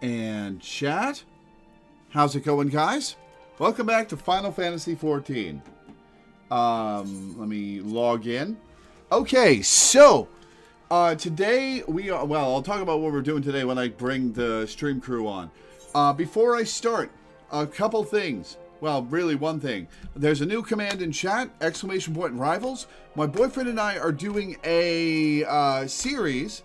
And chat, how's it going, guys? Welcome back to Final Fantasy XIV. Let me log in. Okay, so today I'll talk about what we're doing today when I bring the stream crew on. Before I start, a couple things. Well, really one thing. There's a new command in chat, ! Rivals. My boyfriend and I are doing a series.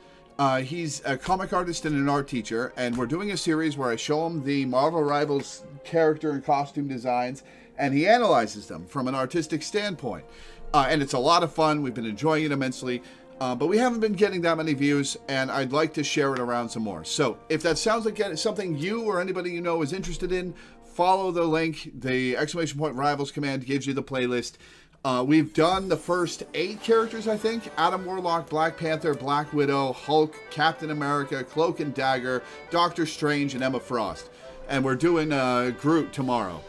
He's a comic artist and an art teacher, and we're doing a series where I show him the Marvel Rivals character and costume designs, and he analyzes them from an artistic standpoint. And it's a lot of fun. We've been enjoying it immensely, but we haven't been getting that many views, and I'd like to share it around some more. So if that sounds like something you or anybody you know is interested in, follow the link. The ! Rivals command gives you the playlist. We've done the first 8 characters, I think. Adam Warlock, Black Panther, Black Widow, Hulk, Captain America, Cloak and Dagger, Doctor Strange, and Emma Frost. And we're doing Groot tomorrow.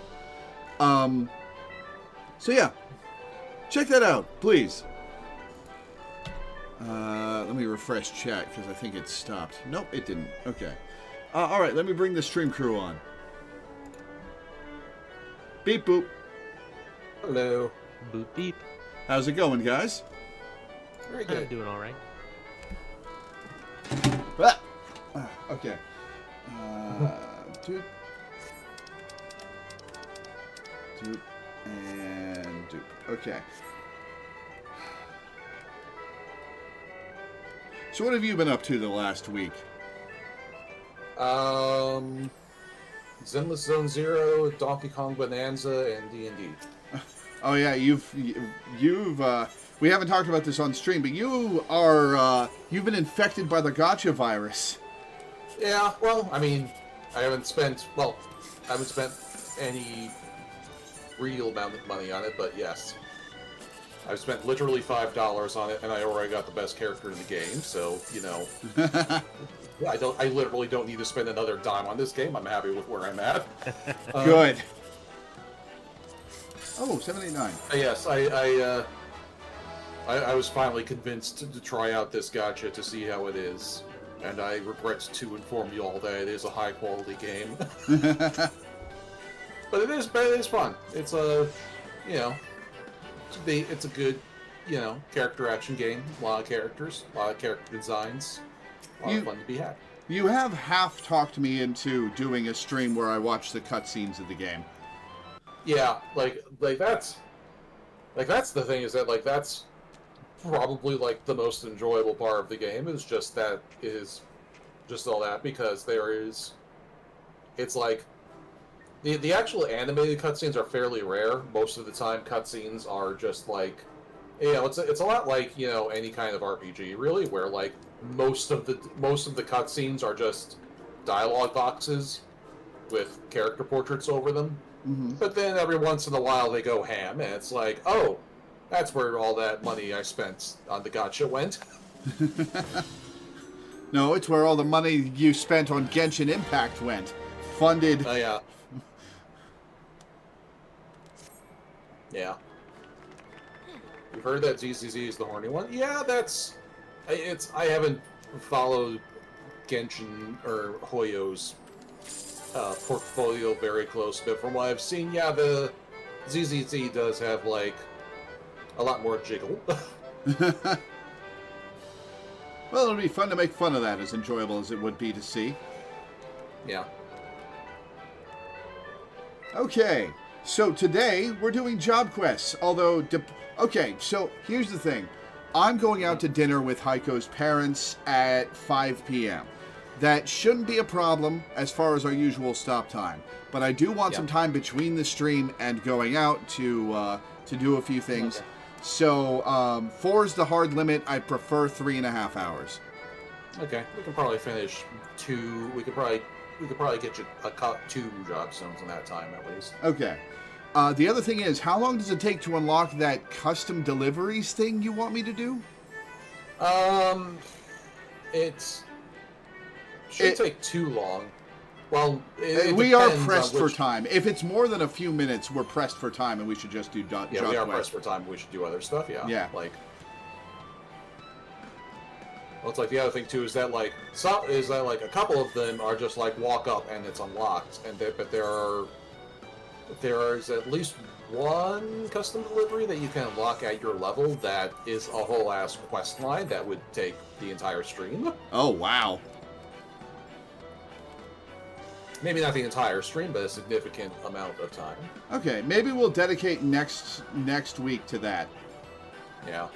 So yeah. Check that out, please. Let me refresh chat, because I think it stopped. Nope, it didn't. Okay. Alright, let me bring the stream crew on. Beep boop. Hello. Boop beep. How's it going, guys? Very good. I'm doing all right. Okay. Doop. Doop. And doop. Okay. So what have you been up to the last week? Zenless Zone Zero, Donkey Kong Bonanza, and D&D. Oh yeah, you've we haven't talked about this on stream, but you've been infected by the gotcha virus. Yeah, well, I mean, I haven't spent any real amount of money on it, but yes. I've spent literally $5 on it, and I already got the best character in the game, so, you know. I literally don't need to spend another dime on this game. I'm happy with where I'm at. Good. Oh, 789. Yes, I was finally convinced to try out this gacha to see how it is, and I regret to inform you all that it is a high-quality game. But it is fun. It's it's a good, character action game. A lot of characters, a lot of character designs. A lot of fun to be had. You have half talked me into doing a stream where I watch the cutscenes of the game. Yeah, that's the thing, is that that's probably the most enjoyable part of the game, is just all that, because it's the actual animated cutscenes are fairly rare. Most of the time cutscenes are just it's a lot like, any kind of RPG really, where most of the cutscenes are just dialogue boxes with character portraits over them. Mm-hmm. But then every once in a while they go ham, and it's oh, that's where all that money I spent on the gacha went. No, it's where all the money you spent on Genshin Impact went. Funded. Oh, yeah. Yeah. You've heard that ZZZ is the horny one? Yeah, I haven't followed Genshin or Hoyo's portfolio very close, but from what I've seen, yeah, the ZZZ does have a lot more jiggle. Well, it'll be fun to make fun of that, as enjoyable as it would be to see. Yeah. Okay, so today we're doing job quests, although... Okay, so here's the thing. I'm going out to dinner with Heiko's parents at 5 p.m. That shouldn't be a problem as far as our usual stop time, but I do want some time between the stream and going out to do a few things. Okay. So 4 is the hard limit. I prefer 3.5 hours. Okay, we can probably finish 2. We could probably get you 2 job zones in that time at least. Okay. The other thing is, how long does it take to unlock that custom deliveries thing you want me to do? It shouldn't take too long. Well, we are pressed for time. If it's more than a few minutes, we're pressed for time, and we should just do job quests. Yeah, we are pressed for time. We should do other stuff. Yeah. Yeah. Well, it's like the other thing too is that like a couple of them are just like walk up and it's unlocked, but there is at least one custom delivery that you can unlock at your level that is a whole ass quest line that would take the entire stream. Oh, wow. Maybe not the entire stream, but a significant amount of time. Okay, maybe we'll dedicate next week to that. Yeah.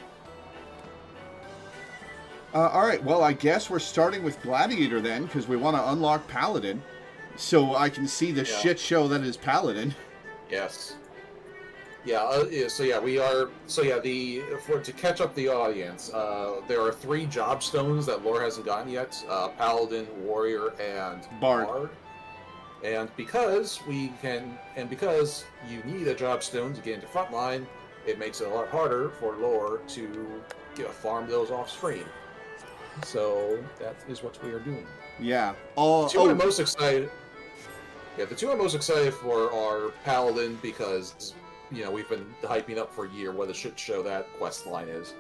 All right, well, I guess we're starting with Gladiator then, because we want to unlock Paladin, so I can see the shit show that is Paladin. Yes. Yeah. We are. To catch up the audience, there are 3 job stones that Lore hasn't gotten yet: Paladin, Warrior, and Bard. And because you need a job stone to get into Frontline, it makes it a lot harder for Lore to farm those off screen. So that is what we are doing. Yeah. The two I'm most excited for are Paladin because we've been hyping up for a year what a shit show that quest line is,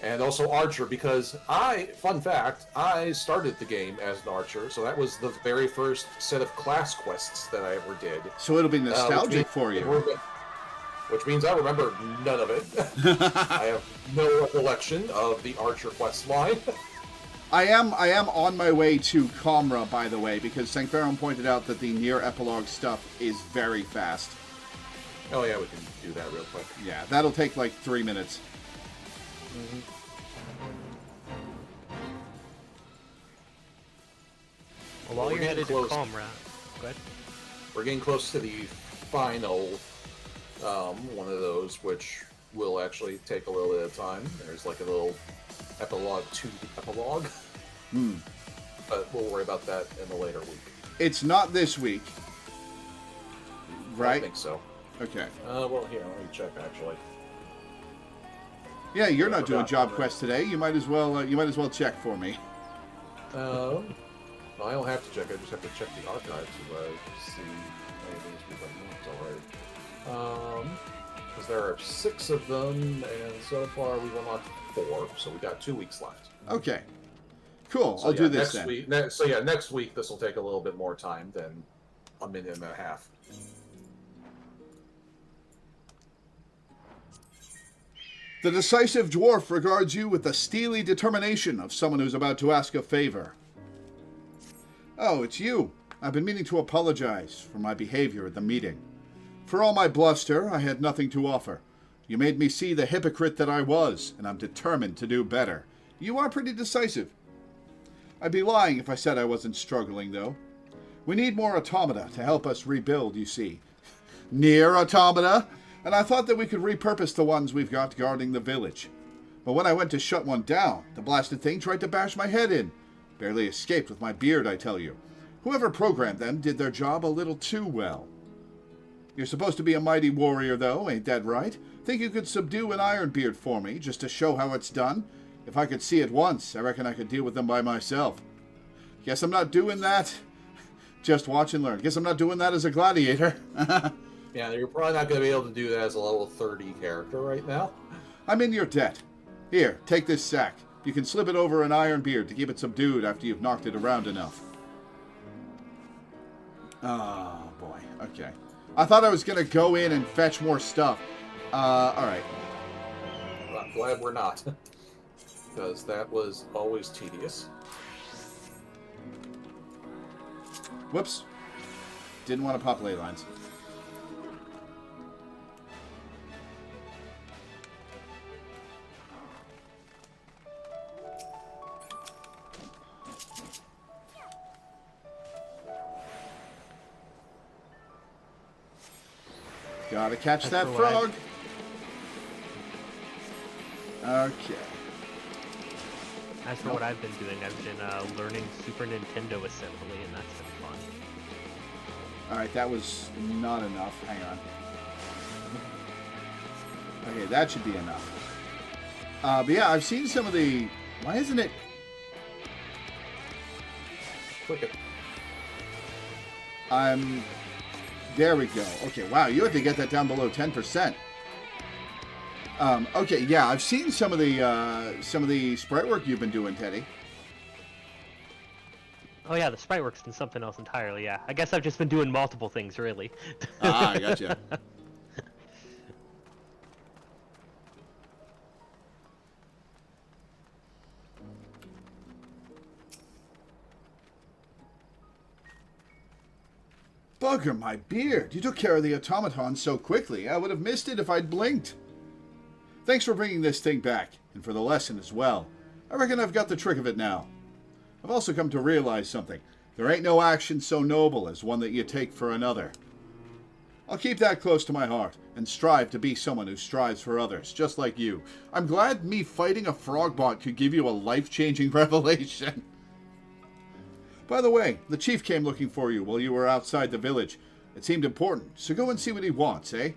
and also Archer because fun fact, I started the game as an Archer, so that was the very first set of class quests that I ever did. So it'll be nostalgic for you. Which means I remember none of it. I have no recollection of the Archer quest line. I am on my way to Comra, by the way, because Sancferum pointed out that the near epilogue stuff is very fast. Oh yeah, we can do that real quick. Yeah, that'll take like 3 minutes. Well, while you're headed to Comra, go ahead. We're getting close to the final one of those, which will actually take a little bit of time. There's like a little epilogue to the epilogue. But we'll worry about that in a later week. It's not this week, right? I think so. Okay. Well, here, let me check actually. Yeah, you're not doing job quest today. You might as well check for me. Well, I don't have to check. I just have to check the archives to see anything we've unlocked already. Because there are 6 of them, and so far we've unlocked 4, so we got 2 weeks left. Okay. Cool. So I'll do this next then. Week, next week this will take a little bit more time than a minute and a half. The decisive dwarf regards you with the steely determination of someone who's about to ask a favor. Oh, it's you. I've been meaning to apologize for my behavior at the meeting. For all my bluster, I had nothing to offer. You made me see the hypocrite that I was, and I'm determined to do better. You are pretty decisive. I'd be lying if I said I wasn't struggling, though. We need more automata to help us rebuild, you see. Near automata? And I thought that we could repurpose the ones we've got guarding the village. But when I went to shut one down, the blasted thing tried to bash my head in. Barely escaped with my beard, I tell you. Whoever programmed them did their job a little too well. You're supposed to be a mighty warrior, though, ain't that right? Think you could subdue an Ironbeard for me, just to show how it's done? If I could see it once, I reckon I could deal with them by myself. Guess I'm not doing that. Just watch and learn. Guess I'm not doing that as a gladiator. Yeah, you're probably not going to be able to do that as a level 30 character right now. I'm in your debt. Here, take this sack. You can slip it over an Ironbeard to keep it subdued after you've knocked it around enough. Oh, boy. Okay. I thought I was going to go in and fetch more stuff. Alright. I'm glad we're not. Because that was always tedious. Whoops. Didn't want to pop ley lines. Gotta catch that frog. Okay. As for what I've been doing, I've been learning Super Nintendo assembly, and that's been fun. Alright, that was not enough. Hang on. Okay, that should be enough. But yeah, I've seen some of the... Why isn't it... Click it. There we go. Okay, wow, you have to get that down below 10%. Okay, yeah, I've seen some of the sprite work you've been doing, Teddy. Oh yeah, the sprite work's been something else entirely. Yeah, I guess I've just been doing multiple things really. Ah, I gotcha. Bugger my beard! You took care of the automaton so quickly, I would have missed it if I'd blinked. Thanks for bringing this thing back, and for the lesson as well. I reckon I've got the trick of it now. I've also come to realize something. There ain't no action so noble as one that you take for another. I'll keep that close to my heart, and strive to be someone who strives for others, just like you. I'm glad me fighting a frogbot could give you a life-changing revelation. By the way, the chief came looking for you while you were outside the village. It seemed important, so go and see what he wants, eh?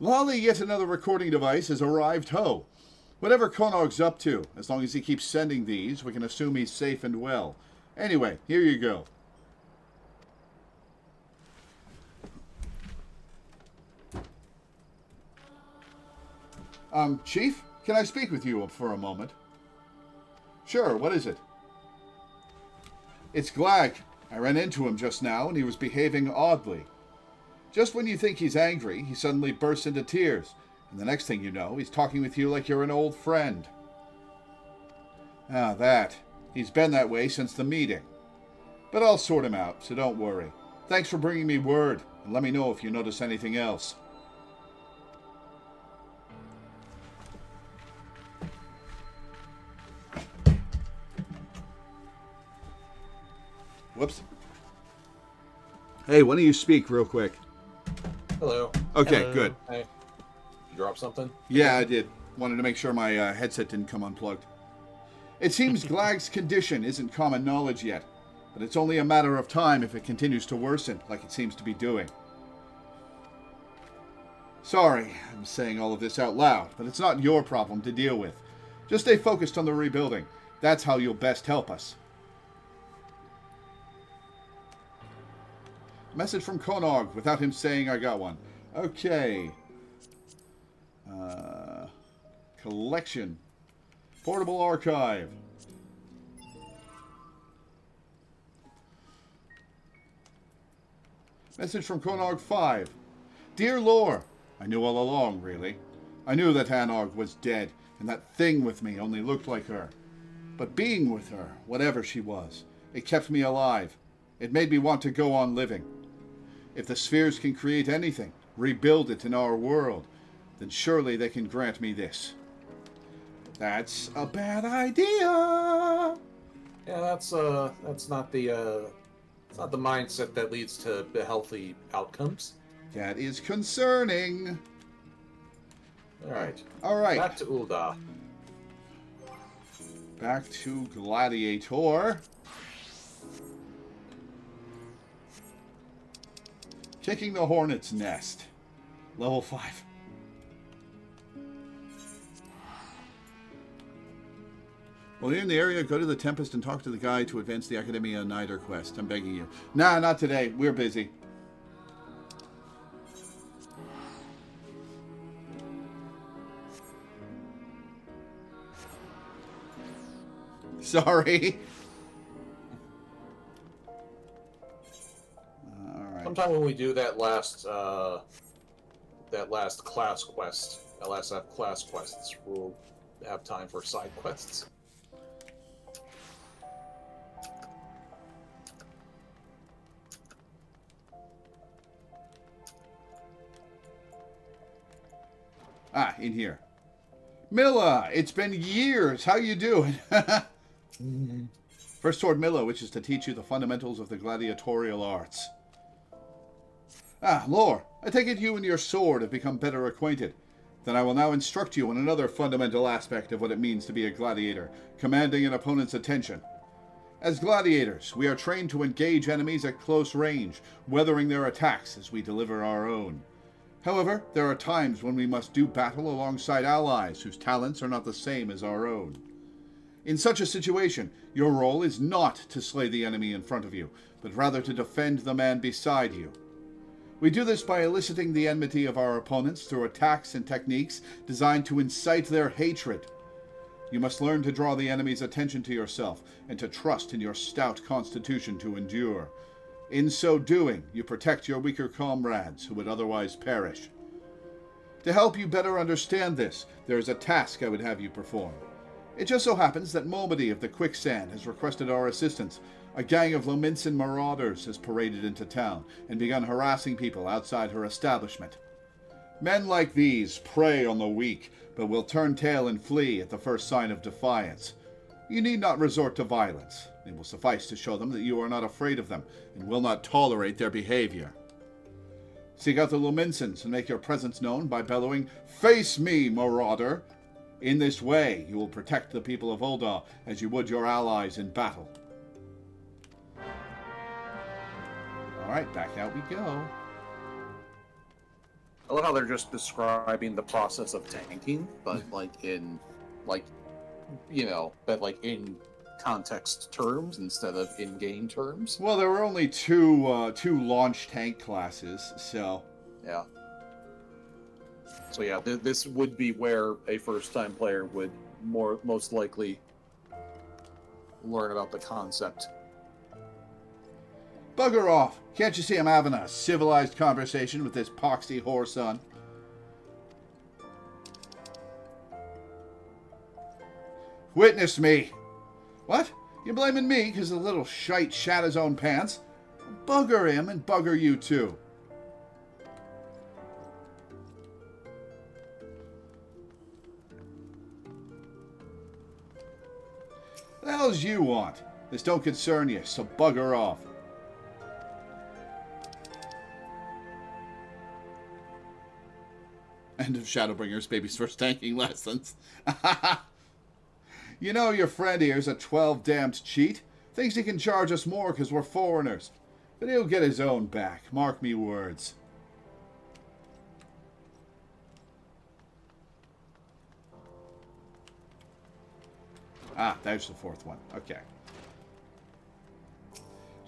Lolly, yet another recording device has arrived ho. Whatever Konog's up to, as long as he keeps sending these, we can assume he's safe and well. Anyway, here you go. Chief, can I speak with you for a moment? Sure, what is it? It's Glag. I ran into him just now, and he was behaving oddly. Just when you think he's angry, he suddenly bursts into tears, and the next thing you know, he's talking with you like you're an old friend. Ah, that. He's been that way since the meeting. But I'll sort him out, so don't worry. Thanks for bringing me word, and let me know if you notice anything else. Whoops. Hey, why don't you speak real quick? Hello. Okay, Hello. good. Hey. You drop something? Yeah, I did. Wanted to make sure my headset didn't come unplugged. It seems Glag's condition isn't common knowledge yet, but it's only a matter of time if it continues to worsen, like it seems to be doing. Sorry, I'm saying all of this out loud, but it's not your problem to deal with. Just stay focused on the rebuilding. That's how you'll best help us. Message from Konog, without him saying I got one. Okay. Collection. Portable archive. Message from Konog 5. Dear Lore, I knew all along, really. I knew that Hanog was dead, and that thing with me only looked like her. But being with her, whatever she was, it kept me alive. It made me want to go on living. If the spheres can create anything, rebuild it in our world, then surely they can grant me this. That's a bad idea. Yeah, that's not the it's not the mindset that leads to the healthy outcomes. That is concerning. All right. Back to Ulda. Back to Gladiator. Kicking the Hornet's Nest. Level 5. While you're in the area, go to the Tempest and talk to the guy to advance the Academia Nider quest. I'm begging you. Nah, not today. We're busy. Sorry. Alright. Sometime when we do that last class quest, that last class quests, we'll have time for side quests. Ah, in here. Milla, it's been years. How you doing? First toward Milla, which is to teach you the fundamentals of the gladiatorial arts. Ah, Lore, I take it you and your sword have become better acquainted. Then I will now instruct you on another fundamental aspect of what it means to be a gladiator, commanding an opponent's attention. As gladiators, we are trained to engage enemies at close range, weathering their attacks as we deliver our own. However, there are times when we must do battle alongside allies whose talents are not the same as our own. In such a situation, your role is not to slay the enemy in front of you, but rather to defend the man beside you. We do this by eliciting the enmity of our opponents through attacks and techniques designed to incite their hatred. You must learn to draw the enemy's attention to yourself and to trust in your stout constitution to endure. In so doing, you protect your weaker comrades who would otherwise perish. To help you better understand this, there is a task I would have you perform. It just so happens that Momody of the Quicksand has requested our assistance. A gang of Lominsan marauders has paraded into town and begun harassing people outside her establishment. Men like these prey on the weak, but will turn tail and flee at the first sign of defiance. You need not resort to violence. It will suffice to show them that you are not afraid of them and will not tolerate their behavior. Seek out the Lominsans and make your presence known by bellowing, "Face me, marauder!" In this way, you will protect the people of Ul'dah as you would your allies in battle. Alright, back out we go. I love how they're just describing the process of tanking, but in context terms instead of in-game terms. Well, there were only two launch tank classes, so... Yeah. So yeah, this would be where a first-time player would most likely learn about the concept. Bugger off! Can't you see I'm having a civilized conversation with this poxy whoreson? Witness me! What? You blaming me because the little shite shat his own pants? Bugger him and bugger you too. What the hell's you want? This don't concern you, so bugger off. End of Shadowbringer's baby's first tanking lessons. You know your friend here's a 12-damned cheat. Thinks he can charge us more because we're foreigners. But he'll get his own back, mark me words. Ah, there's the fourth one. Okay.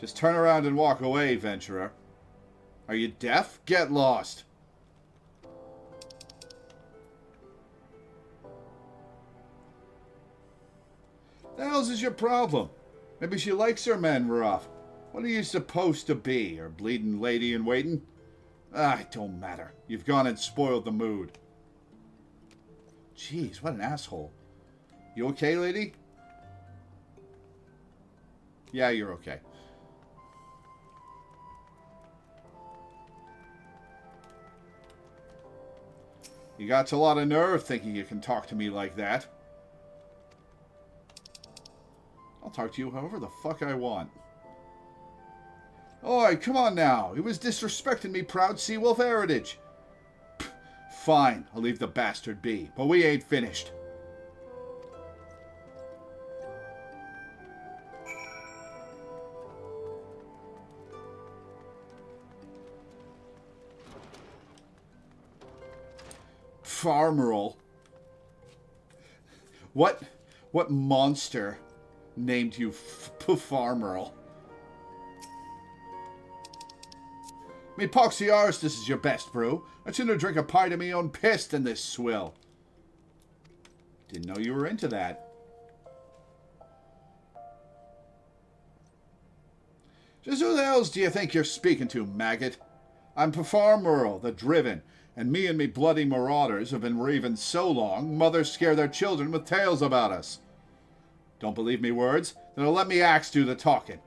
Just turn around and walk away, venturer. Are you deaf? Get lost. The hell's is your problem? Maybe she likes her men rough. What are you supposed to be, her bleeding lady in waiting? Ah, it don't matter. You've gone and spoiled the mood. Jeez, what an asshole. You okay, lady? Yeah, you're okay. You got a lot of nerve thinking you can talk to me like that. I'll talk to you however the fuck I want. Oi, come on now. He was disrespecting me proud Seawolf heritage. Pff, fine, I'll leave the bastard be, but we ain't finished. Farmerl. What monster named you Farmerl? Me poxy arse, this is your best brew. I'd sooner drink a pint of me own piss than this swill. Didn't know you were into that. Just who the hells do you think you're speaking to, maggot? I'm Farmerl, the Driven, and me bloody marauders have been raving so long, mothers scare their children with tales about us. Don't believe me words? Then let me axe do the talking.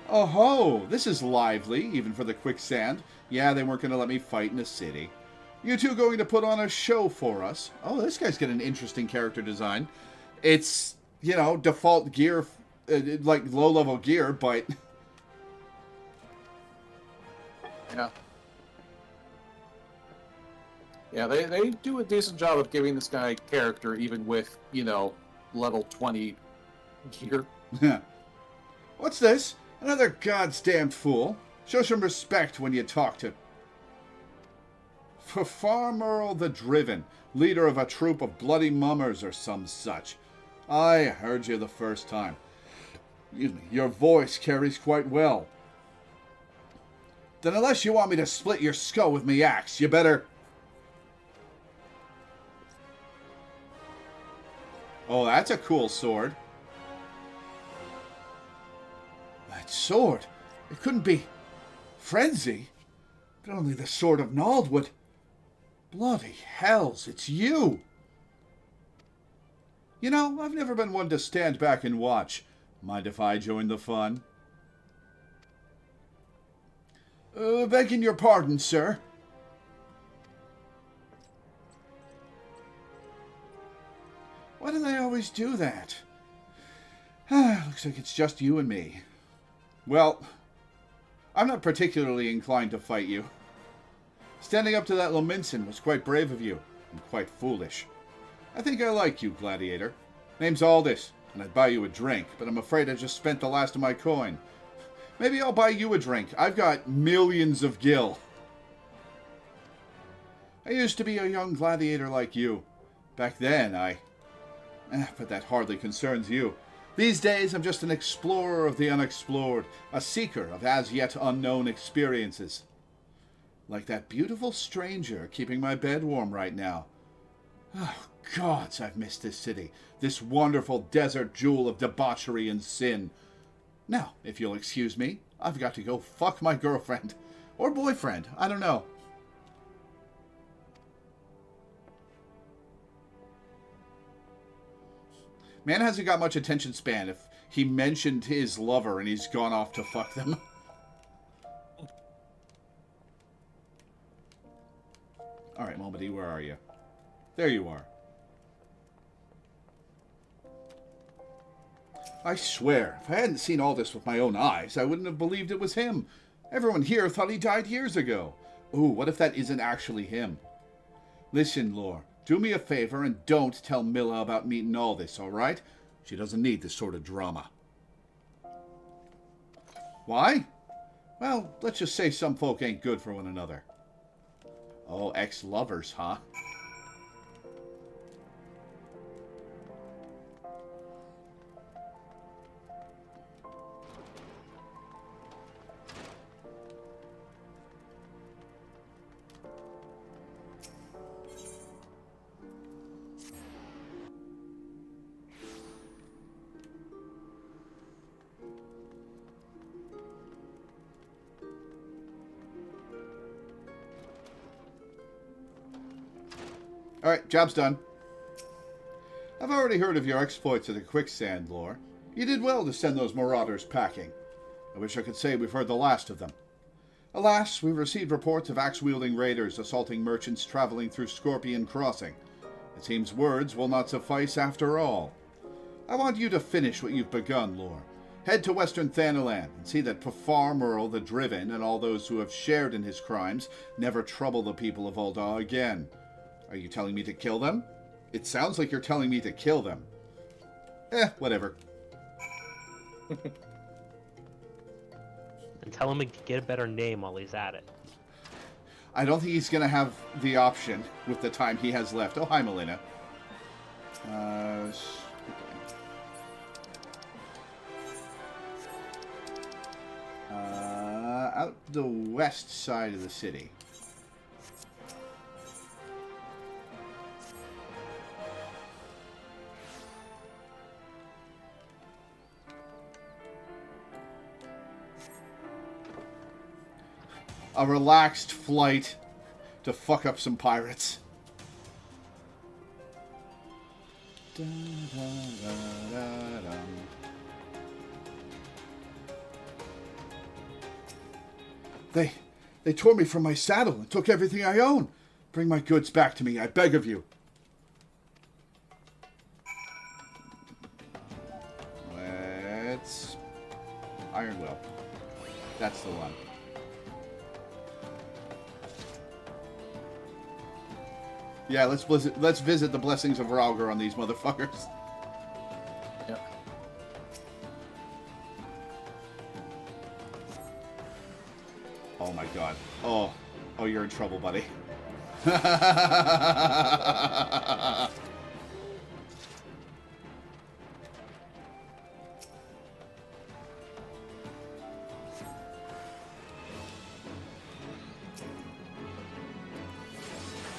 Oh ho, this is lively, even for the quicksand. Yeah, they weren't going to let me fight in a city. You two going to put on a show for us? Oh, this guy's got an interesting character design. It's, you know, default gear, like low-level gear, but... Yeah. Yeah, they do a decent job of giving this guy character, even with, you know, level 20 gear. What's this? Another goddamn fool. Show some respect when you talk to... For Farm Earl the Driven, leader of a troop of bloody mummers or some such. I heard you the first time. Excuse me. Your voice carries quite well. Then unless you want me to split your skull with me axe, you better... Oh, that's a cool sword. That sword? It couldn't be Frenzy, but only the sword of Nald would... Bloody hells, it's you! You know, I've never been one to stand back and watch. Mind if I join the fun? Begging your pardon, sir. Why do they always do that? Looks like it's just you and me. Well, I'm not particularly inclined to fight you. Standing up to that Lominson was quite brave of you, and quite foolish. I think I like you, Gladiator. Name's Aldous, and I'd buy you a drink, but I'm afraid I just spent the last of my coin. Maybe I'll buy you a drink. I've got millions of gil. I used to be a young gladiator like you. Back then, but that hardly concerns you. These days, I'm just an explorer of the unexplored, a seeker of as-yet unknown experiences. Like that beautiful stranger keeping my bed warm right now. Oh, gods, I've missed this city, this wonderful desert jewel of debauchery and sin. Now, if you'll excuse me, I've got to go fuck my girlfriend. Or boyfriend, I don't know. Man hasn't got much attention span if he mentioned his lover and he's gone off to fuck them. Alright, Momedy, where are you? There you are. I swear, if I hadn't seen all this with my own eyes, I wouldn't have believed it was him. Everyone here thought he died years ago. Ooh, what if that isn't actually him? Listen, Lore, do me a favor and don't tell Milla about meeting all this, alright? She doesn't need this sort of drama. Why? Well, let's just say some folk ain't good for one another. Oh, ex-lovers, huh? Alright, job's done. I've already heard of your exploits at the quicksand, Lore. You did well to send those marauders packing. I wish I could say we've heard the last of them. Alas, we've received reports of axe-wielding raiders assaulting merchants traveling through Scorpion Crossing. It seems words will not suffice after all. I want you to finish what you've begun, Lore. Head to Western Thanalan and see that Farm Earl the Driven and all those who have shared in his crimes never trouble the people of Ul'dah again. Are you telling me to kill them? It sounds like you're telling me to kill them. Whatever. And tell him to get a better name while he's at it. I don't think he's going to have the option with the time he has left. Oh, hi, Melina. Okay. Out the west side of the city. A relaxed flight to fuck up some pirates. They tore me from my saddle and took everything I own. Bring my goods back to me, I beg of you. Let's... Ironwell. That's the one. Yeah, let's visit the blessings of Rauger on these motherfuckers. Yep. Oh my god. Oh, you're in trouble, buddy.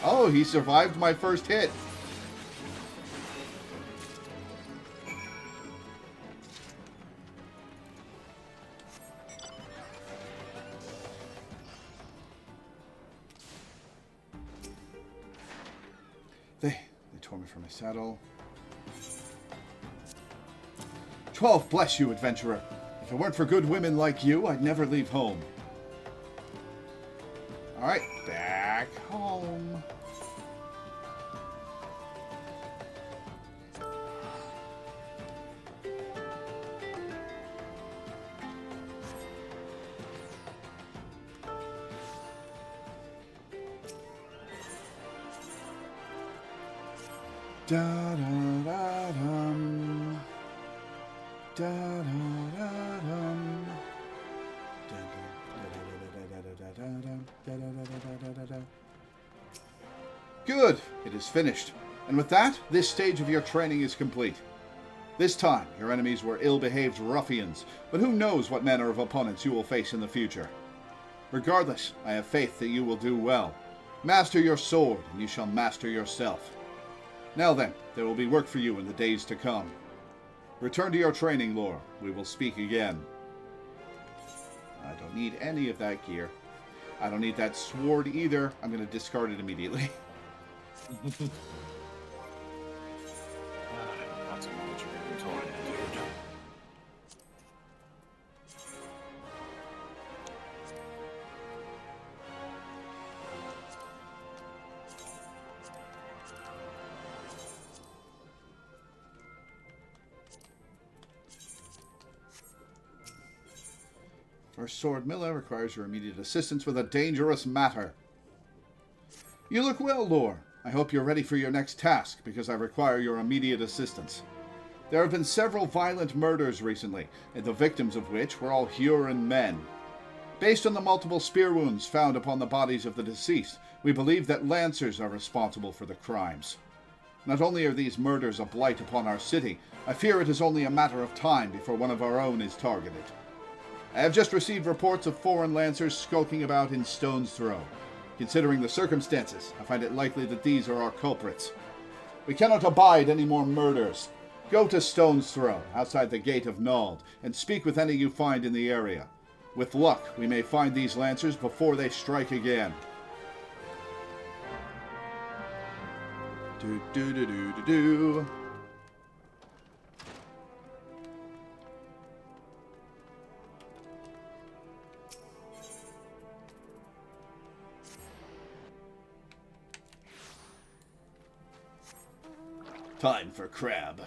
Oh, he survived my first hit. They tore me from my saddle. 12, bless you, adventurer. If it weren't for good women like you, I'd never leave home. Alright, back home. Da da da dum. Da da da dum. Good! It is finished. And with that, this stage of your training is complete. This time, your enemies were ill-behaved ruffians, but who knows what manner of opponents you will face in the future. Regardless, I have faith that you will do well. Master your sword, and you shall master yourself. Now then, there will be work for you in the days to come. Return to your training, Lore. We will speak again. I don't need any of that gear. I don't need that sword either. I'm going to discard it immediately. Not so much you're torn, dude. First Sword Miller requires your immediate assistance with a dangerous matter. You look well, Lore. I hope you're ready for your next task, because I require your immediate assistance. There have been several violent murders recently, and the victims of which were all Huron men. Based on the multiple spear wounds found upon the bodies of the deceased, we believe that Lancers are responsible for the crimes. Not only are these murders a blight upon our city, I fear it is only a matter of time before one of our own is targeted. I have just received reports of foreign Lancers skulking about in Stone's Throw. Considering the circumstances, I find it likely that these are our culprits. We cannot abide any more murders. Go to Stone's Throw, outside the gate of Nald, and speak with any you find in the area. With luck, we may find these Lancers before they strike again. Do-do-do-do-do-do. Time for crab.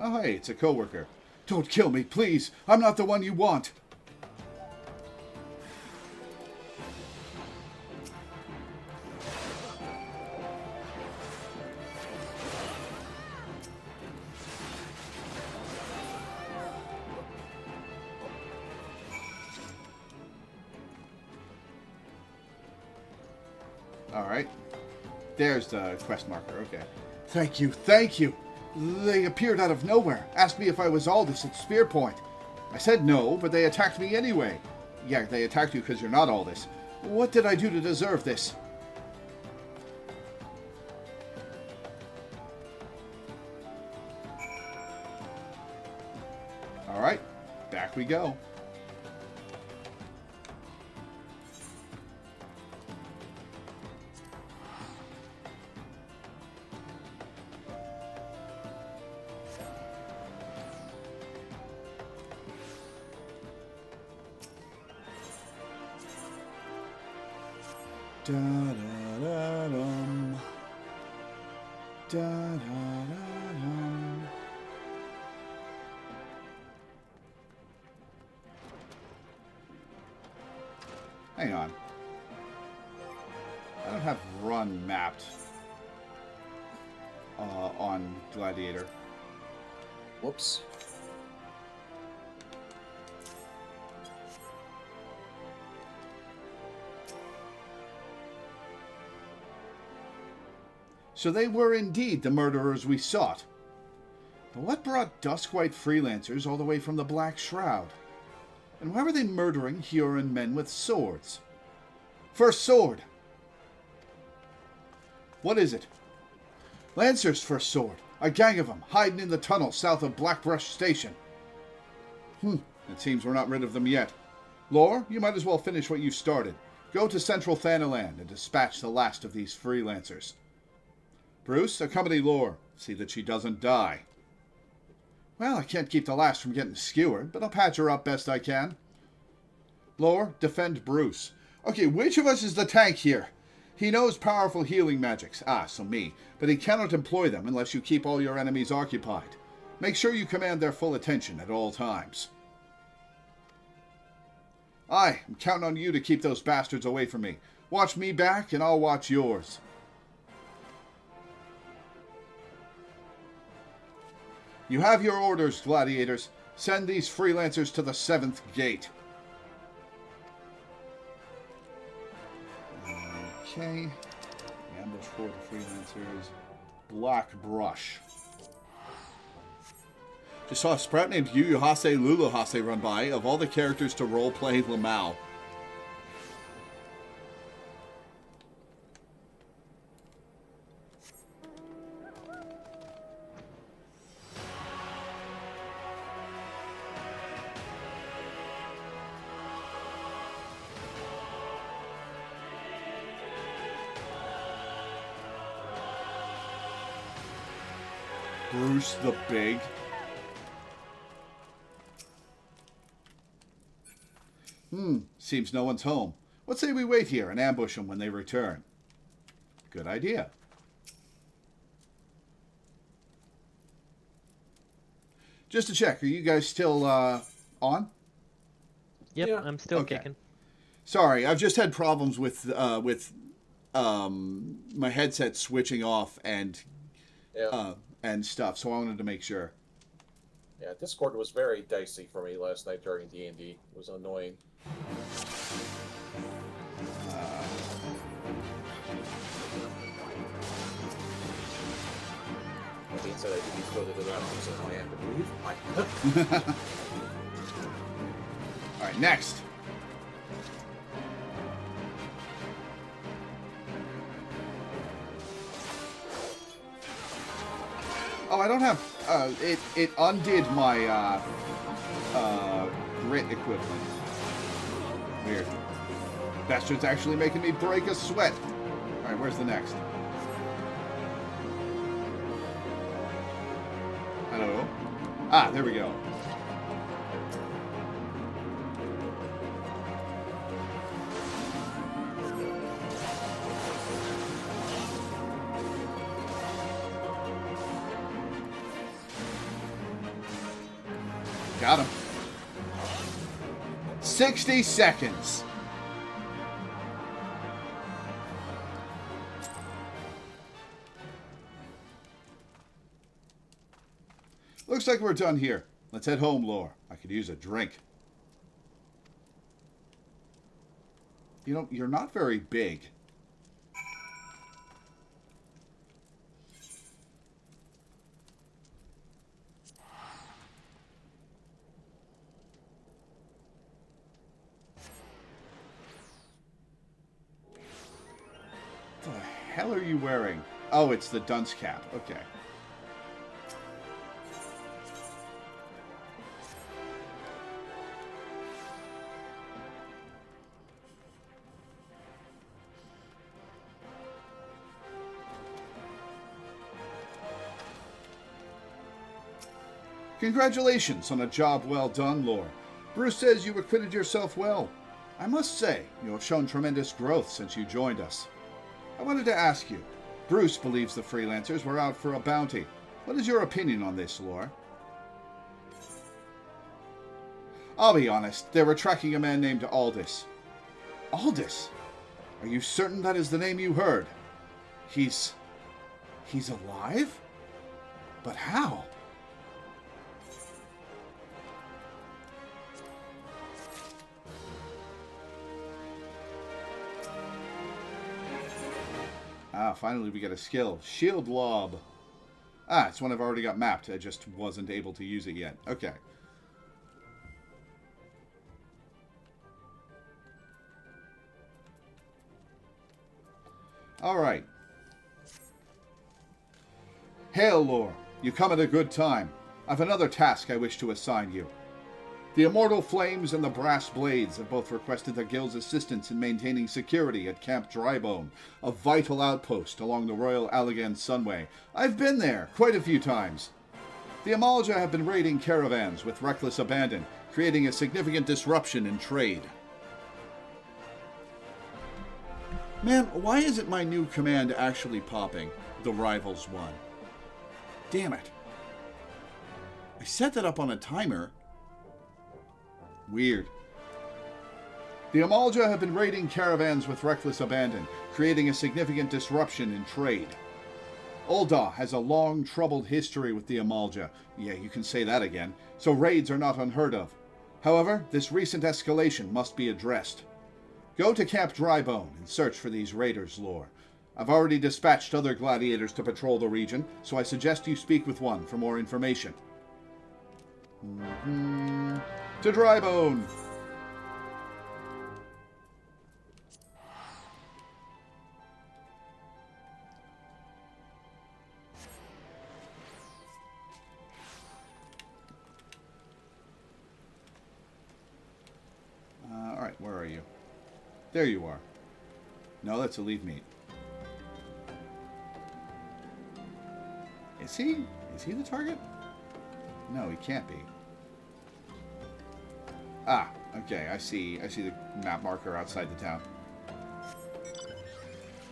Oh, hey, it's a coworker. Don't kill me, please. I'm not the one you want. Alright. There's the quest marker, okay. Thank you, thank you! They appeared out of nowhere, asked me if I was Aldous at Spear Point. I said no, but they attacked me anyway. Yeah, they attacked you because you're not Aldous. What did I do to deserve this? Alright, back we go. Da da da dum. Da da da dum. Hang on. I don't have run mapped on Gladiator. Whoops. So they were indeed the murderers we sought. But what brought Duskwhite freelancers all the way from the Black Shroud? And why were they murdering Huron men with swords? First sword! What is it? Lancers, first sword. A gang of them, hiding in the tunnel south of Blackbrush Station. It seems we're not rid of them yet. Lore, you might as well finish what you've started. Go to Central Thanaland and dispatch the last of these freelancers. Bruce, accompany Lore. See that she doesn't die. Well, I can't keep the last from getting skewered, but I'll patch her up best I can. Lore, defend Bruce. Okay, which of us is the tank here? He knows powerful healing magics. So me. But he cannot employ them unless you keep all your enemies occupied. Make sure you command their full attention at all times. I'm counting on you to keep those bastards away from me. Watch me back, and I'll watch yours. You have your orders, gladiators. Send these freelancers to the 7th gate. Okay. Ambush for the freelancers. Black Brush. Just saw a sprout named Yu Yu Hase Lulu Hase run by. Of all the characters to roleplay, Lamau. Bruce the Big. Seems no one's home. What say we wait here and ambush them when they return? Good idea. Just to check, are you guys still on? Yep, Yeah. I'm still Okay. kicking. Sorry, I've just had problems with my headset switching off and stuff, so I wanted to make sure. Yeah, Discord was very dicey for me last night during D&D. It was annoying. That being said, I did be quoted about it, so I have to leave. Alright, next. Oh, I don't have... it undid my grit equivalent. Weird. Bastard's actually making me break a sweat. Alright, where's the next? Hello? There we go. Got him. 60 seconds. Looks like we're done here. Let's head home, Lore. I could use a drink. You know, you're not very big. What the hell are you wearing? Oh, it's the dunce cap. Okay. Congratulations on a job well done, Lore. Bruce says you acquitted yourself well. I must say, you have shown tremendous growth since you joined us. I wanted to ask you, Bruce believes the freelancers were out for a bounty. What is your opinion on this, Lore? I'll be honest, they were tracking a man named Aldous. Aldous? Are you certain that is the name you heard? He's alive? But how? Ah, finally we get a skill. Shield Lob. Ah, it's one I've already got mapped. I just wasn't able to use it yet. Okay. Alright. Hail, Lore. You come at a good time. I've another task I wish to assign you. The Immortal Flames and the Brass Blades have both requested the Guild's assistance in maintaining security at Camp Drybone, a vital outpost along the Royal Allegan Sunway. I've been there quite a few times. The Amalja have been raiding caravans with reckless abandon, creating a significant disruption in trade. Man, why isn't my new command actually popping? The Rivals one. Damn it. I set that up on a timer. Weird. The Amalja have been raiding caravans with reckless abandon, creating a significant disruption in trade. Ul'dah has a long, troubled history with the Amalja. Yeah, you can say that again. So raids are not unheard of. However, this recent escalation must be addressed. Go to Camp Drybone and search for these raiders, Lore. I've already dispatched other gladiators to patrol the region, so I suggest you speak with one for more information. To Drybone! Alright, where are you? There you are. No, that's a leave meat. Is he? Is he the target? No, he can't be. Ah, okay, I see the map marker outside the town.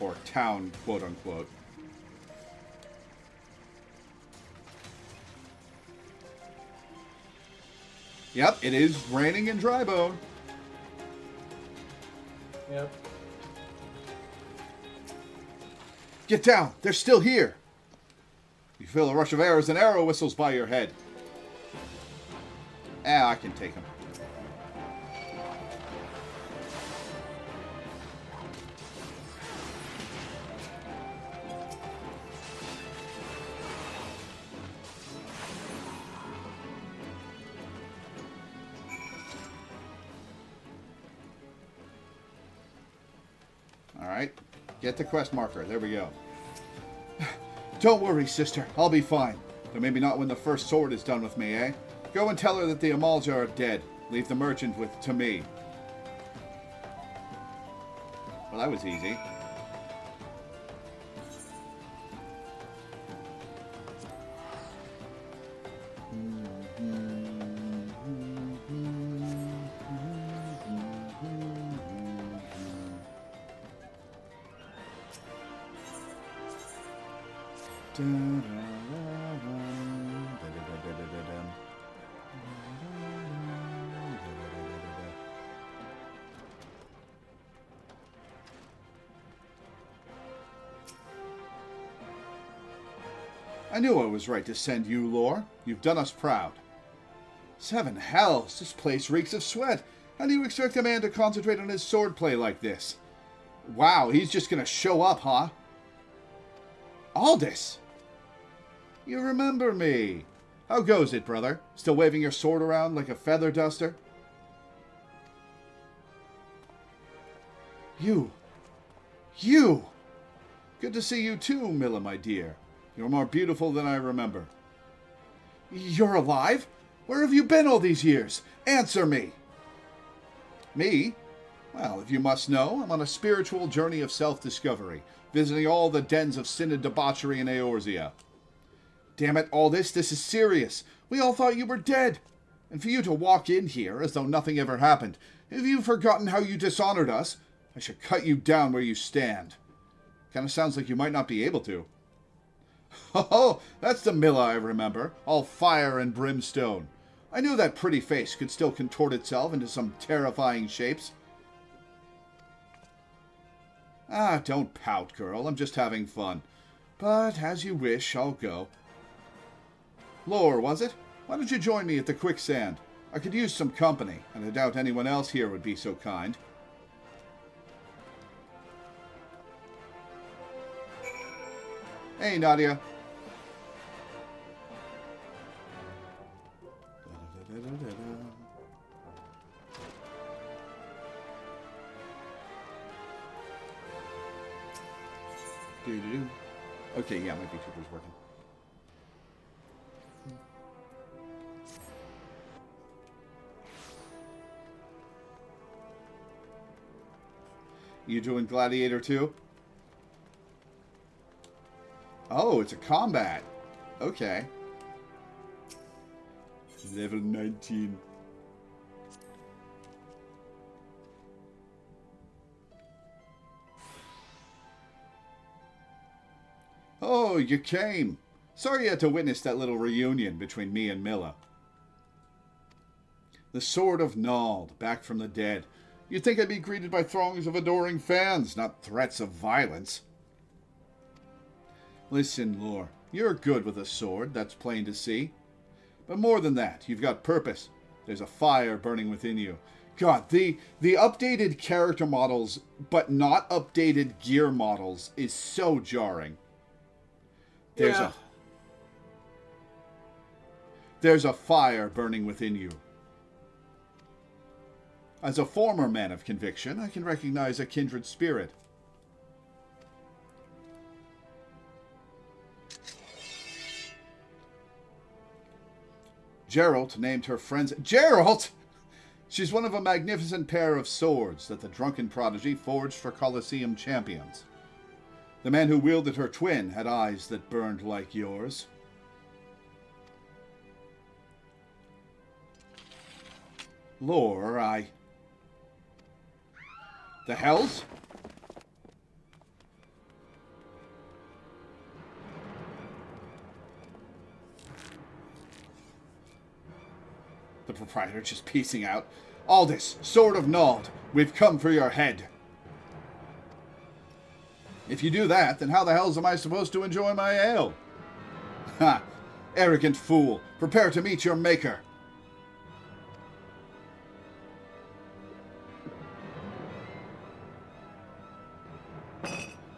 Or town, quote unquote. Yep, it is raining in Drybone. Yep. Get down! They're still here! You feel a rush of air as an arrow whistles by your head. I can take him. Alright. Get the quest marker. There we go. Don't worry, sister. I'll be fine. Though maybe not when the first sword is done with me, eh? Go and tell her that the Amalja are dead. Leave the merchant to me. Well, that was easy. I knew I was right to send you, Lore. You've done us proud. 7 hells, this place reeks of sweat. How do you expect a man to concentrate on his swordplay like this? Wow, he's just gonna show up, huh? Aldous! You remember me. How goes it, brother? Still waving your sword around like a feather duster? You! Good to see you too, Milla, my dear. You're more beautiful than I remember. You're alive? Where have you been all these years? Answer me! Me? Well, if you must know, I'm on a spiritual journey of self-discovery, visiting all the dens of sin and debauchery in Eorzea. Damn it, this is serious. We all thought you were dead. And for you to walk in here as though nothing ever happened, have you forgotten how you dishonored us? I should cut you down where you stand. Kind of sounds like you might not be able to. Oh, that's the Milla I remember, all fire and brimstone. I knew that pretty face could still contort itself into some terrifying shapes. Ah, don't pout, girl. I'm just having fun. But as you wish, I'll go. Lore, was it? Why don't you join me at the quicksand? I could use some company, and I doubt anyone else here would be so kind. Hey, Nadia. Okay, yeah, my VTuber's working. You doing Gladiator 2? Oh, it's a combat. Okay. Level 19. Oh, you came. Sorry you had to witness that little reunion between me and Milla. The Sword of Nald, back from the dead. You'd think I'd be greeted by throngs of adoring fans, not threats of violence. Listen, Lore, you're good with a sword, that's plain to see. But more than that, you've got purpose. There's a fire burning within you. God, the updated character models, but not updated gear models, is so jarring. There's a fire burning within you. As a former man of conviction, I can recognize a kindred spirit. Geralt named her friends... Geralt! She's one of a magnificent pair of swords that the drunken prodigy forged for Colosseum champions. The man who wielded her twin had eyes that burned like yours. Lore, The hells? The proprietor just piecing out. Aldous, Sword of Nald, we've come for your head. If you do that, then how the hells am I supposed to enjoy my ale? Ha! Arrogant fool, prepare to meet your maker.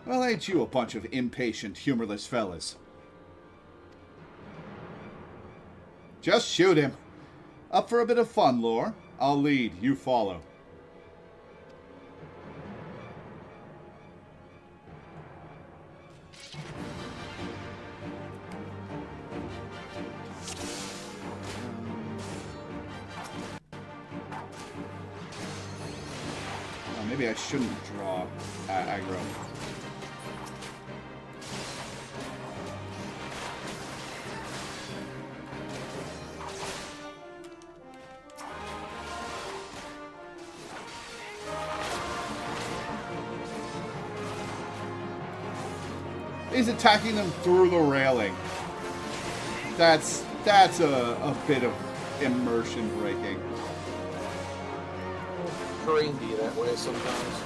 Well, ain't you a bunch of impatient, humorless fellas? Just shoot him. Up for a bit of fun, Lore? I'll lead, you follow. Maybe I shouldn't draw aggro. He's attacking them through the railing. That's a bit of immersion breaking. Terrain be that way sometimes.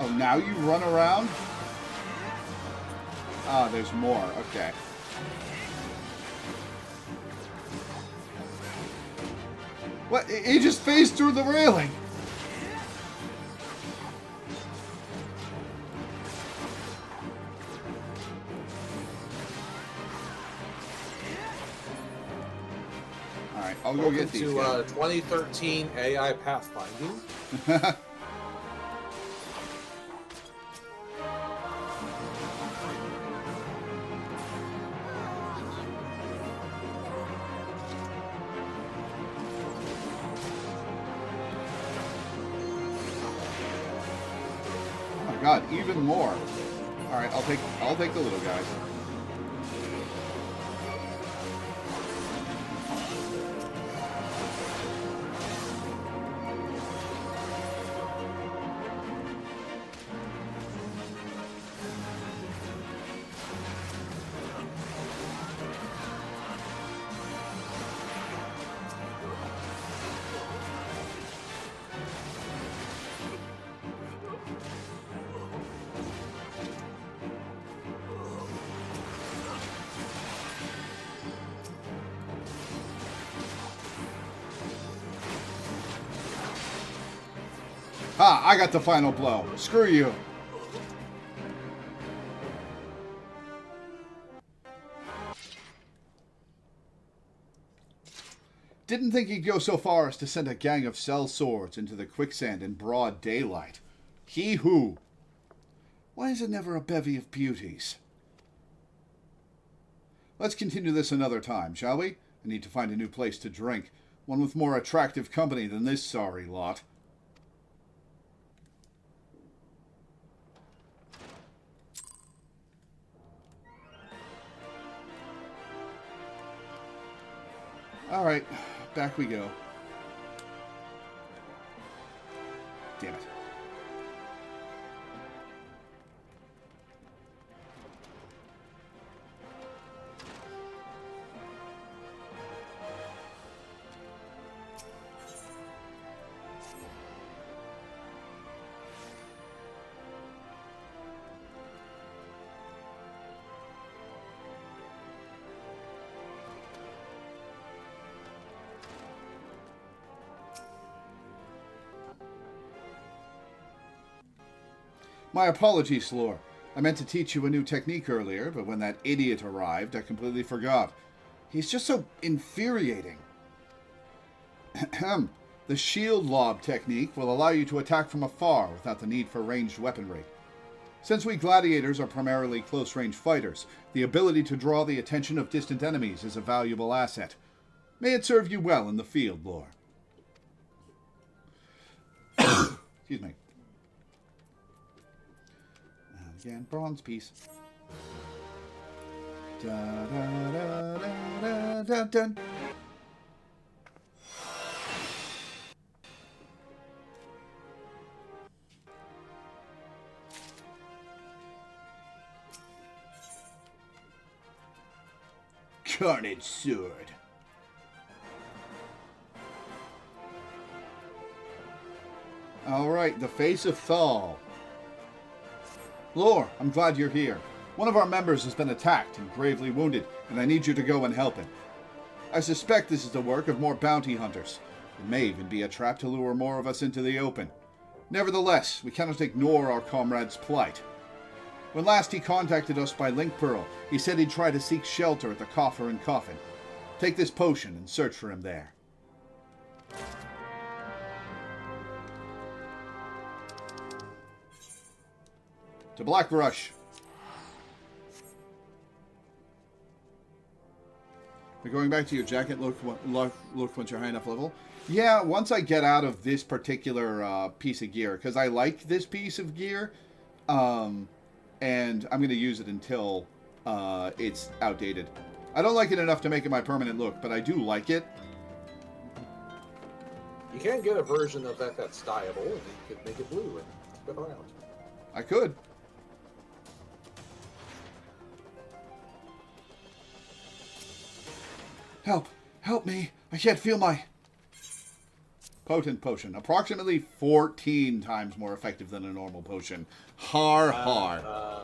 Oh, now you run around? Ah, there's more. Okay. What? He just phased through the railing. All right, I'll go get these. Welcome to 2013 AI pathfinding. God, even more. All right, I'll take the little guys. Ha! I got the final blow. Screw you. Didn't think he'd go so far as to send a gang of cell swords into the quicksand in broad daylight. He who? Why is it never a bevy of beauties? Let's continue this another time, shall we? I need to find a new place to drink. One with more attractive company than this sorry lot. Alright, back we go. Damn it. My apologies, Lore. I meant to teach you a new technique earlier, but when that idiot arrived, I completely forgot. He's just so infuriating. The shield lob technique will allow you to attack from afar without the need for ranged weaponry. Since we gladiators are primarily close-range fighters, the ability to draw the attention of distant enemies is a valuable asset. May it serve you well in the field, Lore. Excuse me. Again, bronze piece. Da, da, da, da, da, da, da. Carnage sword. All right, the face of Thal. Lore, I'm glad you're here. One of our members has been attacked and gravely wounded, and I need you to go and help him. I suspect this is the work of more bounty hunters. It may even be a trap to lure more of us into the open. Nevertheless, we cannot ignore our comrade's plight. When last he contacted us by Link Pearl, he said he'd try to seek shelter at the Coffer and Coffin. Take this potion and search for him there. To Blackbrush. We're going back to your jacket look once you're high enough level. Yeah, once I get out of this particular piece of gear, because I like this piece of gear, and I'm going to use it until it's outdated. I don't like it enough to make it my permanent look, but I do like it. You can get a version of that that's dyeable, and you could make it blue and flip around. I could. Help! Help me! I can't feel my... Potent potion. Approximately 14 times more effective than a normal potion. Har har.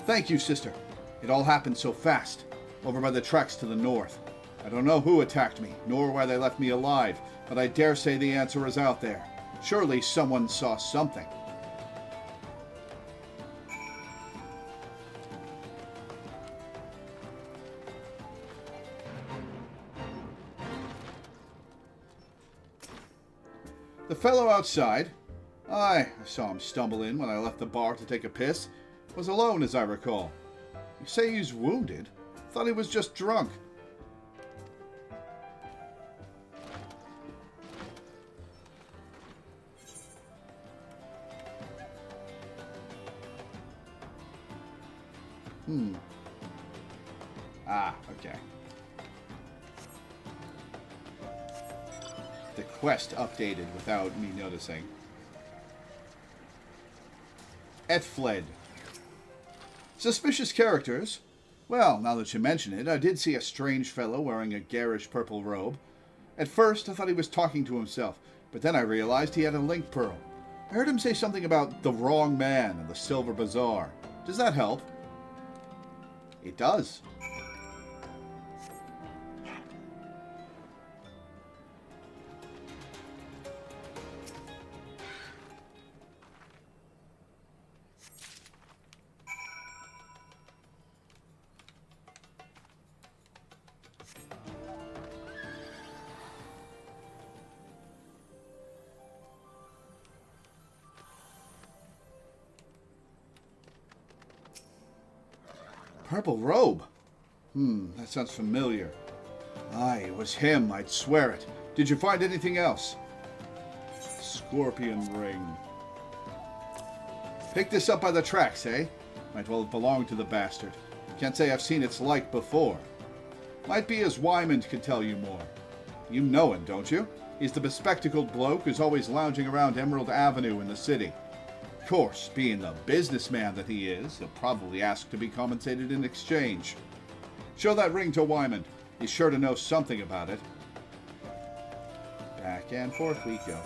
Thank you, sister. It all happened so fast. Over by the tracks to the north. I don't know who attacked me, nor why they left me alive, but I dare say the answer is out there. Surely someone saw something. The fellow outside, I saw him stumble in when I left the bar to take a piss, was alone as I recall. You say he's wounded? Thought he was just drunk. Ah, okay. The quest updated without me noticing. Et fled. Suspicious characters? Well, now that you mention it, I did see a strange fellow wearing a garish purple robe. At first, I thought he was talking to himself, but then I realized he had a link pearl. I heard him say something about the wrong man and the Silver Bazaar. Does that help? It does. purple robe. That sounds familiar. Aye, it was him, I'd swear it. Did you find anything else? Scorpion ring. Picked this up by the tracks, eh? Might well have belonged to the bastard. Can't say I've seen its like before. Might be as Wymond could tell you more. You know him, don't you? He's the bespectacled bloke who's always lounging around Emerald Avenue in the city. Of course, being the businessman that he is, he'll probably ask to be compensated in exchange. Show that ring to Wymond. He's sure to know something about it. Back and forth we go.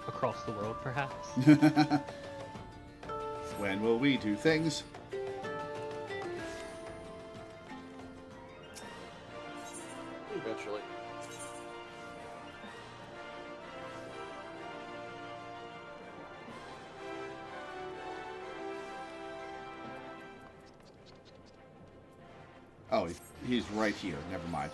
Across the world, perhaps? When will we do things? Eventually. Oh, he's right here. Never mind.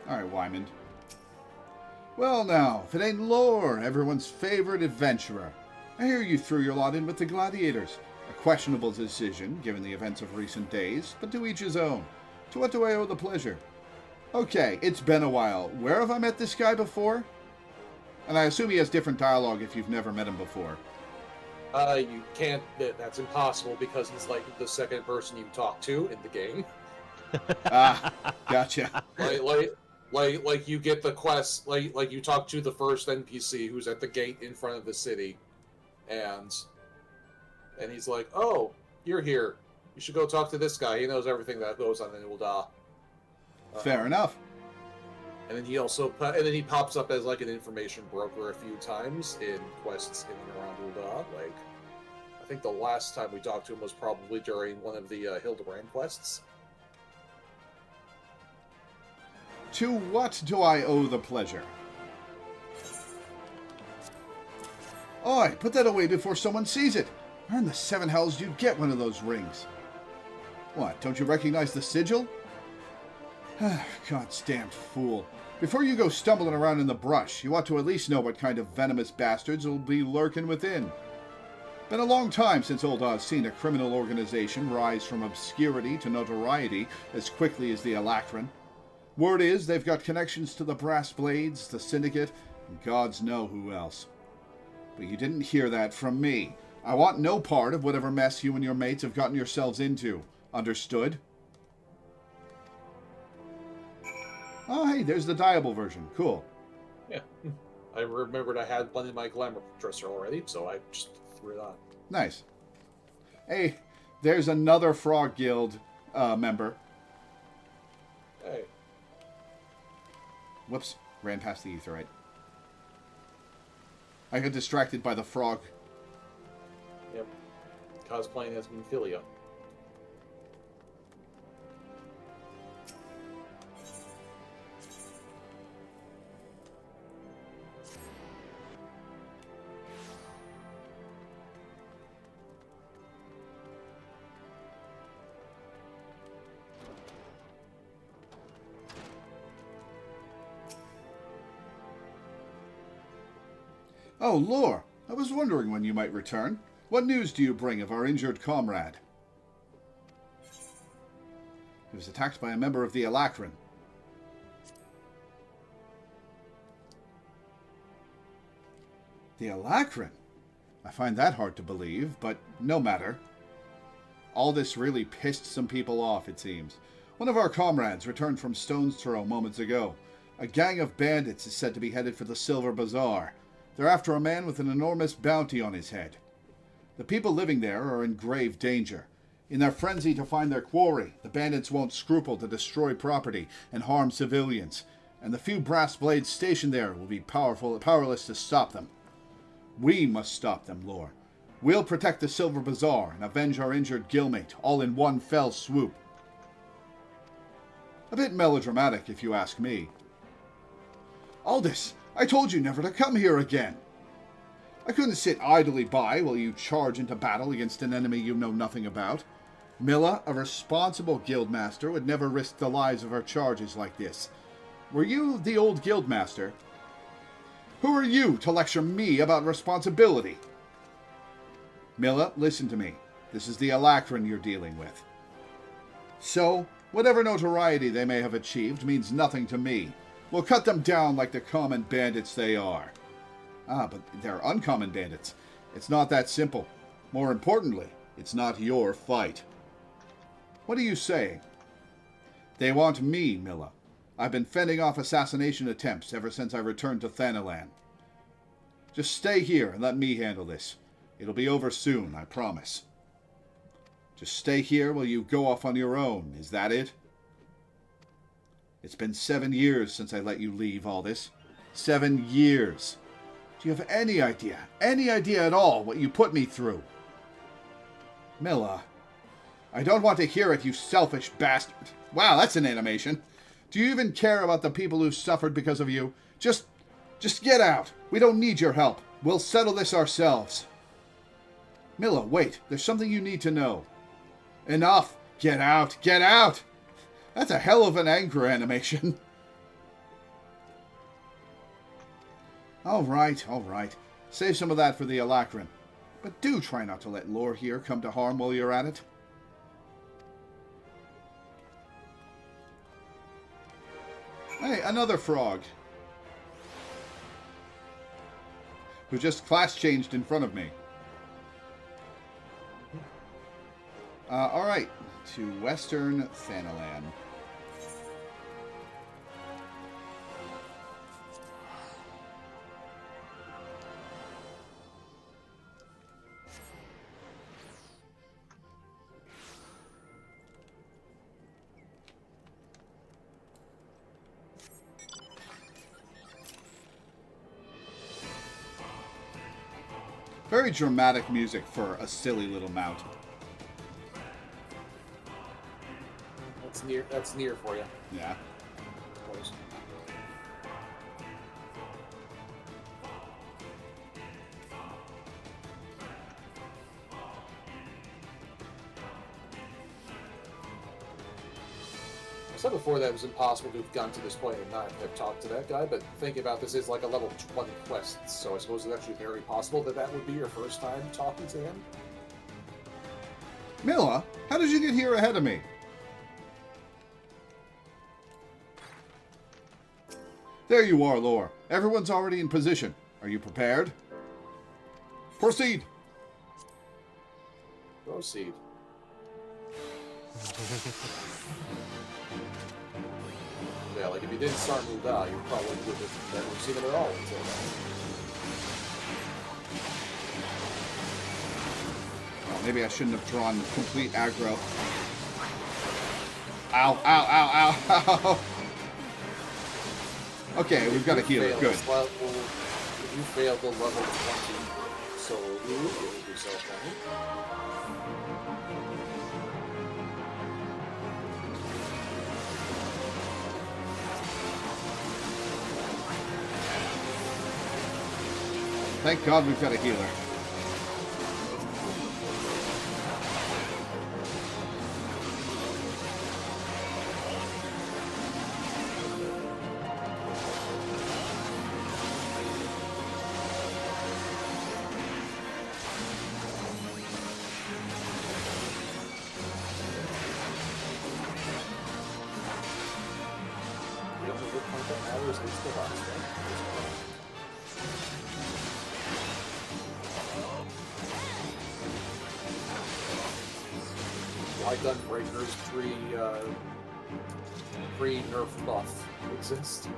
Alright, Wymond. Well now, if it ain't Lore, everyone's favorite adventurer. I hear you threw your lot in with the Gladiators. A questionable decision, given the events of recent days, but to each his own. To what do I owe the pleasure? Okay, it's been a while. Where have I met this guy before? And I assume he has different dialogue if you've never met him before. You can't. That's impossible because he's like the second person you talk to in the game. Ah, gotcha. Like you get the quest. Like you talk to the first NPC who's at the gate in front of the city, and he's like, "Oh, you're here. You should go talk to this guy. He knows everything that goes on in Ul'dah." Fair enough. And then he pops up as like an information broker a few times in quests in and around Ul'dah. Like, I think the last time we talked to him was probably during one of the Hildebrand quests. To what do I owe the pleasure? Oi, put that away before someone sees it. Where in the seven hells you'd get one of those rings? What, don't you recognize the sigil? God's damned fool. Before you go stumbling around in the brush, you ought to at least know what kind of venomous bastards will be lurking within. Been a long time since Uldah's seen a criminal organization rise from obscurity to notoriety as quickly as the Alacran. Word is they've got connections to the Brass Blades, the Syndicate, and gods know who else. But you didn't hear that from me. I want no part of whatever mess you and your mates have gotten yourselves into. Understood? Oh, hey, there's the diable version. Cool. Yeah. I remembered I had one in my glamour dresser already, so I just threw it on. Nice. Hey, there's another Frog Guild member. Hey. Whoops. Ran past the etherite. I got distracted by the frog. Yep. Cosplaying as Minfilia. Oh, Lore, I was wondering when you might return. What news do you bring of our injured comrade? He was attacked by a member of the Alacran. The Alacran? I find that hard to believe, but no matter. All this really pissed some people off, it seems. One of our comrades returned from Stone's Throw moments ago. A gang of bandits is said to be headed for the Silver Bazaar. They're after a man with an enormous bounty on his head. The people living there are in grave danger. In their frenzy to find their quarry, the bandits won't scruple to destroy property and harm civilians, and the few brass blades stationed there will be powerless to stop them. We must stop them, Lore. We'll protect the Silver Bazaar and avenge our injured guildmate, all in one fell swoop. A bit melodramatic, if you ask me. Aldous, I told you never to come here again. I couldn't sit idly by while you charge into battle against an enemy you know nothing about. Milla, a responsible guildmaster, would never risk the lives of her charges like this. Were you the old guildmaster? Who are you to lecture me about responsibility? Milla, listen to me. This is the Alacran you're dealing with. So, whatever notoriety they may have achieved means nothing to me. We'll cut them down like the common bandits they are. Ah, but they're uncommon bandits. It's not that simple. More importantly, it's not your fight. What are you saying? They want me, Milla. I've been fending off assassination attempts ever since I returned to Thanalan. Just stay here and let me handle this. It'll be over soon, I promise. Just stay here while you go off on your own, is that it? It's been 7 years since I let you leave all this. 7 years. Do you have any idea at all what you put me through? Milla, I don't want to hear it, you selfish bastard. Wow, that's an animation. Do you even care about the people who suffered because of you? Just get out. We don't need your help. We'll settle this ourselves. Milla, wait. There's something you need to know. Enough. Get out. Get out. That's a hell of an anger animation. All right. Save some of that for the Alacran. But do try not to let Lore here come to harm while you're at it. Hey, another frog. Who just class changed in front of me. Alright. To Western Thanalan. Very dramatic music for a silly little mount. That's near for you. Yeah. Close. I said before that it was impossible to have gotten to this point and not have talked to that guy, but thinking about this is like a level 20 quest, so I suppose it's actually very possible that that would be your first time talking to him. Milla, how did you get here ahead of me? There you are, Lore. Everyone's already in position. Are you prepared? Proceed. Proceed. Yeah, like if you didn't start moved out, you probably would have never seen it at all until then. Oh, maybe I shouldn't have drawn complete aggro. Ow, ow, ow, ow, ow. Okay, we've got a healer. Good. If you fail the level 20 solo move, you'll do yourself Thank God we've got a healer. The only good point that matters is the boss, right? Why Gunbreaker's pre-nerf buff exist?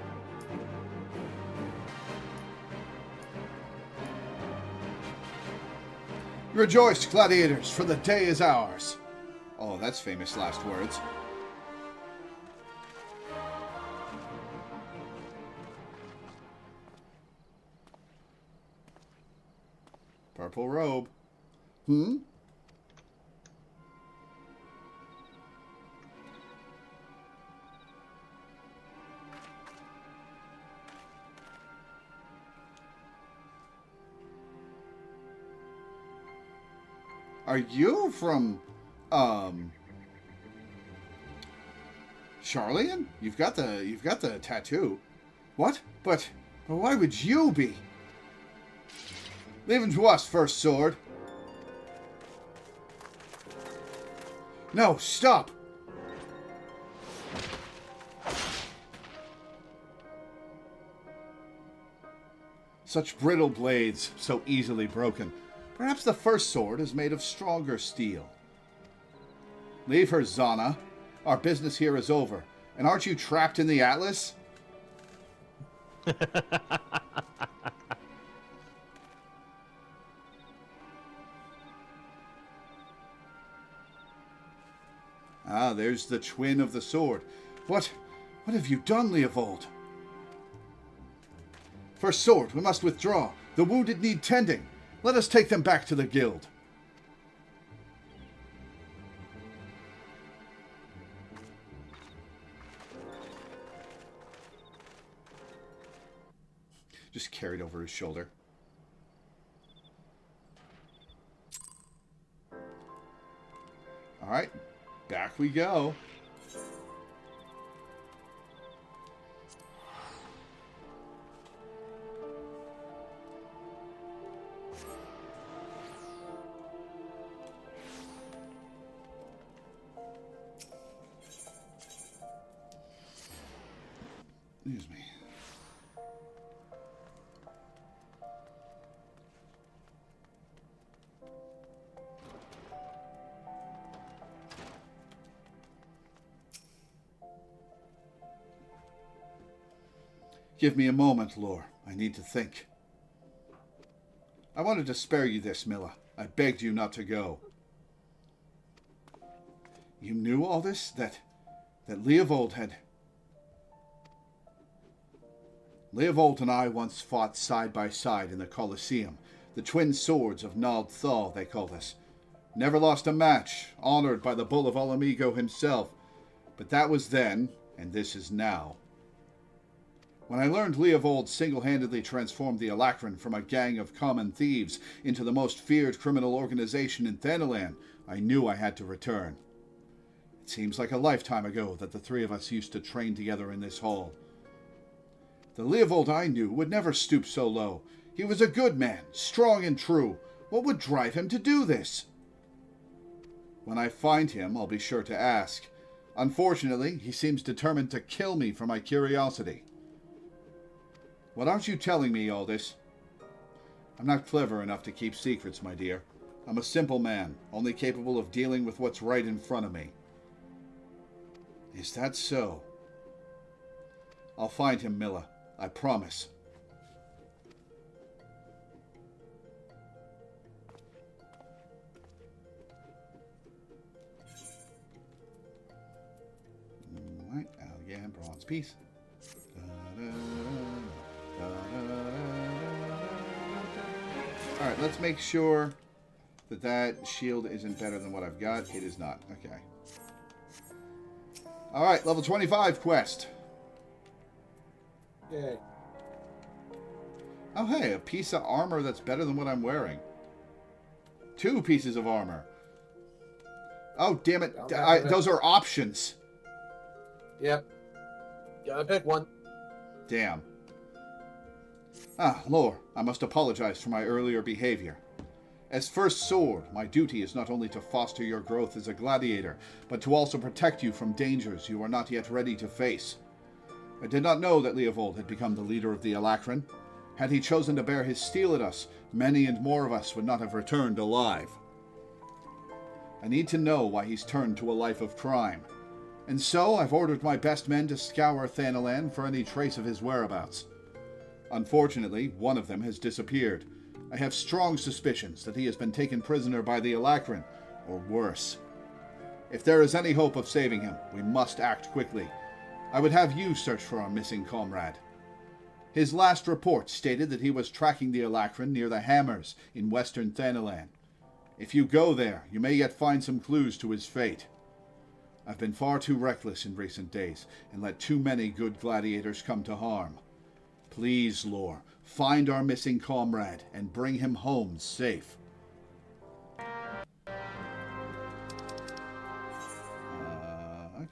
Rejoice, gladiators, for the day is ours. Oh, that's famous last words. Purple robe. Hmm? Are you from, Charlian? You've got the tattoo. What? But why would you be? Leave him to us, First Sword. No, stop! Such brittle blades, so easily broken. Perhaps the First Sword is made of stronger steel. Leave her, Zana. Our business here is over. And aren't you trapped in the Atlas? Ah, there's the twin of the sword. What have you done, Leovold? First Sword, we must withdraw. The wounded need tending. Let us take them back to the guild. Just carried over his shoulder. All right, back we go. Excuse me. Give me a moment, Lore. I need to think. I wanted to spare you this, Milla. I begged you not to go. You knew all this? That Leovold had... Leovold and I once fought side by side in the Colosseum. The twin swords of Nald Thal, they called us. Never lost a match, honored by the Bull of Alamigo himself. But that was then, and this is now. When I learned Leovold single-handedly transformed the Alacran from a gang of common thieves into the most feared criminal organization in Thanalan, I knew I had to return. It seems like a lifetime ago that the three of us used to train together in this hall. The Leovold I knew would never stoop so low. He was a good man, strong and true. What would drive him to do this? When I find him, I'll be sure to ask. Unfortunately, he seems determined to kill me for my curiosity. What aren't you telling me, Aldous? I'm not clever enough to keep secrets, my dear. I'm a simple man, only capable of dealing with what's right in front of me. Is that so? I'll find him, Milla. I promise. Alright, again, bronze piece. Alright, let's make sure that shield isn't better than what I've got. It is not. Okay. Alright, level 25 quest. Yay. Oh, hey, a piece of armor that's better than what I'm wearing. 2 pieces of armor. Oh, damn it. Those are options. Yep. Gotta pick one. Damn. Ah, Lore, I must apologize for my earlier behavior. As First Sword, my duty is not only to foster your growth as a gladiator, but to also protect you from dangers you are not yet ready to face. I did not know that Leovold had become the leader of the Alacran. Had he chosen to bear his steel at us, many and more of us would not have returned alive. I need to know why he's turned to a life of crime. And so I've ordered my best men to scour Thanalan for any trace of his whereabouts. Unfortunately, one of them has disappeared. I have strong suspicions that he has been taken prisoner by the Alacran, or worse. If there is any hope of saving him, we must act quickly. I would have you search for our missing comrade. His last report stated that he was tracking the Alacran near the Hammers in western Thanalan. If you go there, you may yet find some clues to his fate. I've been far too reckless in recent days, and let too many good gladiators come to harm. Please, Lore, find our missing comrade and bring him home safe.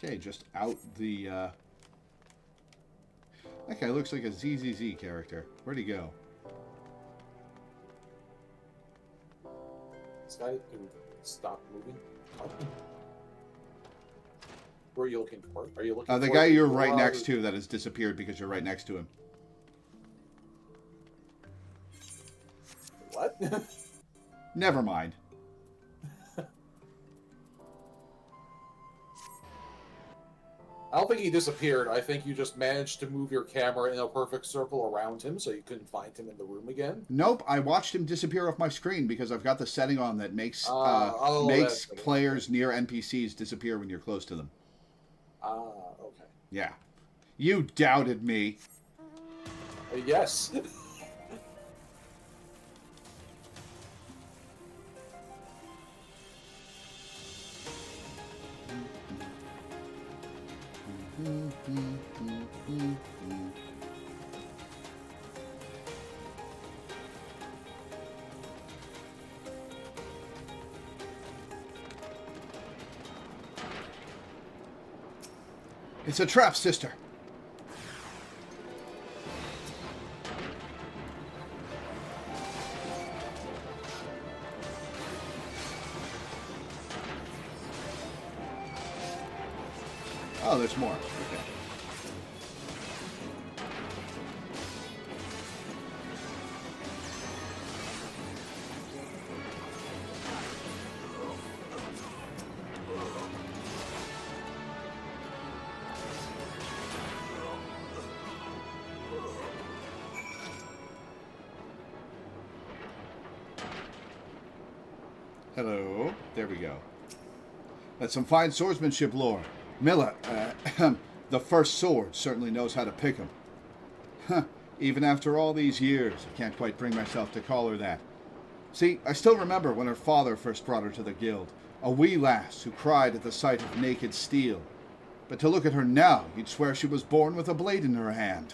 Okay, just out the... That guy looks like a ZZZ character. Where'd he go? This guy can stop moving. Where are you looking for? Are you looking The for guy you're right next to that has disappeared because you're right next to him. What? Never mind. I don't think he disappeared. I think you just managed to move your camera in a perfect circle around him so you couldn't find him in the room again. Nope, I watched him disappear off my screen because I've got the setting on that makes makes that's players near NPCs disappear when you're close to them. Okay. Yeah. You doubted me. Yes. It's a trap, sister. Oh, there's more. Okay. Hello. There we go. That's some fine swordsmanship, Lore. Milla, the first sword certainly knows how to pick 'em. Huh. Even after all these years, I can't quite bring myself to call her that. See, I still remember when her father first brought her to the guild, a wee lass who cried at the sight of naked steel. But to look at her now, you'd swear she was born with a blade in her hand.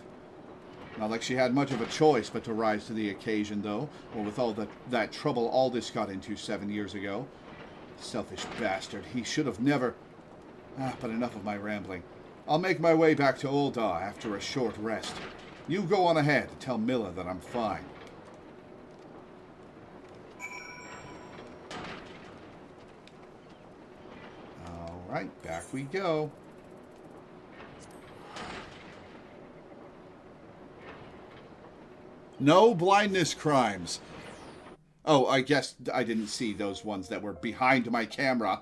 Not like she had much of a choice but to rise to the occasion, though, or with all that trouble Aldous got into 7 years ago. Selfish bastard, he should have never... but enough of my rambling. I'll make my way back to Ul'dah after a short rest. You go on ahead and tell Milla that I'm fine. Alright, back we go. No blindness crimes. Oh, I guess I didn't see those ones that were behind my camera.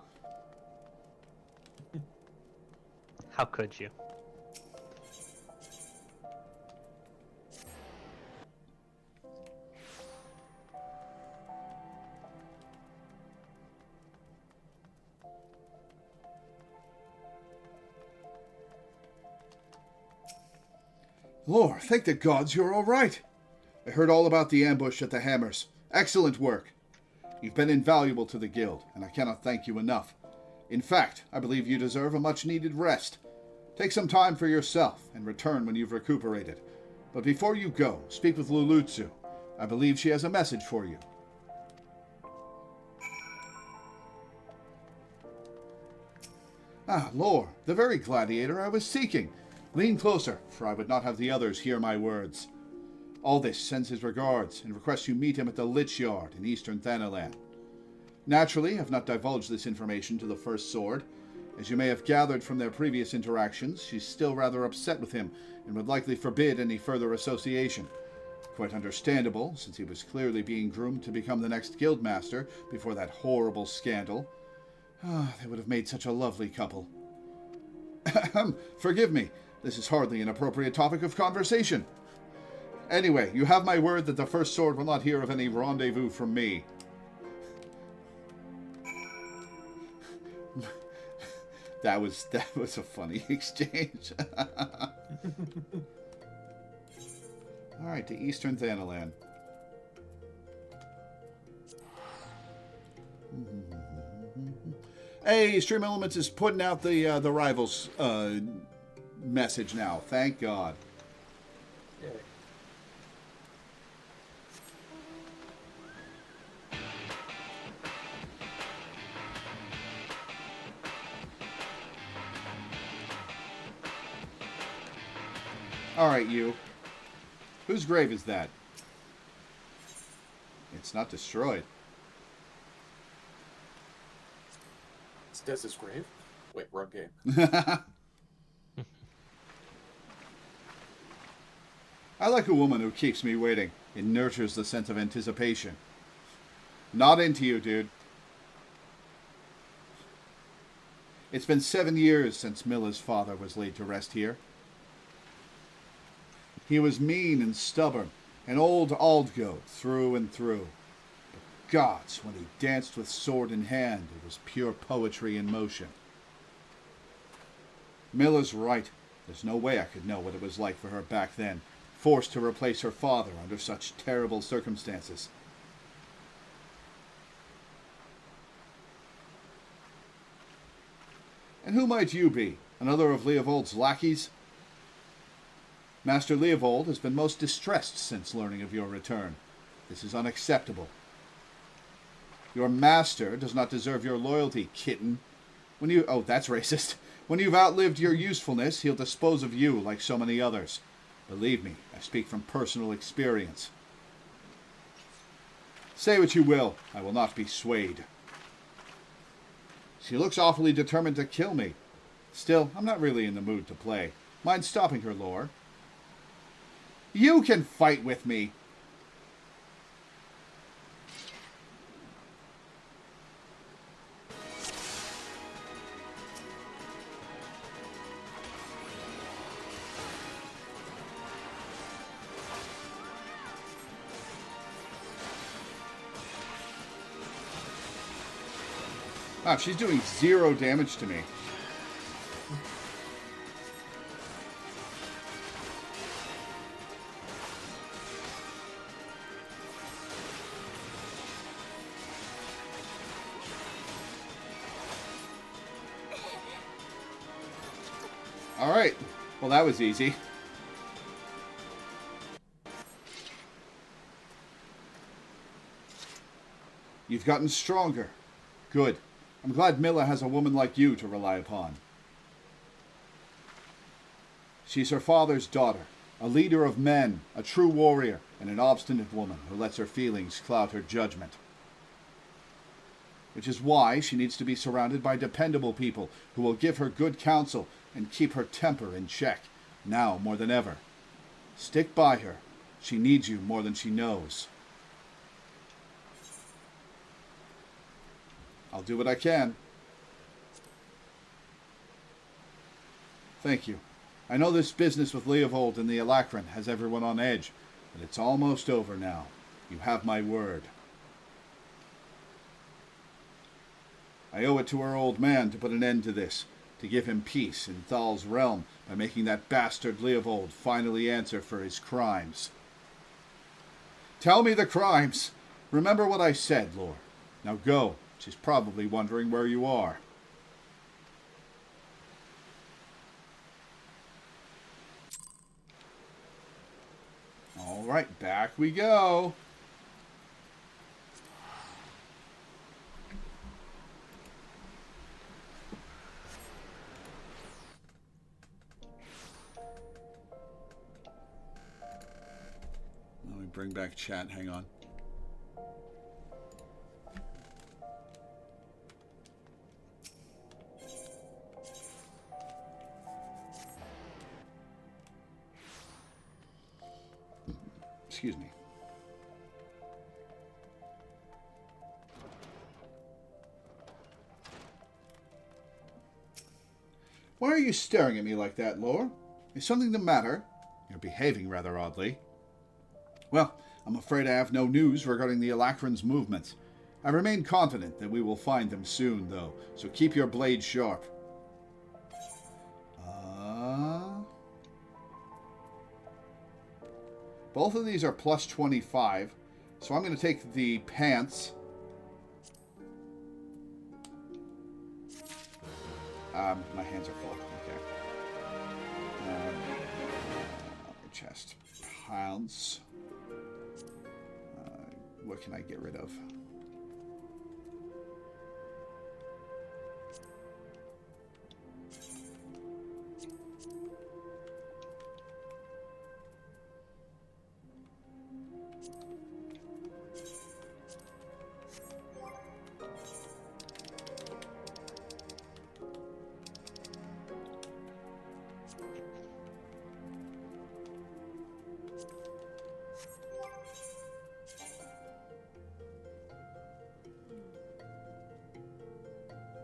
How could you? Lord, thank the gods you're all right. I heard all about the ambush at the Hammers. Excellent work. You've been invaluable to the guild, and I cannot thank you enough. In fact, I believe you deserve a much-needed rest. Take some time for yourself, and return when you've recuperated. But before you go, speak with Lulutsu. I believe she has a message for you. Ah, Lore, the very gladiator I was seeking. Lean closer, for I would not have the others hear my words. Aldous sends his regards, and requests you meet him at the Lich Yard in eastern Thanalan. Naturally, I have not divulged this information to the First Sword. As you may have gathered from their previous interactions, she's still rather upset with him, and would likely forbid any further association. Quite understandable, since he was clearly being groomed to become the next guildmaster before that horrible scandal. They would have made such a lovely couple. Forgive me, this is hardly an appropriate topic of conversation. Anyway, you have my word that the First Sword will not hear of any rendezvous from me. That was a funny exchange. Alright, to eastern Thanalan. Hey, Stream Elements is putting out the Rivals message now. Thank God. Yeah. Alright, you. Whose grave is that? It's not destroyed. It's Dez's grave? Wait, wrong game. I like a woman who keeps me waiting. It nurtures the sense of anticipation. Not into you, dude. It's been 7 years since Milla's father was laid to rest here. He was mean and stubborn, an old Aldgoat through and through. But gods, when he danced with sword in hand, it was pure poetry in motion. Milla's right. There's no way I could know what it was like for her back then, forced to replace her father under such terrible circumstances. And who might you be? Another of Leovold's lackeys? Master Leovold has been most distressed since learning of your return. This is unacceptable. Your master does not deserve your loyalty, kitten. Oh, that's racist. When you've outlived your usefulness, he'll dispose of you like so many others. Believe me, I speak from personal experience. Say what you will, I will not be swayed. She looks awfully determined to kill me. Still, I'm not really in the mood to play. Mind stopping her, Lore? You can fight with me. Wow, she's doing 0 damage to me. Alright. Well, that was easy. You've gotten stronger. Good. I'm glad Milla has a woman like you to rely upon. She's her father's daughter, a leader of men, a true warrior, and an obstinate woman who lets her feelings cloud her judgment. Which is why she needs to be surrounded by dependable people who will give her good counsel and keep her temper in check, now more than ever. Stick by her. She needs you more than she knows. I'll do what I can. Thank you. I know this business with Leovold and the Alacran has everyone on edge, but it's almost over now. You have my word. I owe it to our old man to put an end to this, to give him peace in Thal's realm by making that bastard Leovold finally answer for his crimes. Tell me the crimes! Remember what I said, Lore. Now go. She's probably wondering where you are. All right, back we go. Let me bring back chat. Hang on. Excuse me. Why are you staring at me like that, Lore? Is something the matter? You're behaving rather oddly. Well, I'm afraid I have no news regarding the Alacran's movements. I remain confident that we will find them soon, though, so keep your blade sharp. Both of these are plus 25, so I'm going to take the pants. My hands are full. Okay. Chest. Pounds. What can I get rid of?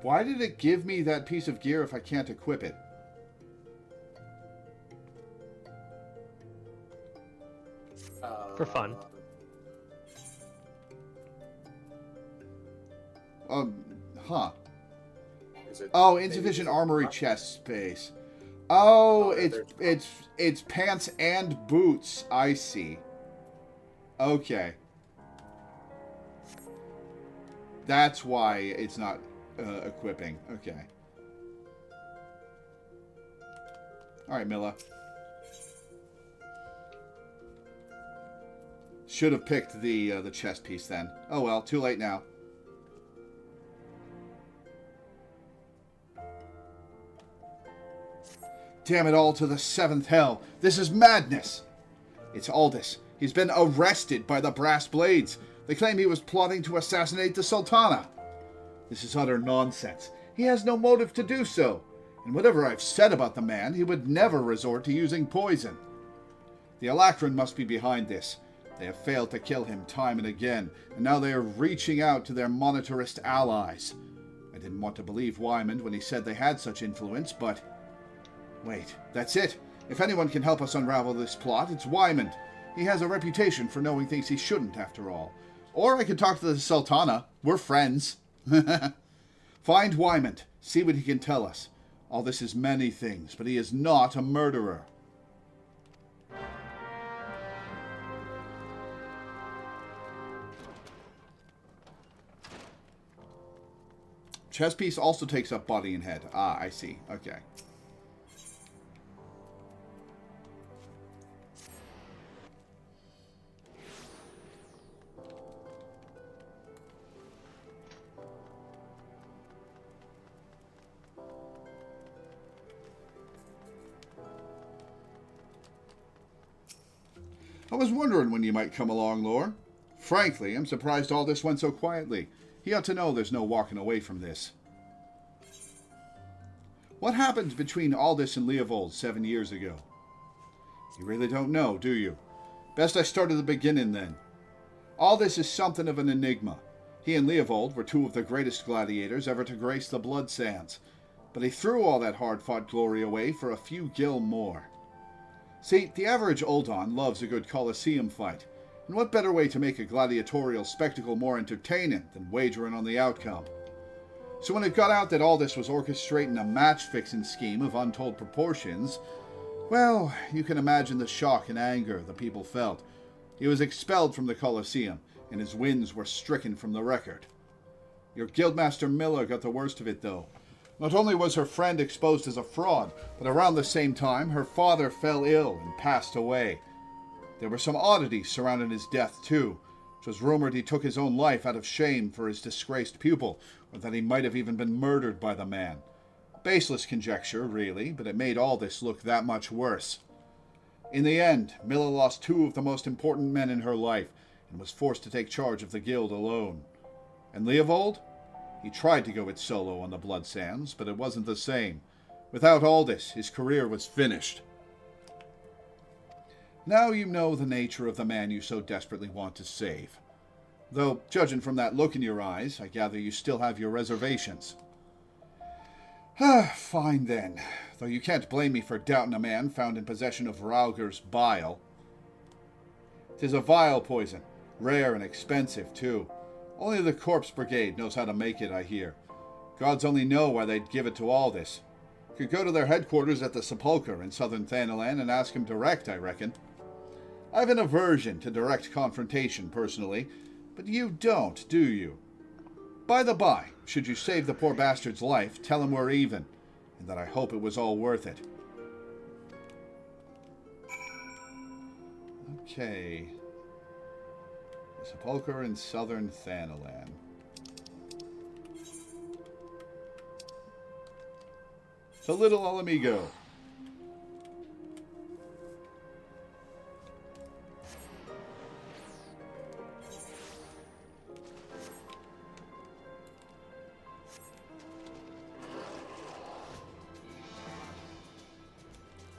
Why did it give me that piece of gear if I can't equip it? For fun. Huh. Is it Oh, maybe insufficient is it- armory chest space. Oh, Oh, it's pants and boots. I see. Okay. That's why it's not equipping. Okay. All right, Milla. Should have picked the chest piece then. Oh well, too late now. Damn it all to the seventh hell. This is madness. It's Aldous. He's been arrested by the Brass Blades. They claim he was plotting to assassinate the Sultana. This is utter nonsense. He has no motive to do so. And whatever I've said about the man, he would never resort to using poison. The Alacran must be behind this. They have failed to kill him time and again, and now they are reaching out to their monetarist allies. I didn't want to believe Wyman when he said they had such influence, but... Wait, that's it. If anyone can help us unravel this plot, it's Wyman. He has a reputation for knowing things he shouldn't, after all. Or I could talk to the Sultana. We're friends. Find Wyman. See what he can tell us. All this is many things, but he is not a murderer. Chess piece also takes up body and head. Ah, I see. Okay. I was wondering when you might come along, Lore. Frankly, I'm surprised all this went so quietly. He ought to know there's no walking away from this. What happened between Aldous and Leovold 7 years ago? You really don't know, do you? Best I start at the beginning, then. Aldous is something of an enigma. He and Leovold were two of the greatest gladiators ever to grace the blood sands, but he threw all that hard-fought glory away for a few gil more. See, the average Uldon loves a good Colosseum fight, and what better way to make a gladiatorial spectacle more entertaining than wagering on the outcome? So when it got out that Aldous was orchestrating a match-fixing scheme of untold proportions, well, you can imagine the shock and anger the people felt. He was expelled from the Colosseum, and his wins were stricken from the record. Your Guildmaster Miller got the worst of it, though. Not only was her friend exposed as a fraud, but around the same time, her father fell ill and passed away. There were some oddities surrounding his death, too. It was rumored he took his own life out of shame for his disgraced pupil, or that he might have even been murdered by the man. Baseless conjecture, really, but it made all this look that much worse. In the end, Milla lost two of the most important men in her life, and was forced to take charge of the guild alone. And Leovold? He tried to go it solo on the Blood Sands, but it wasn't the same. Without Aldous, his career was finished. Now you know the nature of the man you so desperately want to save. Though, judging from that look in your eyes, I gather you still have your reservations. Fine then, though you can't blame me for doubting a man found in possession of Raugur's bile. 'Tis a vile poison, rare and expensive, too. Only the Corpse Brigade knows how to make it, I hear. Gods only know why they'd give it to Aldous. Could go to their headquarters at the Sepulchre in southern Thanalan and ask him direct, I reckon. I've an aversion to direct confrontation, personally, but you don't, do you? By the by, should you save the poor bastard's life, tell him we're even, and that I hope it was all worth it. Okay. The Sepulchre in southern Thanalan. The Little Alamigo.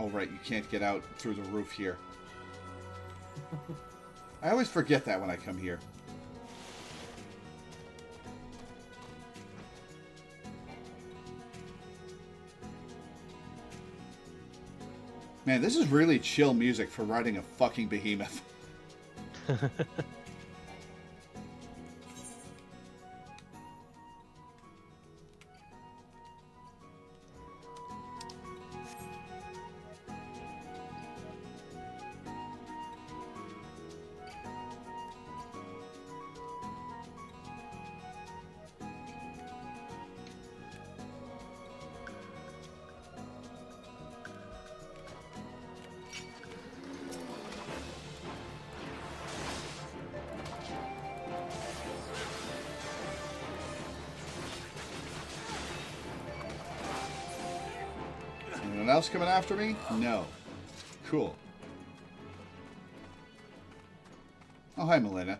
Oh, right, you can't get out through the roof here. I always forget that when I come here. Man, this is really chill music for riding a fucking behemoth. Anyone else coming after me? No. Cool. Oh, hi, Melina.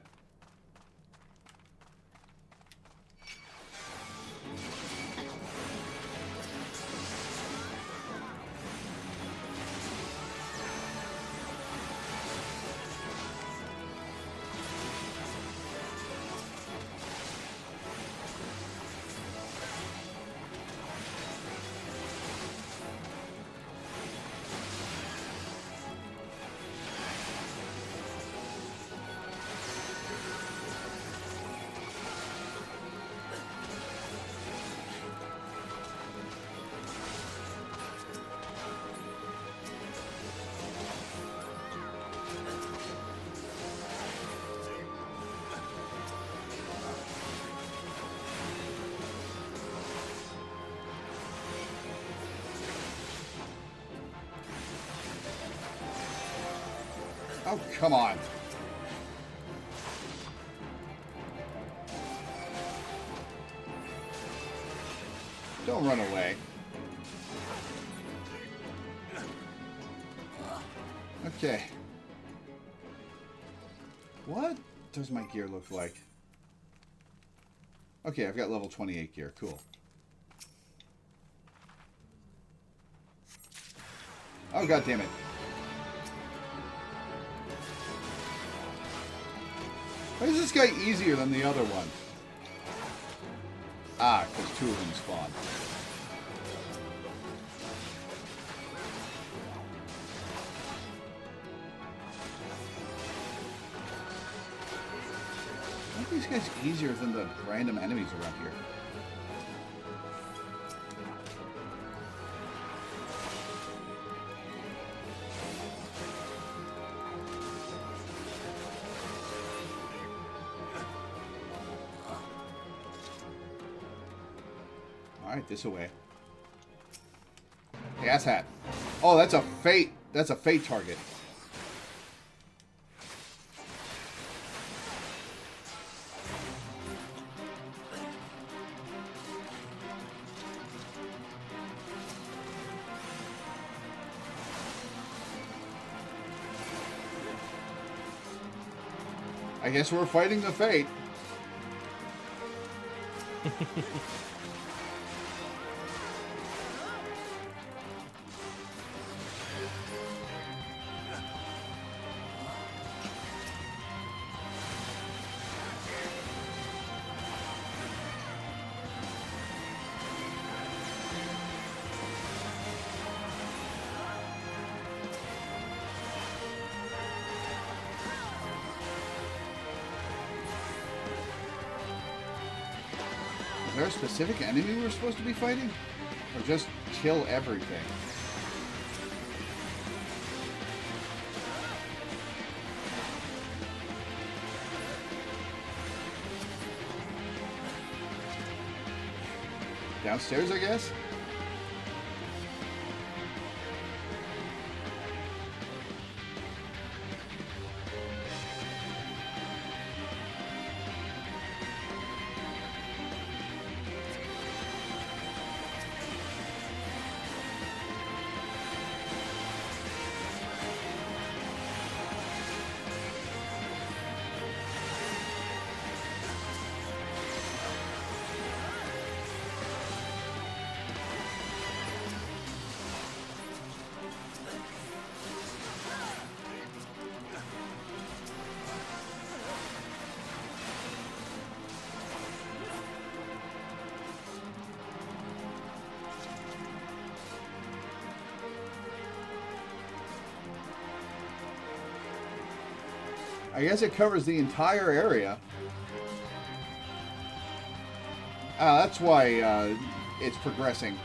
Oh, come on. Don't run away. Okay. What does my gear look like? Okay, I've got level 28 gear. Cool. Oh, god damn it. Why is this guy easier than the other one? Ah, because two of them spawn. Why are these guys easier than the random enemies around here? Alright, this away. Gas hat. Oh, that's a fate. That's a fate target. I guess we're fighting the fate. Is there a specific enemy we're supposed to be fighting? Or just kill everything? Downstairs, I guess? I guess it covers the entire area. That's why it's progressing.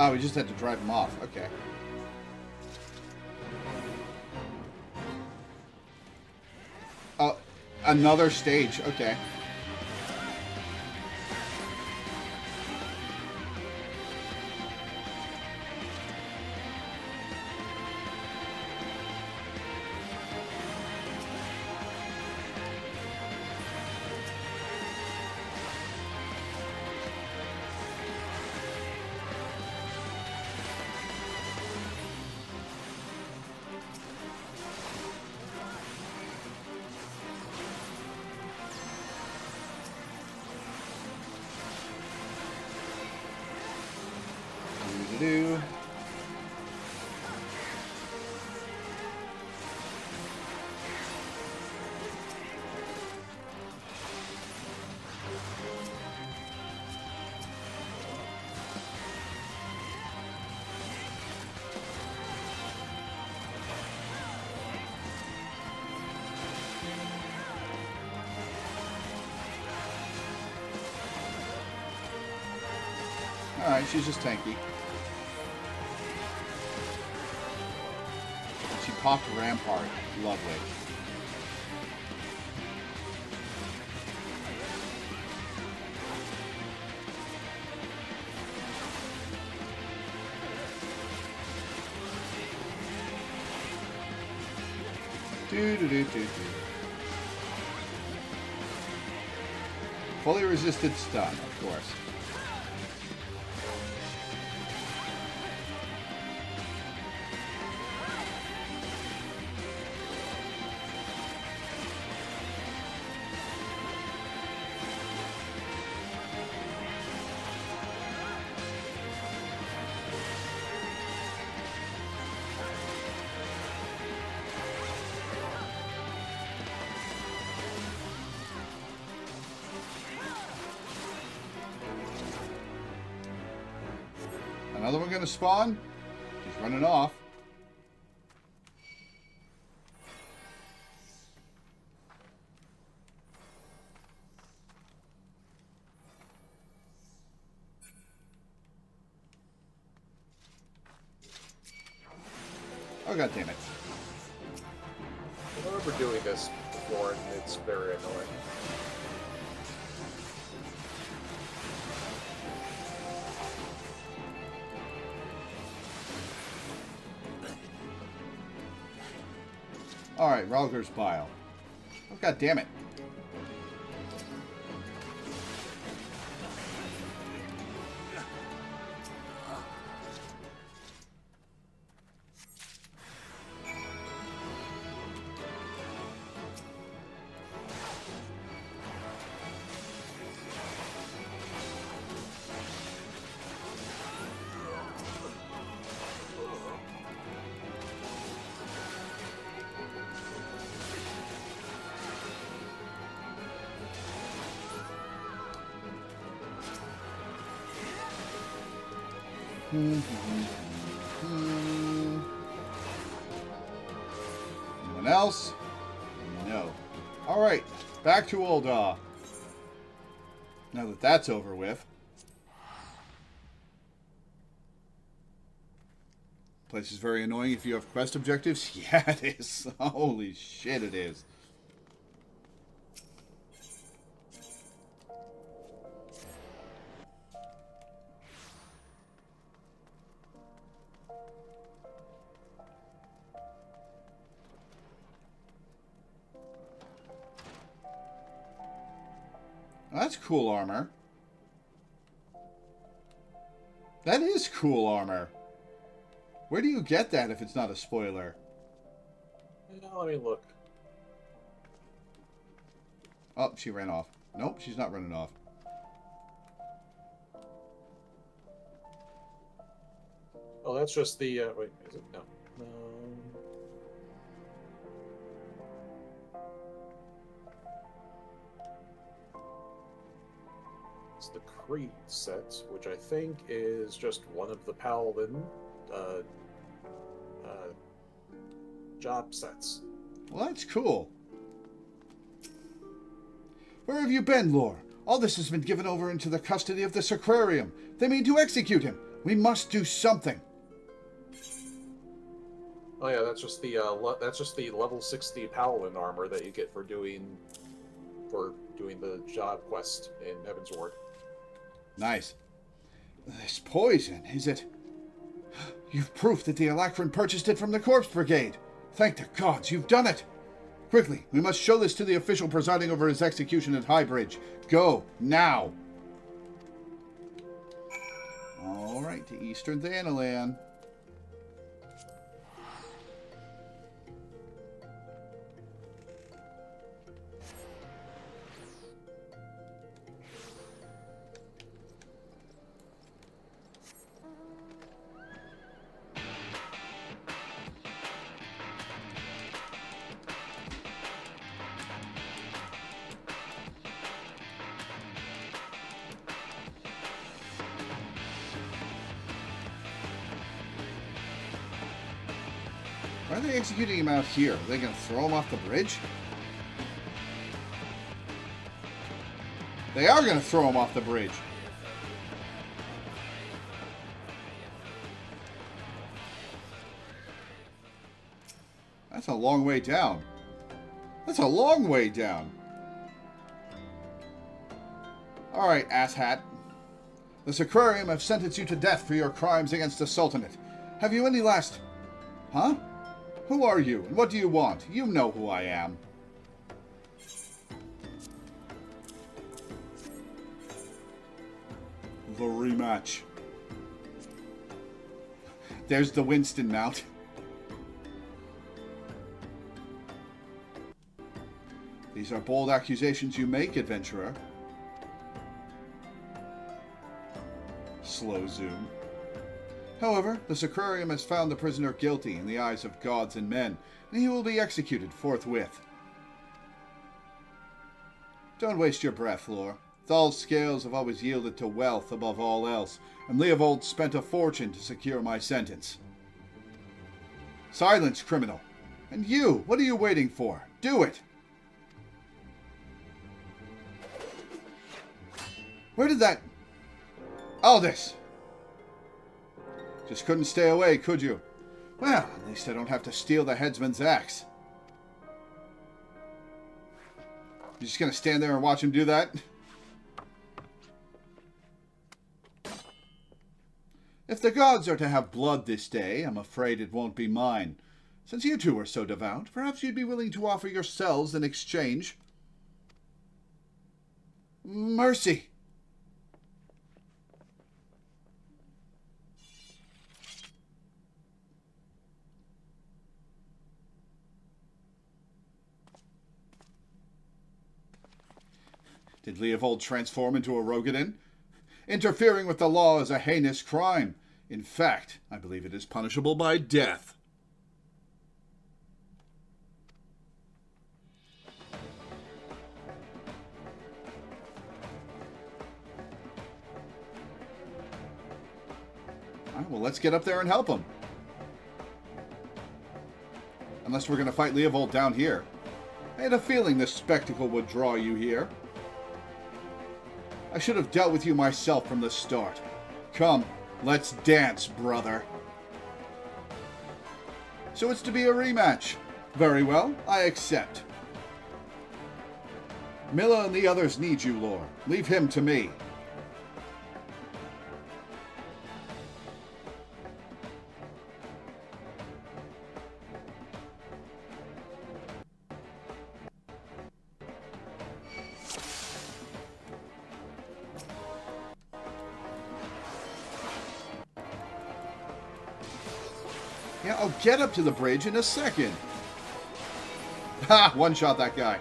Oh, we just had to drive him off. Okay. Oh, another stage. Okay. Do. Alright, she's just tanky. She popped Rampart. Lovely. Do. Fully resisted stun, of course. Another one gonna spawn? She's running off. Oh, god damn it. I remember doing this before, and it's very annoying. Alright, Ralger's Bile. Oh, god damn it. Anyone else? No. Alright, back to Ul'dah. Now that that's over with. Place is very annoying if you have quest objectives. Yeah, it is. Holy shit, it is. That's cool armor. That is cool armor. Where do you get that if it's not a spoiler? Let me look. Oh, she ran off. Nope, she's not running off. Oh, that's just the... wait, is it? No. It's the Creed set, which I think is just one of the Paladin job sets. Well, that's cool. Where have you been, Lore? All this has been given over into the custody of the Sacrarium. They mean to execute him. We must do something. Oh yeah, that's just the level 60 Paladin armor that you get for doing the job quest in Heaven's Ward. Nice. This poison, is it? You've proof that the Alacran purchased it from the Corpse Brigade. Thank the gods, you've done it. Quickly, we must show this to the official presiding over his execution at Highbridge. Go, now. All right, to Eastern Thanalan. Why are they executing him out here? Are they going to throw him off the bridge? They are going to throw him off the bridge. That's a long way down. That's a long way down. Alright, asshat. The Sacrarium have sentenced you to death for your crimes against the Sultanate. Have you any last... Huh? Who are you, and what do you want? You know who I am. The rematch. There's the Winston mount. These are bold accusations you make, adventurer. Slow zoom. However, the Sacrarium has found the prisoner guilty in the eyes of gods and men, and he will be executed forthwith. Don't waste your breath, Lore. Thal's scales have always yielded to wealth above all else, and Leovold spent a fortune to secure my sentence. Silence, criminal! And you, what are you waiting for? Do it! Where did that... Aldous! Just couldn't stay away, could you? Well, at least I don't have to steal the headsman's axe. You just gonna stand there and watch him do that? If the gods are to have blood this day, I'm afraid it won't be mine. Since you two are so devout, perhaps you'd be willing to offer yourselves in exchange. Mercy! Did Leovold transform into a Rogadin? Interfering with the law is a heinous crime. In fact, I believe it is punishable by death. All right, well, let's get up there and help him. Unless we're going to fight Leovold down here. I had a feeling this spectacle would draw you here. I should have dealt with you myself from the start. Come, let's dance, brother. So it's to be a rematch. Very well, I accept. Milla and the others need you, Lore. Leave him to me. Yeah, I'll get up to the bridge in a second. Ha! One-shot that guy.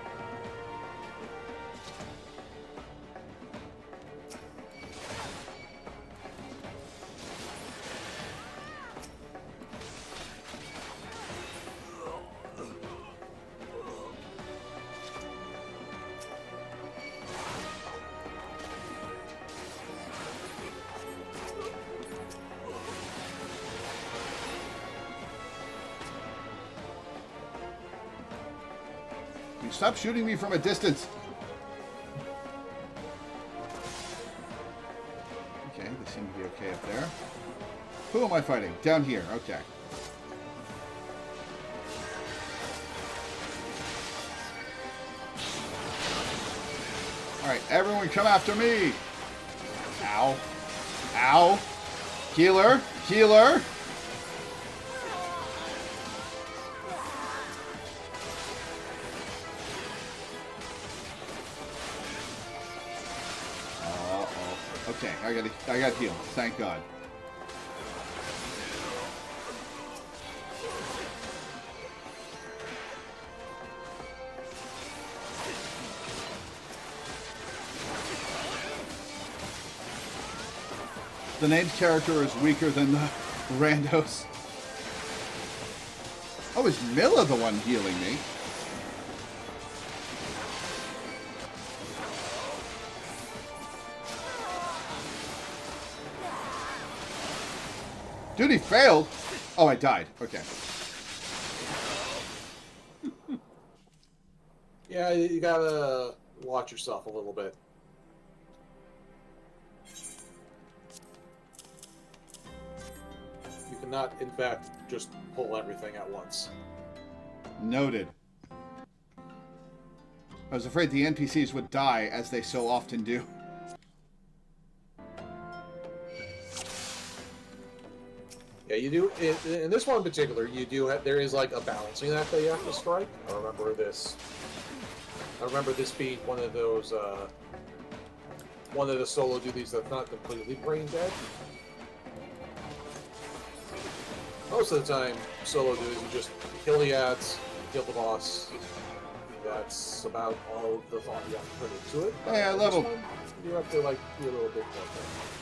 Stop shooting me from a distance. Okay, they seem to be okay up there. Who am I fighting? Down here. Okay. Alright, everyone come after me. Ow. Ow. Healer. Healer. Okay, I got healed. Thank God. The named character is weaker than the randos. Oh, is Milla the one healing me? Dude, he failed. Oh, I died. Okay. Yeah, you gotta watch yourself a little bit. You cannot, in fact, just pull everything at once. Noted. I was afraid the NPCs would die, as they so often do. Yeah, you do. In this one in particular, you do have, there is like a balancing act that you have to strike. I remember this being one of those one of the solo duties that's not completely brain dead. Most of the time, solo duties you just kill the ads, kill the boss. That's about all the thought you have to put into it. Hey, I leveled. You have to like do a little bit more thing.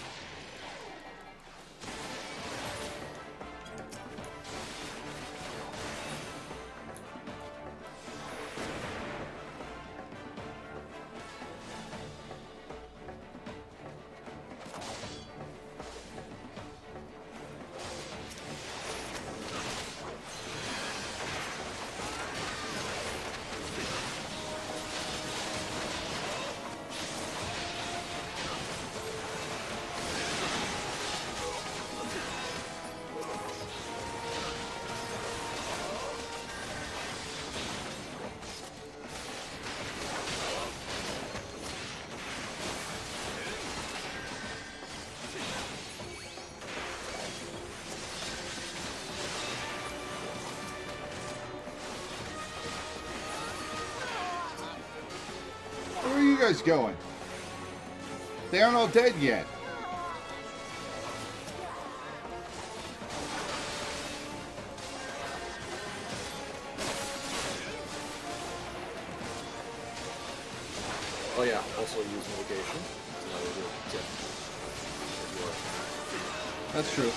Where are you guys going? They aren't all dead yet. Oh yeah, also use mitigation. That's another good tip. That's true.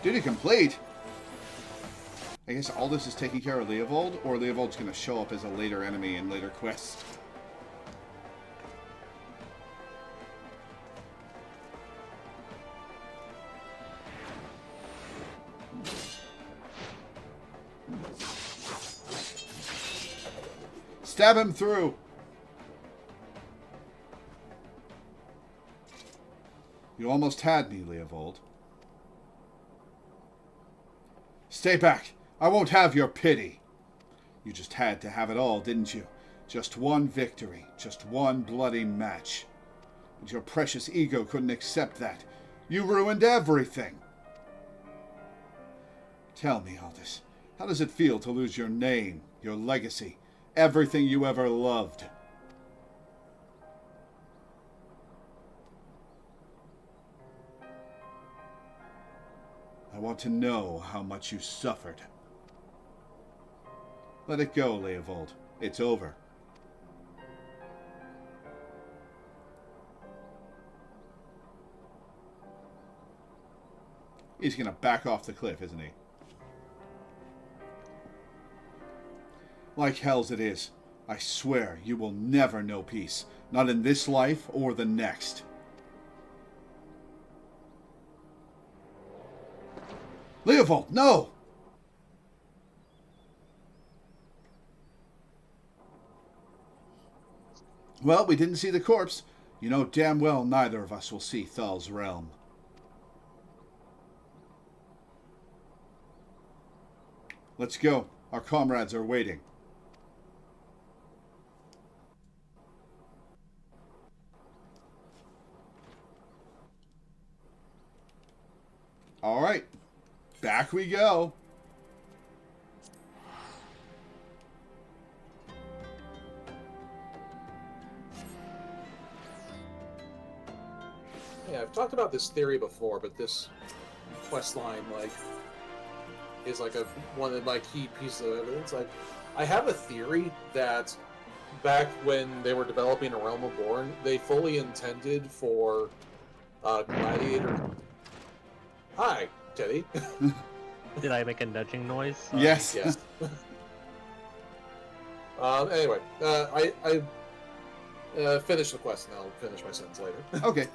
Duty complete? I guess all this is taking care of Leovold, or Leovold's going to show up as a later enemy in later quests. Stab him through! You almost had me, Leovold. Stay back. I won't have your pity. You just had to have it all, didn't you? Just one victory. Just one bloody match. But your precious ego couldn't accept that. You ruined everything. Tell me, Aldous, how does it feel to lose your name, your legacy, everything you ever loved? I want to know how much you suffered. Let it go, Leovold. It's over. He's going to back off the cliff, isn't he? Like hell's it is. I swear you will never know peace. Not in this life or the next. Leovold, no! Well, we didn't see the corpse. You know damn well neither of us will see Thal's realm. Let's go. Our comrades are waiting. All right. Back we go. Yeah, I've talked about this theory before, but this quest line, like, is like one of my key pieces of evidence. I have a theory that back when they were developing A Realm Reborn, they fully intended for Gladiator. Hi, Teddy. Did I make a nudging noise? Yes. Yes. Anyway, I finish the quest and I'll finish my sentence later. Okay.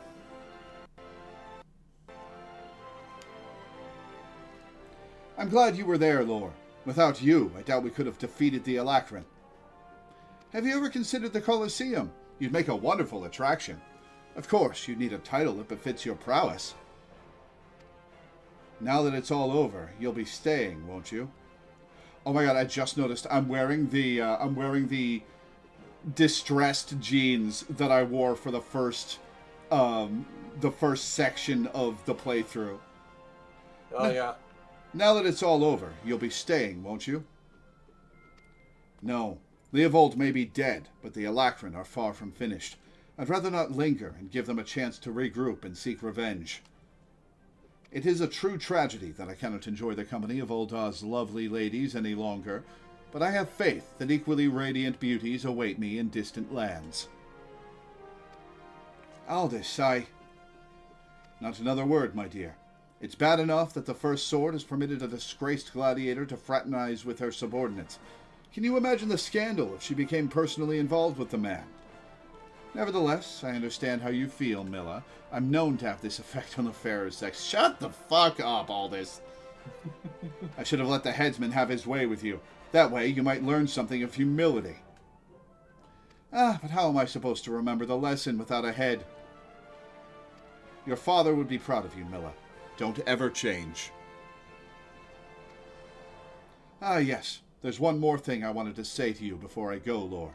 I'm glad you were there, Lore. Without you, I doubt we could have defeated the Alacran. Have you ever considered the Colosseum? You'd make a wonderful attraction. Of course, you'd need a title that befits your prowess. Now that it's all over, you'll be staying, won't you? Oh my god, I just noticed I'm wearing the distressed jeans that I wore for the first section of the playthrough. Oh, yeah. Now that it's all over, you'll be staying, won't you? No. Leovold may be dead, but the Alacran are far from finished. I'd rather not linger and give them a chance to regroup and seek revenge. It is a true tragedy that I cannot enjoy the company of Ul'dah's lovely ladies any longer, but I have faith that equally radiant beauties await me in distant lands. Aldous, Not another word, my dear. It's bad enough that the First Sword has permitted a disgraced gladiator to fraternize with her subordinates. Can you imagine the scandal if she became personally involved with the man? Nevertheless, I understand how you feel, Milla. I'm known to have this effect on the fairer sex. Shut the fuck up, Aldous. I should have let the headsman have his way with you. That way, you might learn something of humility. But how am I supposed to remember the lesson without a head? Your father would be proud of you, Milla. Don't ever change. Yes. There's one more thing I wanted to say to you before I go, Lore.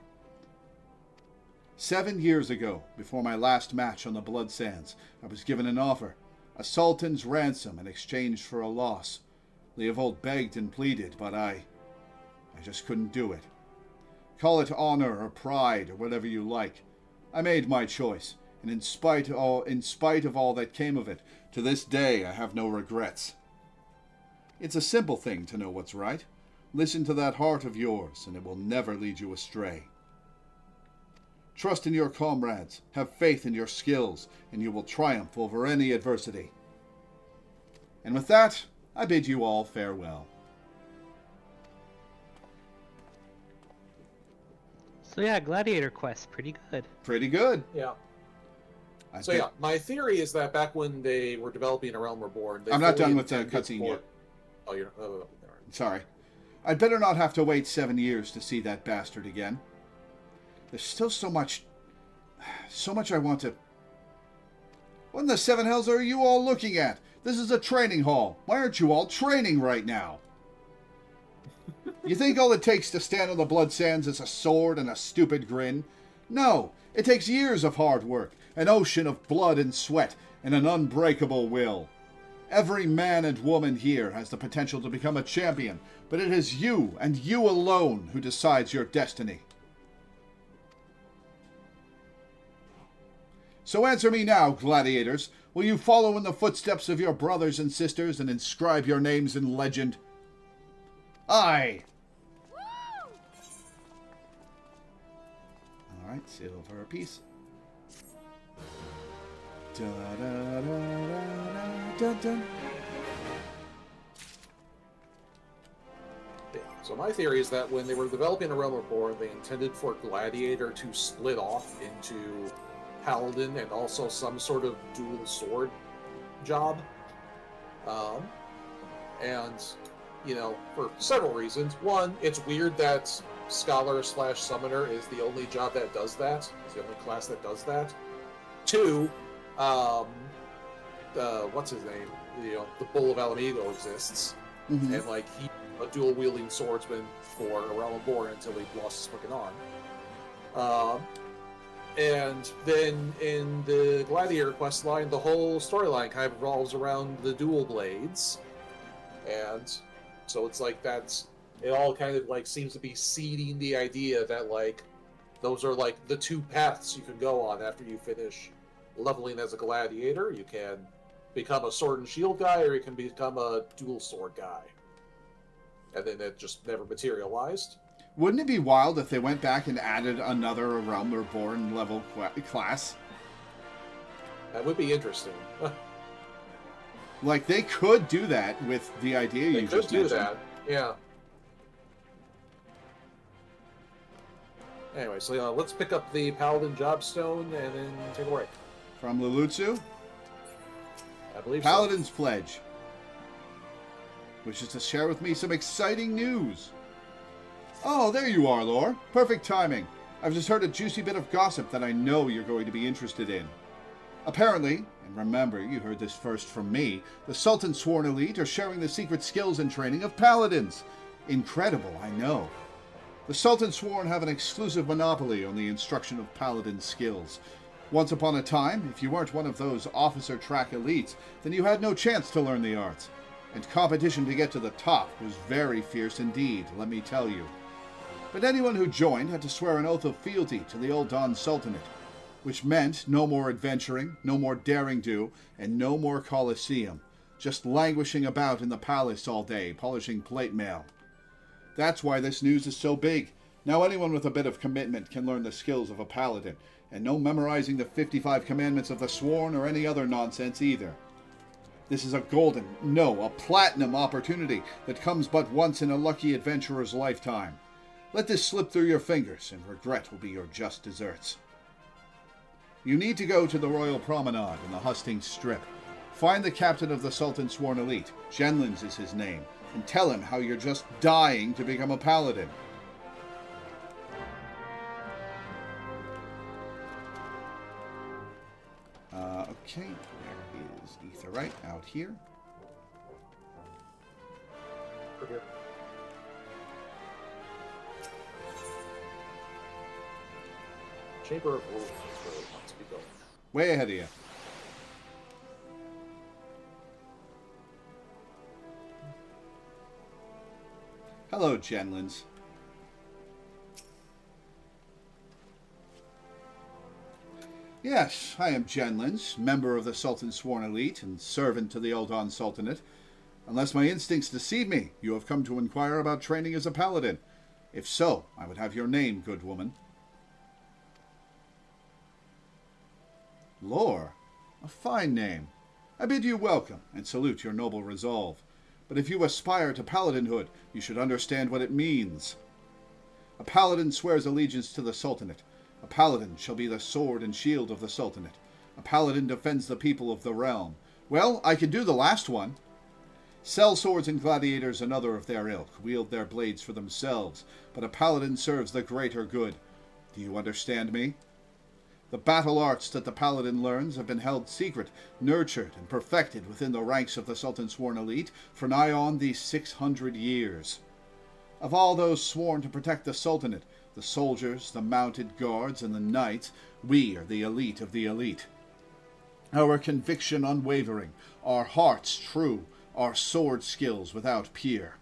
7 years ago, before my last match on the Blood Sands, I was given an offer, a sultan's ransom in exchange for a loss. Leovold begged and pleaded, but I just couldn't do it. Call it honor or pride or whatever you like. I made my choice, and in spite of all that came of it, to this day I have no regrets. It's a simple thing to know what's right. Listen to that heart of yours, and it will never lead you astray. Trust in your comrades, have faith in your skills, and you will triumph over any adversity. And with that, I bid you all farewell. So yeah, Gladiator quest, pretty good. Pretty good. Yeah. My theory is that back when they were developing A Realm Reborn, I'm not done with the cutscene yet. Oh, you're. Oh, sorry. I'd better not have to wait 7 years to see that bastard again. There's still so much I want to... What in the seven hells are you all looking at? This is a training hall. Why aren't you all training right now? You think all it takes to stand on the blood sands is a sword and a stupid grin? No, it takes years of hard work, an ocean of blood and sweat, and an unbreakable will. Every man and woman here has the potential to become a champion, but it is you and you alone who decides your destiny. So answer me now, gladiators. Will you follow in the footsteps of your brothers and sisters and inscribe your names in legend? Aye. Alright, silver apiece. Da, da, da, da, da, da. Yeah. So my theory is that when they were developing A Realm Reborn, they intended for Gladiator to split off into Paladin and also some sort of dual sword job. And, you know, for several reasons. One, it's weird that Scholar / Summoner is the only job that does that. It's the only class that does that. Two, what's his name? You know, the Bull of Alamigo exists. Mm-hmm. And, like, he's a dual-wielding swordsman for A Realm Reborn until he lost his fucking arm. And then in the Gladiator questline, the whole storyline kind of revolves around the dual blades. And so it's like it all kind of like seems to be seeding the idea that like those are like the two paths you can go on after you finish leveling as a gladiator. You can become a sword and shield guy, or you can become a dual sword guy. And then it just never materialized. Wouldn't it be wild if they went back and added another Realm Reborn level class? That would be interesting. Like, they could do that with the idea you just mentioned. They could do that, yeah. Anyway, so let's pick up the Paladin Jobstone and then take a break. From Lulutsu? I believe Paladin's so. Pledge. Which is to share with me some exciting news. Oh, there you are, Lore. Perfect timing. I've just heard a juicy bit of gossip that I know you're going to be interested in. Apparently, and remember, you heard this first from me, the Sultan Sworn Elite are sharing the secret skills and training of Paladins. Incredible, I know. The Sultan Sworn have an exclusive monopoly on the instruction of Paladin skills. Once upon a time, if you weren't one of those officer track elites, then you had no chance to learn the arts. And competition to get to the top was very fierce indeed, let me tell you. But anyone who joined had to swear an oath of fealty to the old Don Sultanate, which meant no more adventuring, no more daring-do, and no more Colosseum, just languishing about in the palace all day, polishing plate mail. That's why this news is so big. Now anyone with a bit of commitment can learn the skills of a paladin, and no memorizing the 55 commandments of the Sworn or any other nonsense either. This is a golden, no, a platinum opportunity that comes but once in a lucky adventurer's lifetime. Let this slip through your fingers, and regret will be your just deserts. You need to go to the Royal Promenade in the Hustings Strip. Find the captain of the Sultan Sworn Elite, Genlins is his name, and tell him how you're just dying to become a paladin. Okay, there is Aetheryte out here. Over here. Chamber of Wolves is where it wants to be going. Way ahead of you. Hello, Genlins. Yes, I am Genlins, member of the Sultan Sworn Elite and servant to the Eldon Sultanate. Unless my instincts deceive me, you have come to inquire about training as a paladin. If so, I would have your name, good woman. Lore, a fine name. I bid you welcome and salute your noble resolve. But if you aspire to paladinhood, you should understand what it means. A paladin swears allegiance to the Sultanate. A paladin shall be the sword and shield of the Sultanate. A paladin defends the people of the realm. Well, I can do the last one. Sell swords and gladiators and other of their ilk wield their blades for themselves, but a paladin serves the greater good. Do you understand me? The battle arts that the paladin learns have been held secret, nurtured, and perfected within the ranks of the Sultan Sworn elite for nigh on these 600 years. Of all those sworn to protect the Sultanate, the soldiers, the mounted guards, and the knights, we are the elite of the elite. Our conviction unwavering, our hearts true, our sword skills without peer.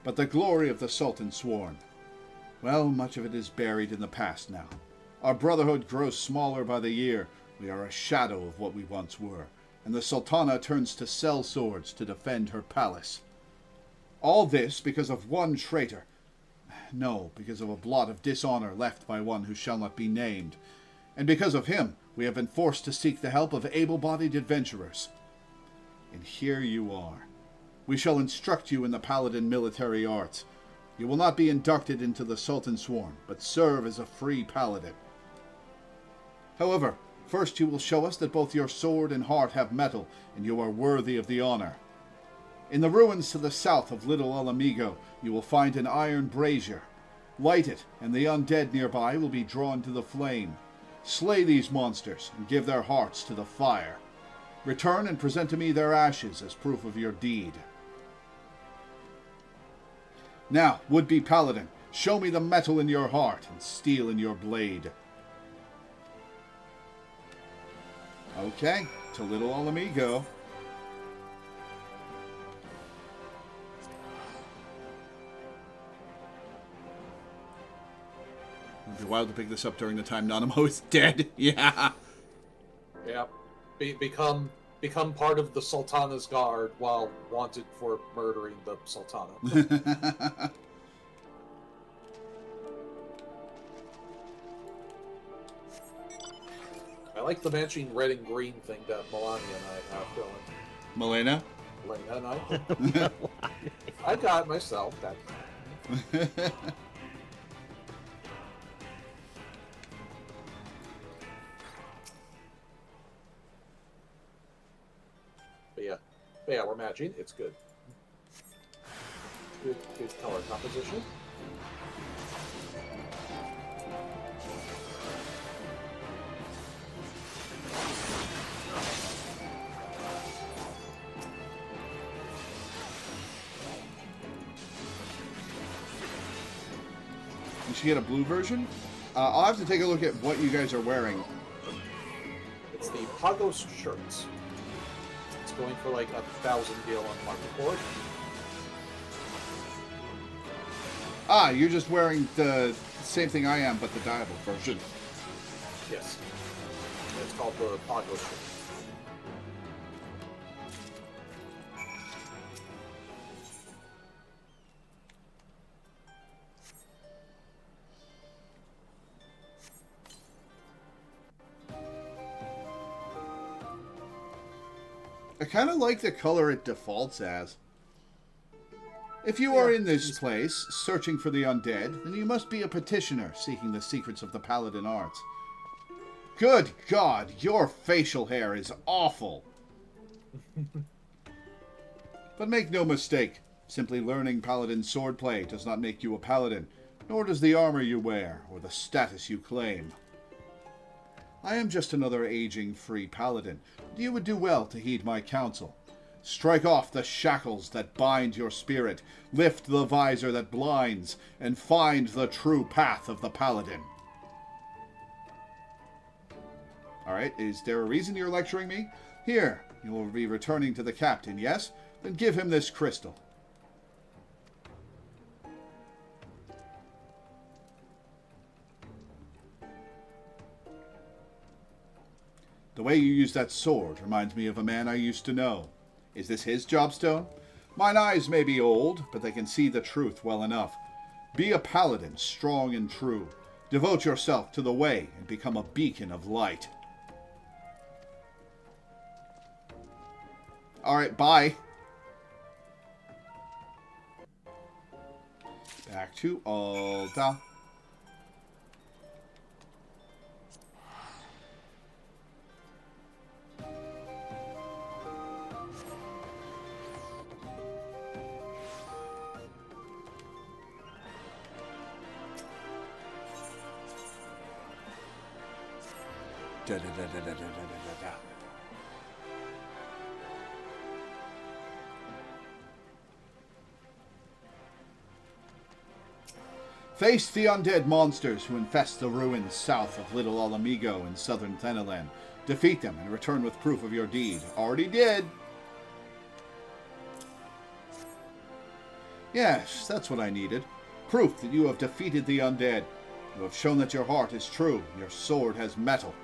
But the glory of the Sultan Sworn, well, much of it is buried in the past now. Our brotherhood grows smaller by the year. We are a shadow of what we once were, and the Sultana turns to sell swords to defend her palace. All this because of one traitor. No, because of a blot of dishonor left by one who shall not be named. And because of him, we have been forced to seek the help of able-bodied adventurers. And here you are. We shall instruct you in the paladin military arts. You will not be inducted into the Sultan Sworn, but serve as a free paladin. However, first you will show us that both your sword and heart have metal, and you are worthy of the honor. In the ruins to the south of Little Alamigo, you will find an iron brazier. Light it, and the undead nearby will be drawn to the flame. Slay these monsters, and give their hearts to the fire. Return and present to me their ashes as proof of your deed. Now, would-be paladin, show me the metal in your heart and steel in your blade. Okay, to Little Alamigo. It'd be wild to pick this up during the time Nanamo is dead. Yeah. Yeah. Become part of the Sultana's guard while wanted for murdering the Sultana. I like the matching red and green thing that Melania and I have going. Melena? Melena and I. I got it myself. That. But yeah, we're matching. It's good. Good color composition. You should get a blue version. I'll have to take a look at what you guys are wearing. It's the Pagos shirts. It's going for like 1,000 gil on Marketplace. Ah, you're just wearing the same thing I am, but the diable version. Yes. It's called the Pagos shirt. I kind of like the color it defaults as. If you are in this place, searching for the undead, then you must be a petitioner seeking the secrets of the paladin arts. Good God, your facial hair is awful. But make no mistake, simply learning paladin swordplay does not make you a paladin, nor does the armor you wear or the status you claim. I am just another aging free paladin, and you would do well to heed my counsel. Strike off the shackles that bind your spirit, lift the visor that blinds, and find the true path of the paladin. Alright, is there a reason you're lecturing me? Here, you will be returning to the captain, yes? Then give him this crystal. The way you use that sword reminds me of a man I used to know. Is this his jobstone? Mine eyes may be old, but they can see the truth well enough. Be a paladin, strong and true. Devote yourself to the way and become a beacon of light. Alright, bye. Back to Alta. Face the undead monsters who infest the ruins south of Little Alamigo in southern Thanalan. Defeat them and return with proof of your deed. Already did. Yes, that's what I needed. Proof that you have defeated the undead. You have shown that your heart is true. Your sword has metal.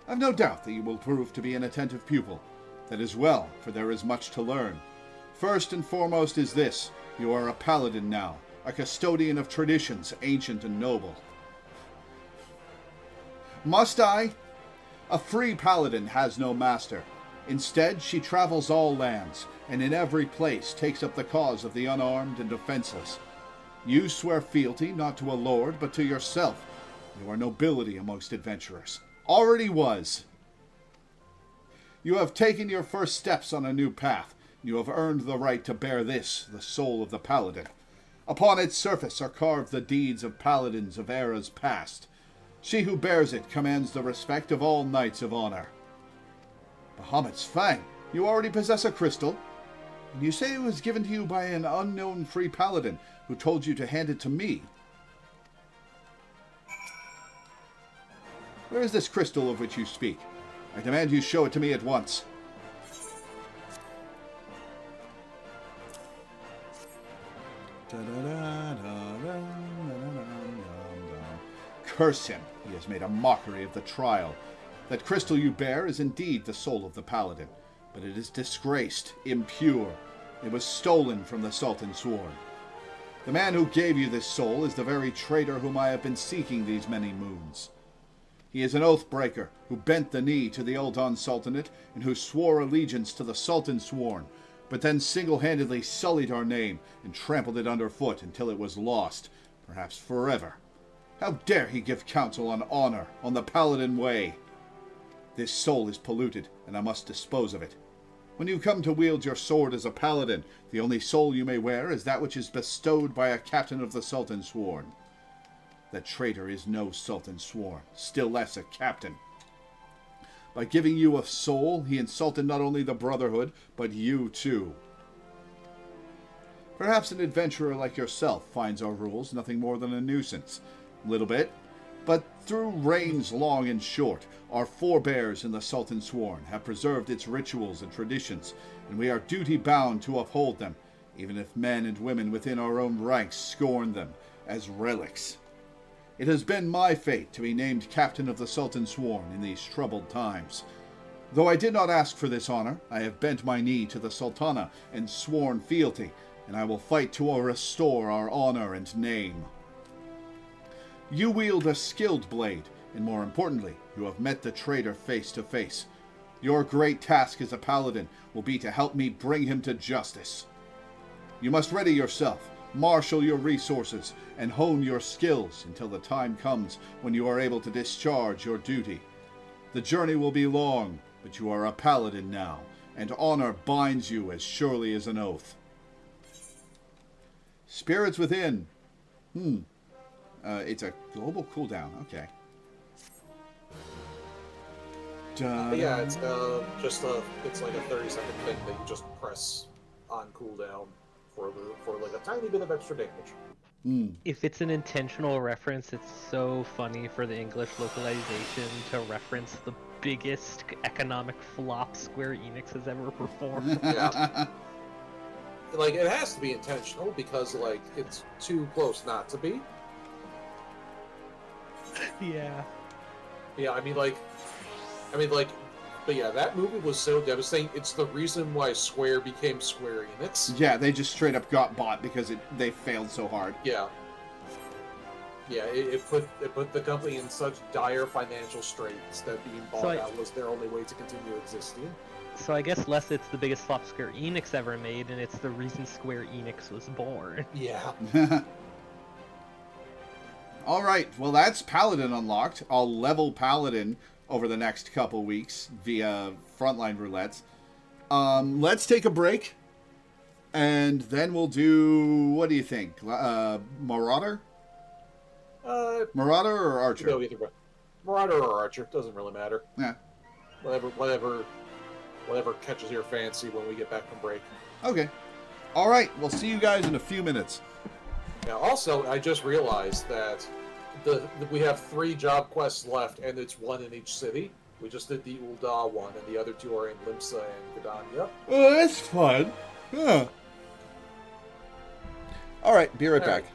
I've no doubt that you will prove to be an attentive pupil. That is well, for there is much to learn. First and foremost is this. You are a paladin now. A custodian of traditions, ancient and noble. Must I? A free paladin has no master. Instead, she travels all lands, and in every place takes up the cause of the unarmed and defenseless. You swear fealty not to a lord, but to yourself. You are nobility amongst adventurers. Already was. You have taken your first steps on a new path. You have earned the right to bear this, the soul of the paladin. Upon its surface are carved the deeds of paladins of eras past. She who bears it commands the respect of all knights of honor. Bahamut's Fang, you already possess a crystal? And you say it was given to you by an unknown free paladin who told you to hand it to me. Where is this crystal of which you speak? I demand you show it to me at once. Curse him! He has made a mockery of the trial. That crystal you bear is indeed the soul of the paladin, but it is disgraced, impure. It was stolen from the Sultan Sworn. The man who gave you this soul is the very traitor whom I have been seeking these many moons. He is an oath-breaker who bent the knee to the Uldan Sultanate and who swore allegiance to the Sultan Sworn, but then single-handedly sullied our name and trampled it underfoot until it was lost, perhaps forever. How dare he give counsel on honor, on the paladin way? This soul is polluted, and I must dispose of it. When you come to wield your sword as a paladin, the only soul you may wear is that which is bestowed by a captain of the Sultan Sworn. That traitor is no Sultan Sworn, still less a captain. By giving you a soul, he insulted not only the Brotherhood, but you too. Perhaps an adventurer like yourself finds our rules nothing more than a nuisance. A little bit. But through reigns long and short, our forebears in the Sultan Sworn have preserved its rituals and traditions, and we are duty-bound to uphold them, even if men and women within our own ranks scorn them as relics. It has been my fate to be named Captain of the Sultan Sworn in these troubled times. Though I did not ask for this honor, I have bent my knee to the Sultana and sworn fealty, and I will fight to restore our honor and name. You wield a skilled blade, and more importantly, you have met the traitor face to face. Your great task as a paladin will be to help me bring him to justice. You must ready yourself, marshal your resources, and hone your skills until the time comes when you are able to discharge your duty. The journey will be long, but you are a paladin now, and honor binds you as surely as an oath. Spirits within. It's a global cooldown. Okay. Yeah, it's it's like a 30-second thing that you just press on cooldown for like a tiny bit of extra damage. If it's an intentional reference, it's so funny for the English localization to reference the biggest economic flop Square Enix has ever performed. Yeah. Like, it has to be intentional because, like, it's too close not to be. Yeah. Yeah, but yeah, that movie was so devastating. It's the reason why Square became Square Enix. Yeah, they just straight up got bought because they failed so hard. Yeah. Yeah, it put the company in such dire financial straits that being bought out was their only way to continue existing. So I guess less it's the biggest flop Square Enix ever made, and it's the reason Square Enix was born. Yeah. All right, well, that's Paladin unlocked. I'll level Paladin over the next couple weeks via frontline roulettes. Let's take a break, and then we'll do, what do you think? Marauder? Marauder or Archer? Go either way. Marauder or Archer, doesn't really matter. Yeah. Whatever catches your fancy when we get back from break. Okay. All right. We'll see you guys in a few minutes. Now, also, I just realized that we have 3 job quests left, and it's 1 in each city. We just did the Ul'dah one, and the other 2 are in Limsa and Gdania. Oh, that's fun. Yeah. All right. Be right All back. right.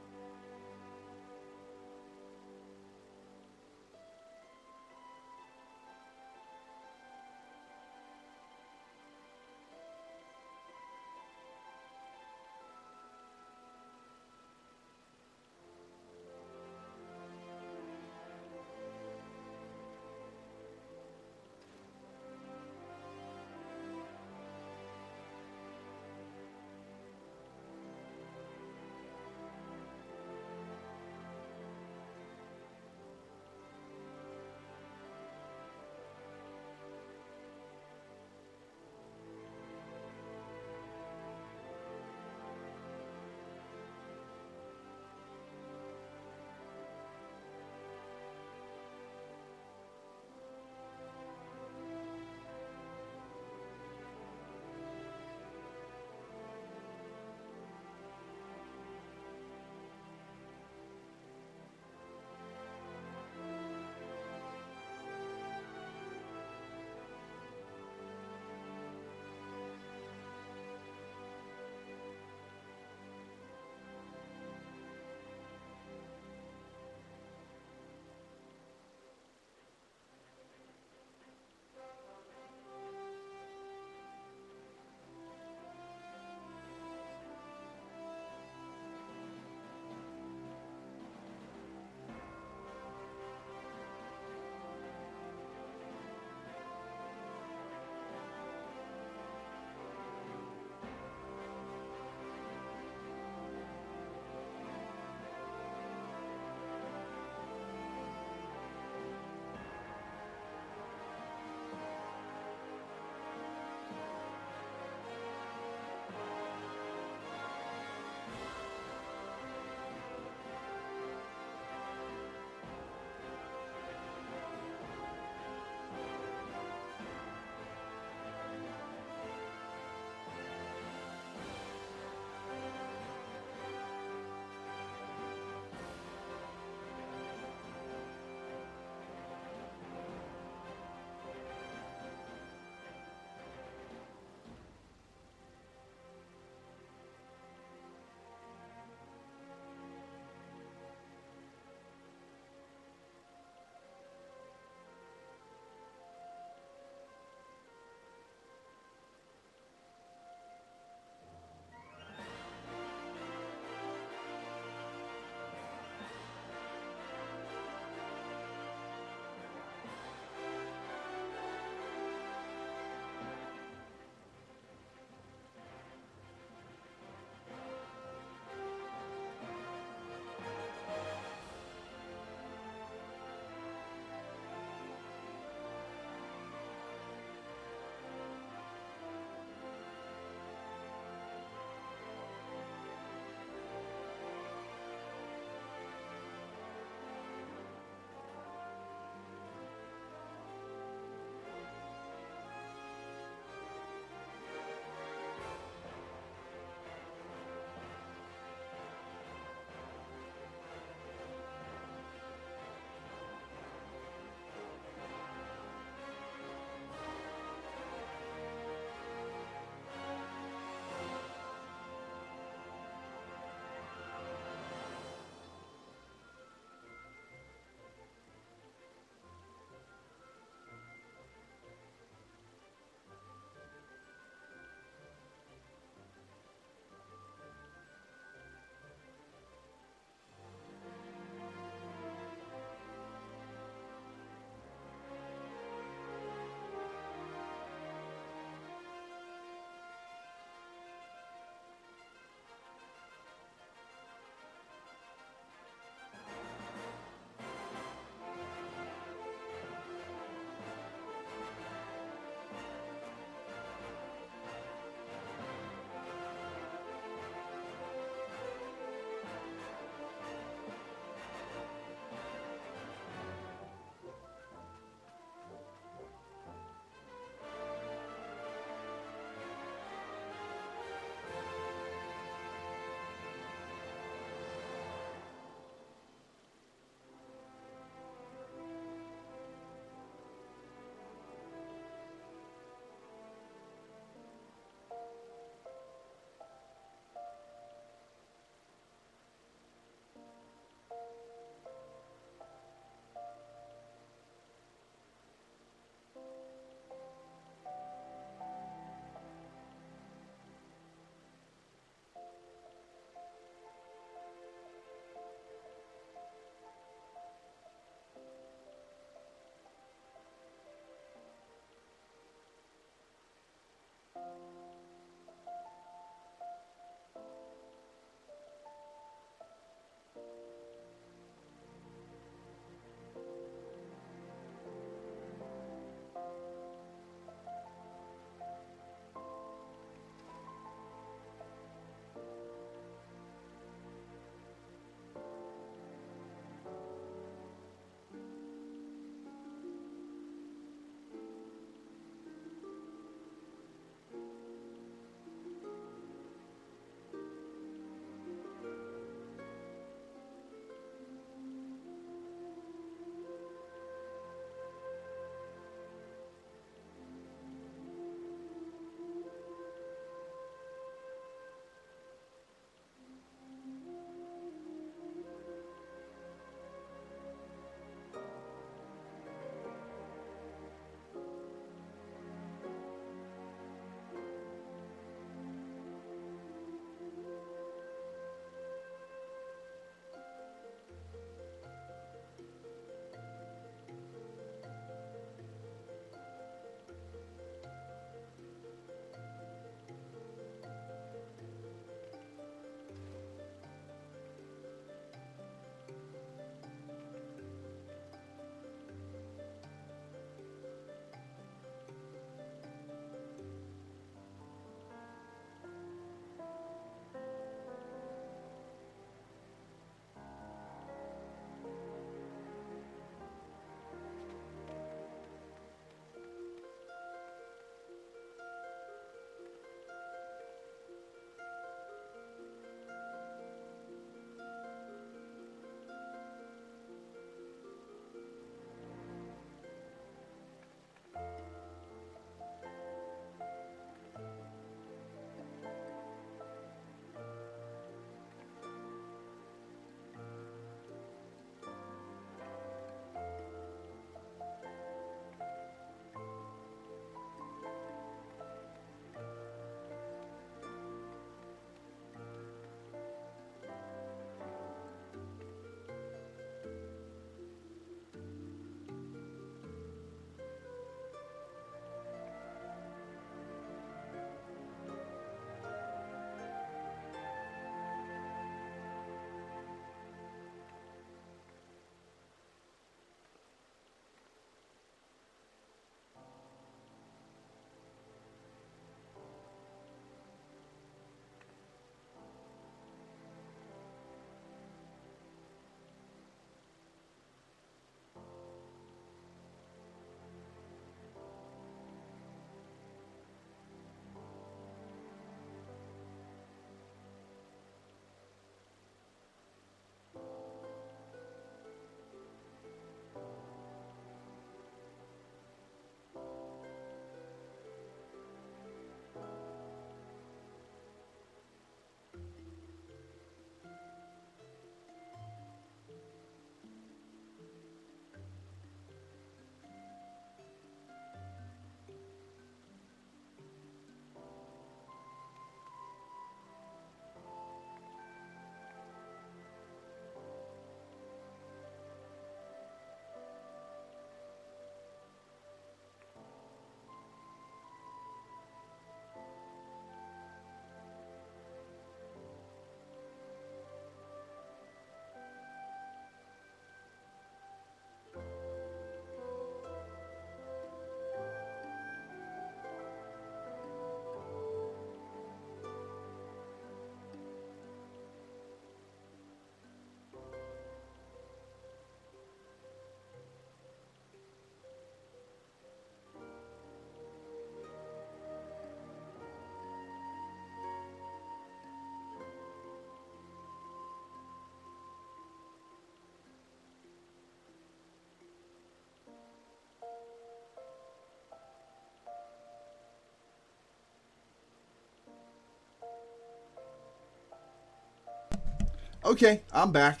Okay, I'm back.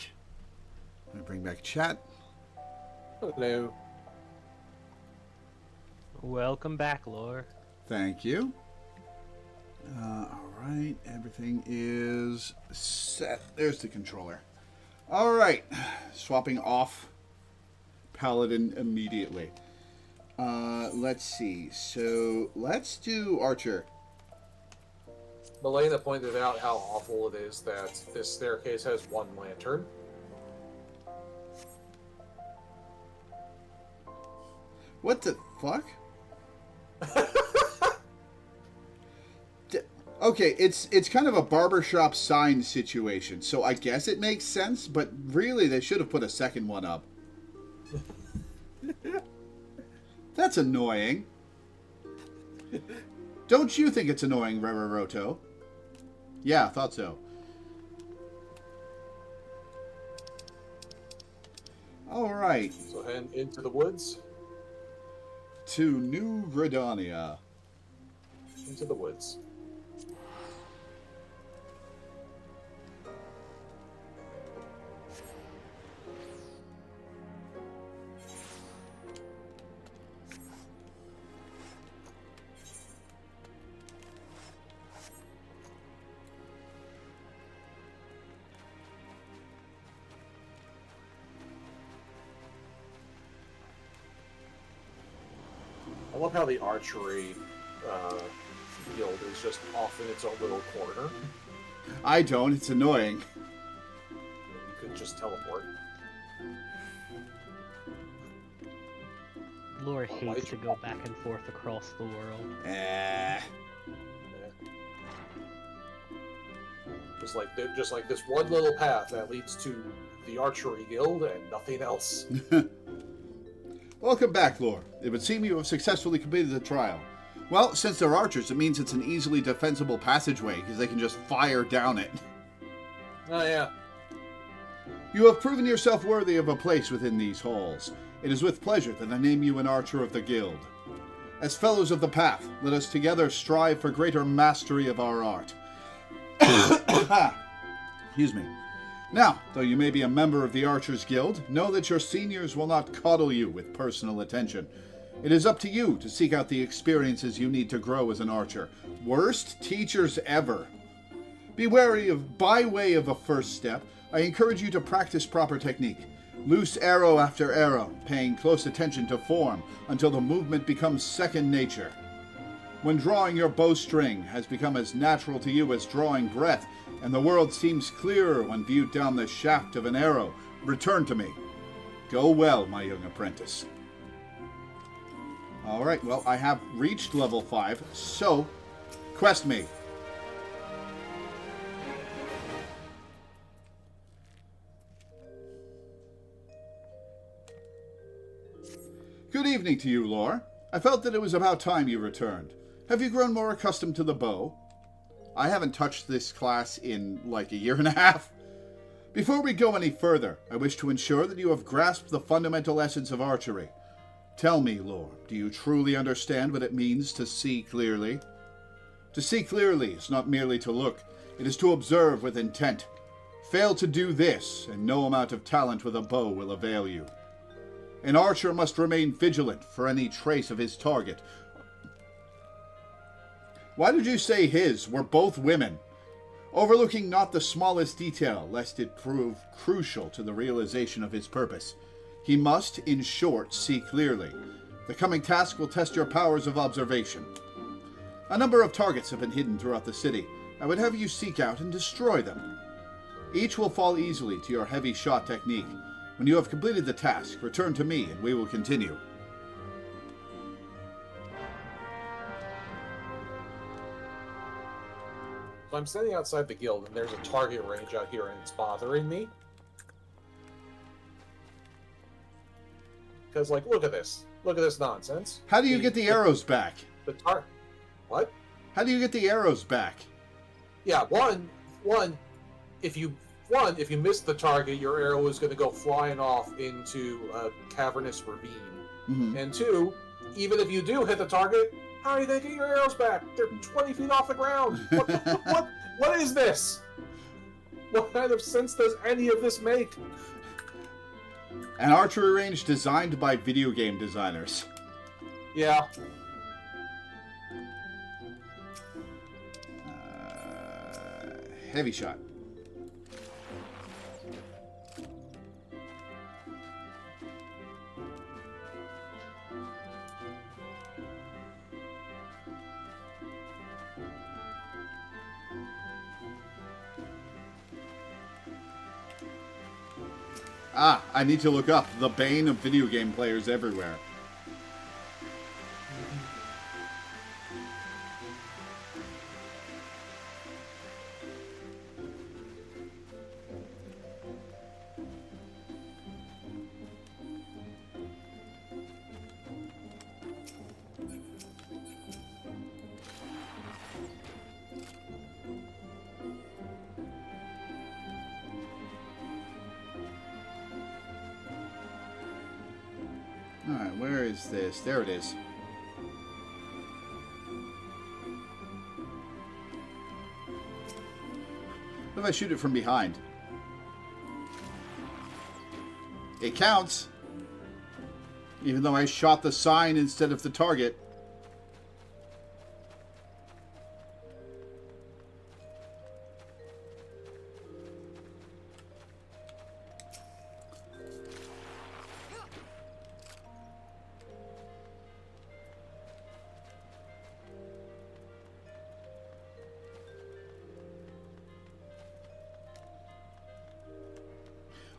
I'm going to bring back chat. Hello. Welcome back, Lore. Thank you. Alright, everything is set. There's the controller. Alright, swapping off Paladin immediately. Let's see. So, let's do Archer. Milena pointed out how awful it is that this staircase has one lantern. What the fuck? Okay, it's kind of a barbershop sign situation, so I guess it makes sense, but really they should have put a second one up. That's annoying. Don't you think it's annoying, Reveroto? Yeah, I thought so. Alright. So head into the woods. To New Gridania. Into the woods. I love how the archery guild is just off in its own little corner. I don't, it's annoying. You could just teleport. Lore hates to go back and forth across the world. Just like this one little path that leads to the archery guild and nothing else. Welcome back, Lore. It would seem you have successfully completed the trial. Well, since they're archers, it means it's an easily defensible passageway, because they can just fire down it. Oh, yeah. You have proven yourself worthy of a place within these halls. It is with pleasure that I name you an archer of the guild. As fellows of the path, let us together strive for greater mastery of our art. Excuse me. Now, though you may be a member of the Archers Guild, know that your seniors will not coddle you with personal attention. It is up to you to seek out the experiences you need to grow as an archer. Worst teachers ever. Be wary of, by way of a first step, I encourage you to practice proper technique. Loose arrow after arrow, paying close attention to form until the movement becomes second nature. When drawing your bowstring has become as natural to you as drawing breath, and the world seems clearer when viewed down the shaft of an arrow, return to me. Go well, my young apprentice. Alright, well, I have reached level 5, so quest me. Good evening to you, Lore. I felt that it was about time you returned. Have you grown more accustomed to the bow? I haven't touched this class in like a year and a half. Before we go any further, I wish to ensure that you have grasped the fundamental essence of archery. Tell me, Lore, do you truly understand what it means to see clearly? To see clearly is not merely to look, it is to observe with intent. Fail to do this, and no amount of talent with a bow will avail you. An archer must remain vigilant for any trace of his target. Why did you say his? We're both women. Overlooking not the smallest detail, lest it prove crucial to the realization of his purpose. He must, in short, see clearly. The coming task will test your powers of observation. A number of targets have been hidden throughout the city. I would have you seek out and destroy them. Each will fall easily to your heavy shot technique. When you have completed the task, return to me and we will continue. So I'm standing outside the guild, and there's a target range out here, and it's bothering me. Because, like, look at this. Look at this nonsense. How do you get the arrows back? What? How do you get the arrows back? Yeah, if you miss the target, your arrow is going to go flying off into a cavernous ravine. Mm-hmm. And 2, even if you do hit the target, how are you going to get your arrows back? They're 20 feet off the ground. What is this? What kind of sense does any of this make? An archery range designed by video game designers. Yeah. Heavy shot. Ah, I need to look up the bane of video game players everywhere. Alright, where is this? There it is. What if I shoot it from behind? It counts! Even though I shot the sign instead of the target.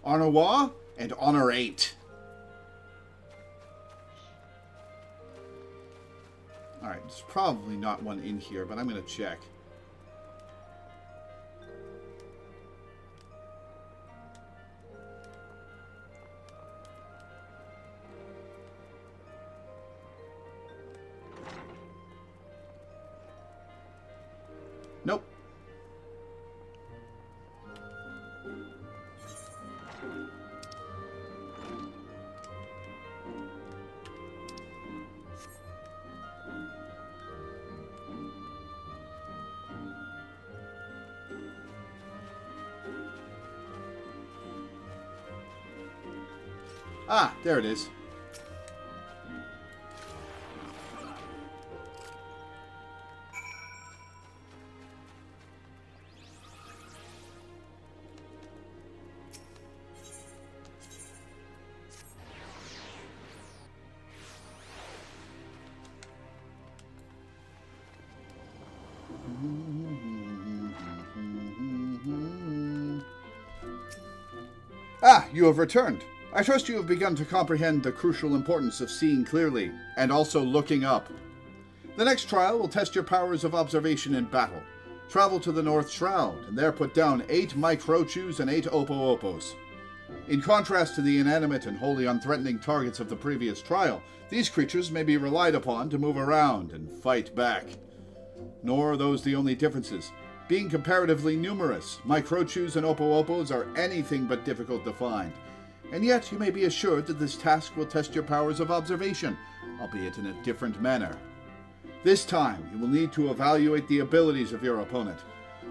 Honor Wa and Honor 8. Alright, there's probably not one in here, but I'm going to check. Nope. Ah, there it is. Ah, you have returned. I trust you have begun to comprehend the crucial importance of seeing clearly, and also looking up. The next trial will test your powers of observation in battle. Travel to the North Shroud, and there put down 8 Microchus and 8 Opo-Opos. In contrast to the inanimate and wholly unthreatening targets of the previous trial, these creatures may be relied upon to move around and fight back. Nor are those the only differences. Being comparatively numerous, Microchus and Opo-Opos are anything but difficult to find. And yet you may be assured that this task will test your powers of observation, albeit in a different manner. This time, you will need to evaluate the abilities of your opponent.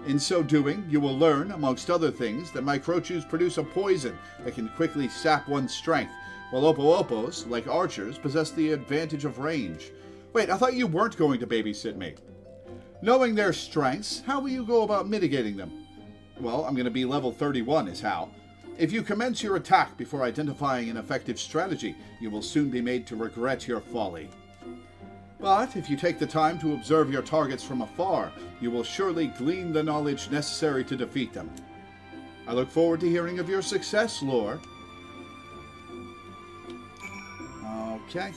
In so doing, you will learn, amongst other things, that Microchus produce a poison that can quickly sap one's strength, while Opo-Opos, like archers, possess the advantage of range. Wait, I thought you weren't going to babysit me. Knowing their strengths, how will you go about mitigating them? Well, I'm going to be level 31 is how. If you commence your attack before identifying an effective strategy, you will soon be made to regret your folly. But if you take the time to observe your targets from afar, you will surely glean the knowledge necessary to defeat them. I look forward to hearing of your success, Lore. Okay.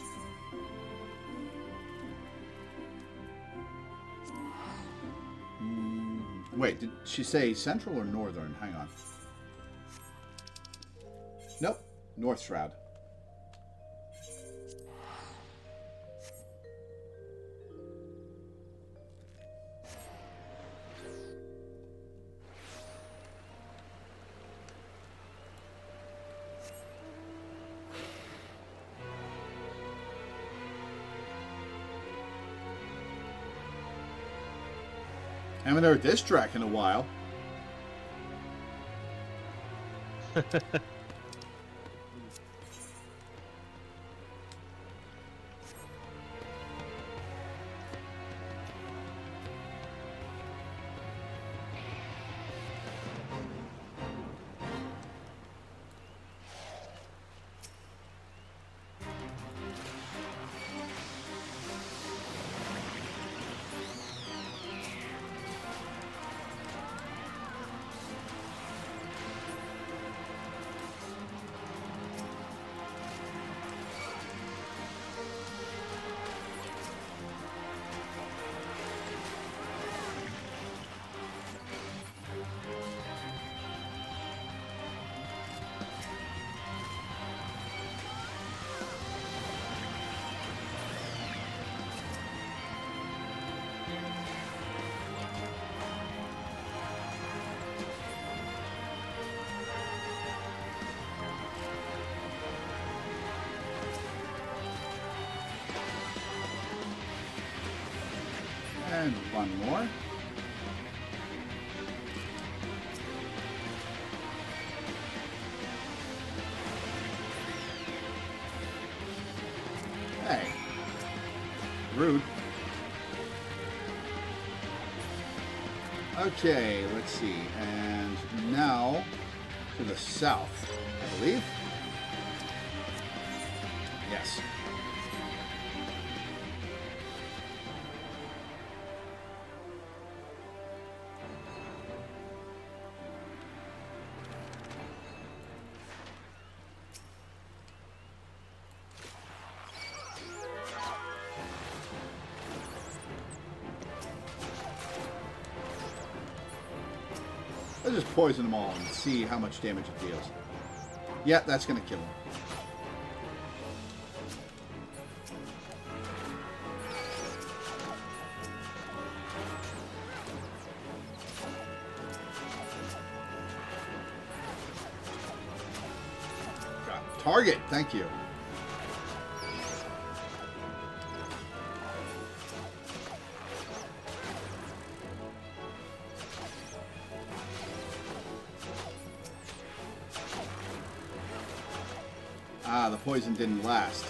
Wait, did she say central or northern? Hang on. Nope, North Shroud. Haven't heard this track in a while. And one more. Hey. Rude. Okay, let's see. And now to the south, I believe. Yes. Let's just poison them all and see how much damage it deals. Yeah, that's going to kill him. Target, thank you. Ah, the poison didn't last.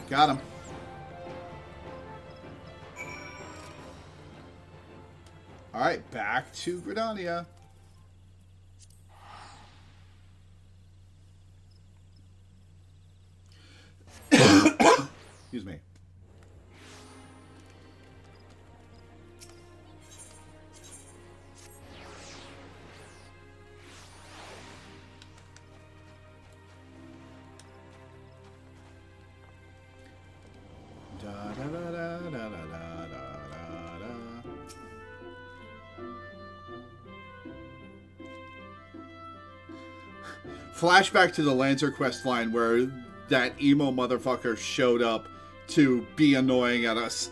Got him. All right, back to Gridania. Excuse me. Da da da da da da da da da. Flashback to the Lancer quest line where that emo motherfucker showed up to be annoying at us.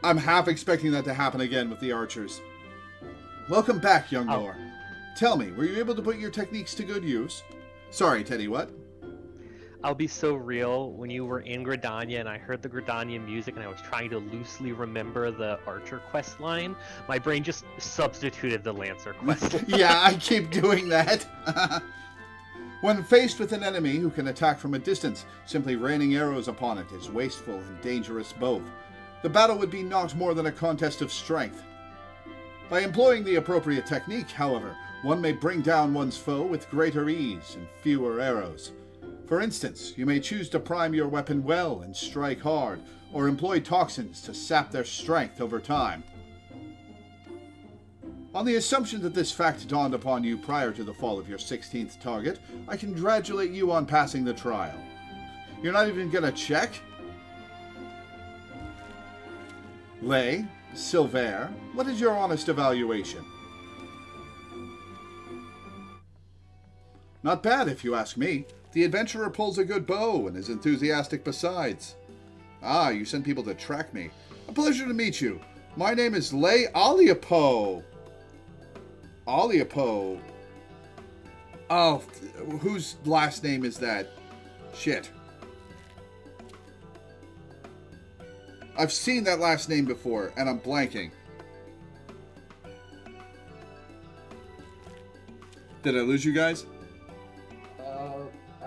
I'm half expecting that to happen again with the archers. Welcome back, young Lore. Tell me, were you able to put your techniques to good use? Sorry, Teddy, what? I'll be so real. When you were in Gridania and I heard the Gridania music and I was trying to loosely remember the Archer quest line, my brain just substituted the Lancer quest line. Yeah, I keep doing that. When faced with an enemy who can attack from a distance, simply raining arrows upon it is wasteful and dangerous both. The battle would be not more than a contest of strength. By employing the appropriate technique, however, one may bring down one's foe with greater ease and fewer arrows. For instance, you may choose to prime your weapon well and strike hard, or employ toxins to sap their strength over time. On the assumption that this fact dawned upon you prior to the fall of your 16th target, I congratulate you on passing the trial. You're not even gonna check? Lay, Silver, what is your honest evaluation? Not bad if you ask me. The adventurer pulls a good bow and is enthusiastic besides. Ah, you send people to track me. A pleasure to meet you. My name is Lay Aliapo. Aliapo. Oh, whose last name is that? Shit. I've seen that last name before, and I'm blanking. Did I lose you guys?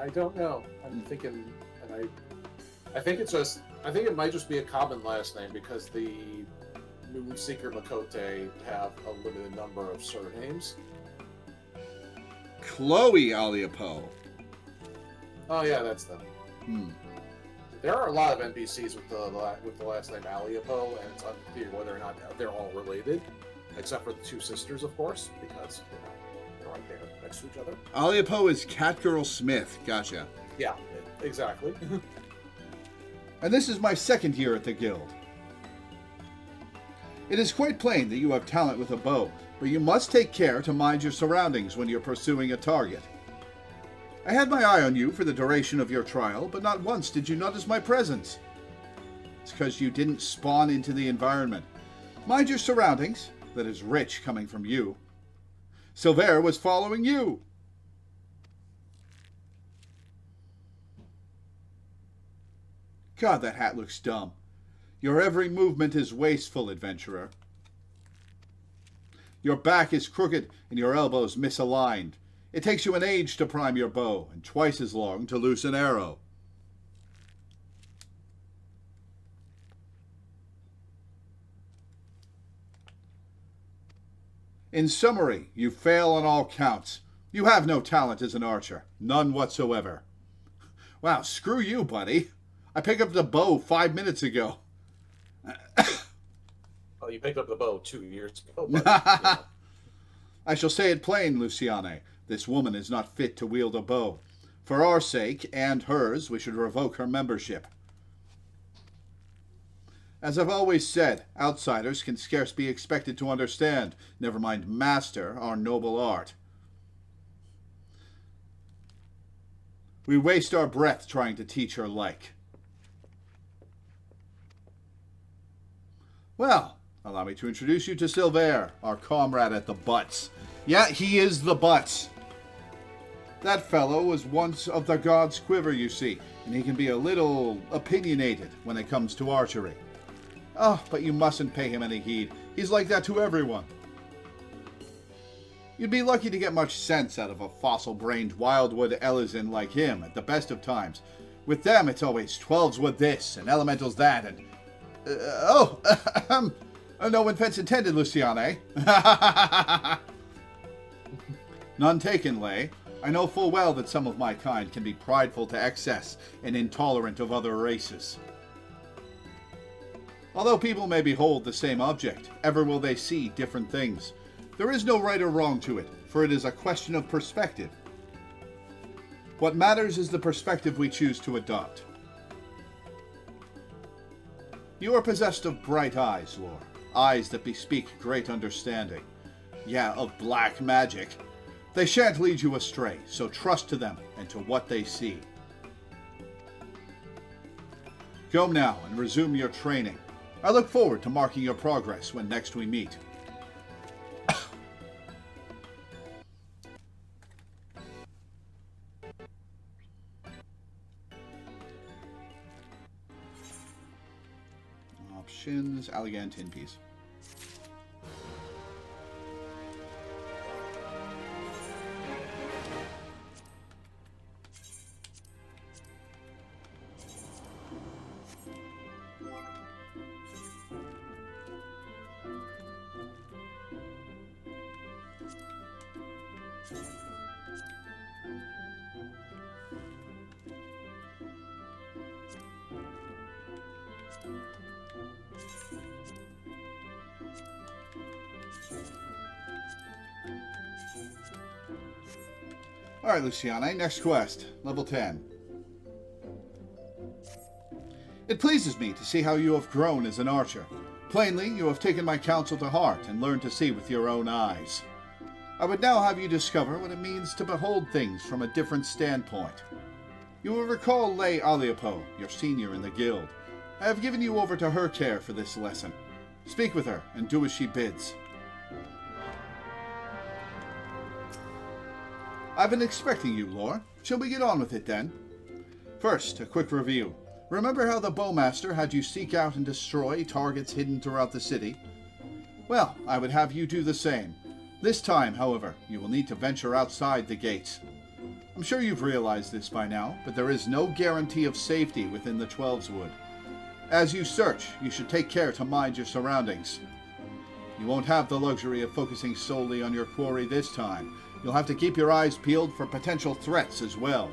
I don't know. I'm thinking, and I think it might just be a common last name because the Moonseeker Makote have a limited number of surnames. Chloe Aliapo. Oh yeah, that's them. Hmm. There are a lot of NPCs with the last name Aliapo, and it's unclear whether or not they're all related, except for the two sisters, of course, because they're right there next to each other. Aliapo is Catgirl Smith. Gotcha. Yeah, exactly. And this is my second year at the guild. It is quite plain that you have talent with a bow, but you must take care to mind your surroundings when you're pursuing a target. I had my eye on you for the duration of your trial, but not once did you notice my presence. It's because you didn't spawn into the environment. Mind your surroundings. That is rich coming from you. Silver was following you. God, that hat looks dumb. Your every movement is wasteful, adventurer. Your back is crooked and your elbows misaligned. It takes you an age to prime your bow and twice as long to loose an arrow. In summary, you fail on all counts. You have no talent as an archer. None whatsoever. Wow, screw you, buddy. I picked up the bow 5 minutes ago. Well, you picked up the bow 2 years ago. But, you know. I shall say it plain, Luciane. This woman is not fit to wield a bow. For our sake, and hers, we should revoke her membership. As I've always said, outsiders can scarce be expected to understand, never mind master, our noble art. We waste our breath trying to teach her like. Well, allow me to introduce you to Silver, our comrade at the butts. Yeah, he is the butts. That fellow was once of the god's quiver, you see, and he can be a little opinionated when it comes to archery. Oh, but you mustn't pay him any heed. He's like that to everyone. You'd be lucky to get much sense out of a fossil-brained Wildwood Ellison like him at the best of times. With them, it's always 12s with this, and elementals that, and... no offense intended, Luciane. None taken, Lay. I know full well that some of my kind can be prideful to excess and intolerant of other races. Although people may behold the same object, ever will they see different things. There is no right or wrong to it, for it is a question of perspective. What matters is the perspective we choose to adopt. You are possessed of bright eyes, Lore. Eyes that bespeak great understanding. Yeah, of black magic. They shan't lead you astray, so trust to them and to what they see. Go now and resume your training. I look forward to marking your progress when next we meet. Options, Allegan tin piece. Alright, Luciane, next quest. Level 10. It pleases me to see how you have grown as an archer. Plainly, you have taken my counsel to heart and learned to see with your own eyes. I would now have you discover what it means to behold things from a different standpoint. You will recall Lay Aliapo, your senior in the guild. I have given you over to her care for this lesson. Speak with her and do as she bids. I've been expecting you, Lore. Shall we get on with it then? First, a quick review. Remember how the Bowmaster had you seek out and destroy targets hidden throughout the city? Well, I would have you do the same. This time, however, you will need to venture outside the gates. I'm sure you've realized this by now, but there is no guarantee of safety within the Twelves Wood. As you search, you should take care to mind your surroundings. You won't have the luxury of focusing solely on your quarry this time. You'll have to keep your eyes peeled for potential threats as well.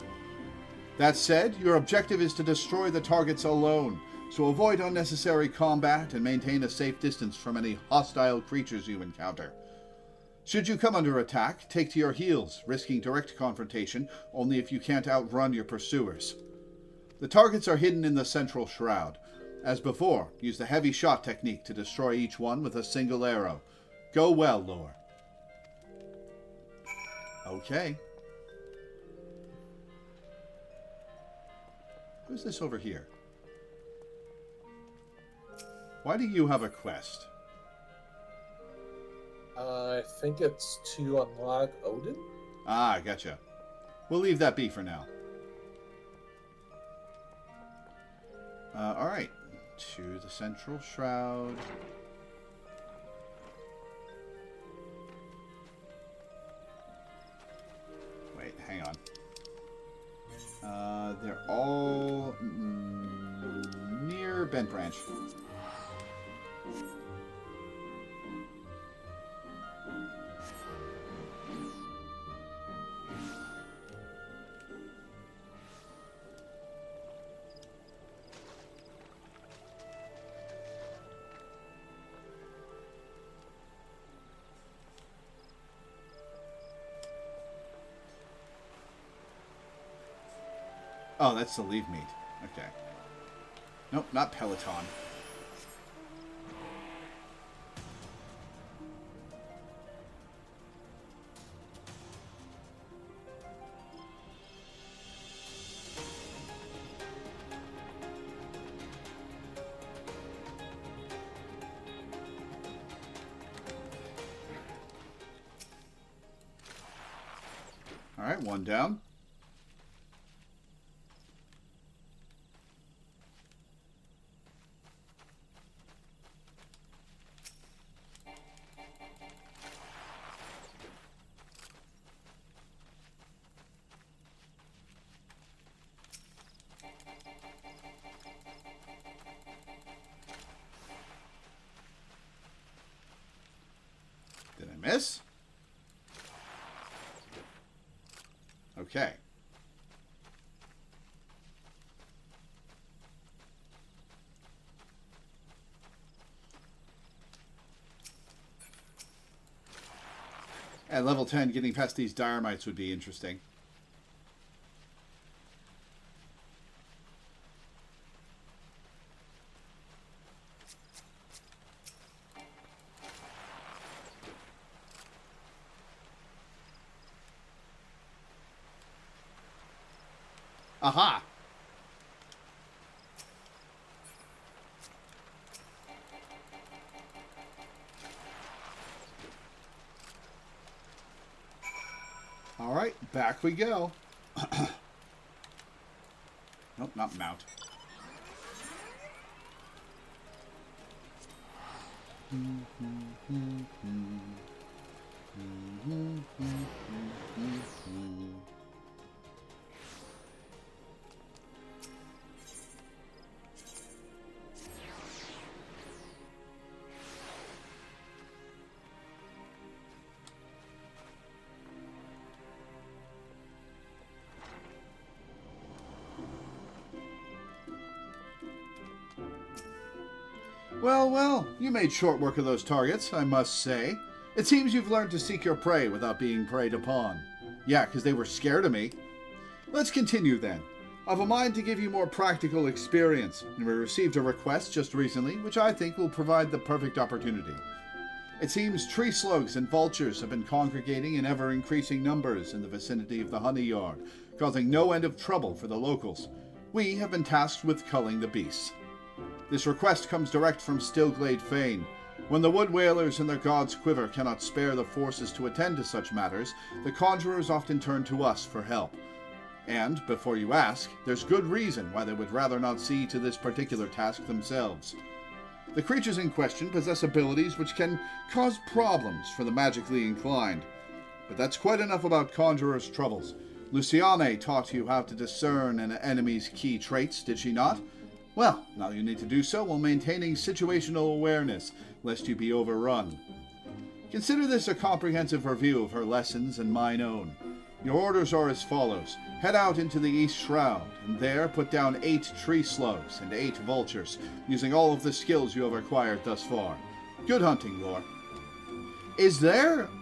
That said, your objective is to destroy the targets alone, so avoid unnecessary combat and maintain a safe distance from any hostile creatures you encounter. Should you come under attack, take to your heels, risking direct confrontation only if you can't outrun your pursuers. The targets are hidden in the central shroud. As before, use the heavy shot technique to destroy each one with a single arrow. Go well, Lore. Okay. Who's this over here? Why do you have a quest? I think it's to unlock Odin. Ah, gotcha. We'll leave that be for now. Alright. To the central shroud. Wait, hang on. They're all near Bent Branch. Oh, that's the leaf meat. Okay. Nope, not Peloton. Alright, one down. Did I miss? Okay. At level 10, getting past these dire mites would be interesting. Aha! All right, back we go. Nope, not mount. Well, well, you made short work of those targets, I must say. It seems you've learned to seek your prey without being preyed upon. Yeah, because they were scared of me. Let's continue then. I've a mind to give you more practical experience, and we received a request just recently, which I think will provide the perfect opportunity. It seems tree slugs and vultures have been congregating in ever-increasing numbers in the vicinity of the honey yard, causing no end of trouble for the locals. We have been tasked with culling the beasts. This request comes direct from Stillglade Fane. When the Wood Whalers and their gods' quiver cannot spare the forces to attend to such matters, the conjurers often turn to us for help. And, before you ask, there's good reason why they would rather not see to this particular task themselves. The creatures in question possess abilities which can cause problems for the magically inclined. But that's quite enough about conjurers' troubles. Luciane taught you how to discern an enemy's key traits, did she not? Well, now you need to do so while maintaining situational awareness, lest you be overrun. Consider this a comprehensive review of her lessons and mine own. Your orders are as follows. Head out into the East Shroud, and there put down 8 tree slugs and 8 vultures, using all of the skills you have acquired thus far. Good hunting, Lore.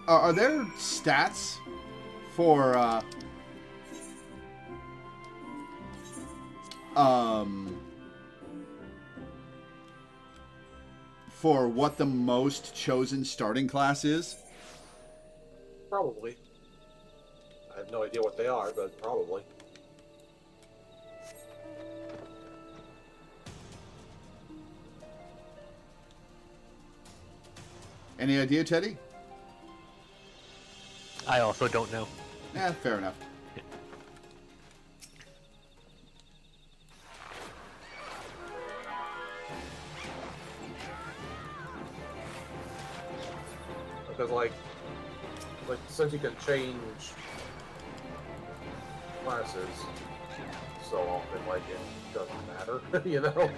Are there stats for, for what the most chosen starting class is? Probably. I have no idea what they are, but probably. Any idea, Teddy? I also don't know. Fair enough. Because like since you can change classes so often, like it doesn't matter, you know?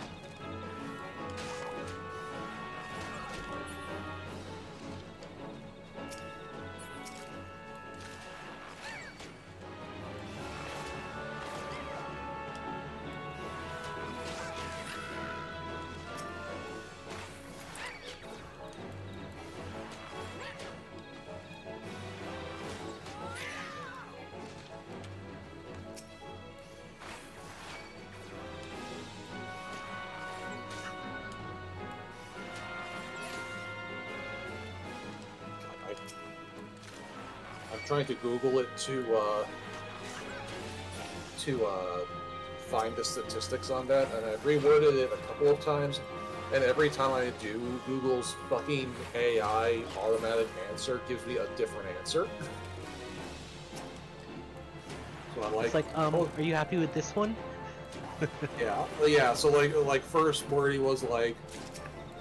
I'm trying to Google it to find the statistics on that, and I've reworded it a couple of times, and every time I do, Google's fucking AI automatic answer gives me a different answer. So I'm like, It's like, oh, are you happy with this one? yeah. So like first Morty was like,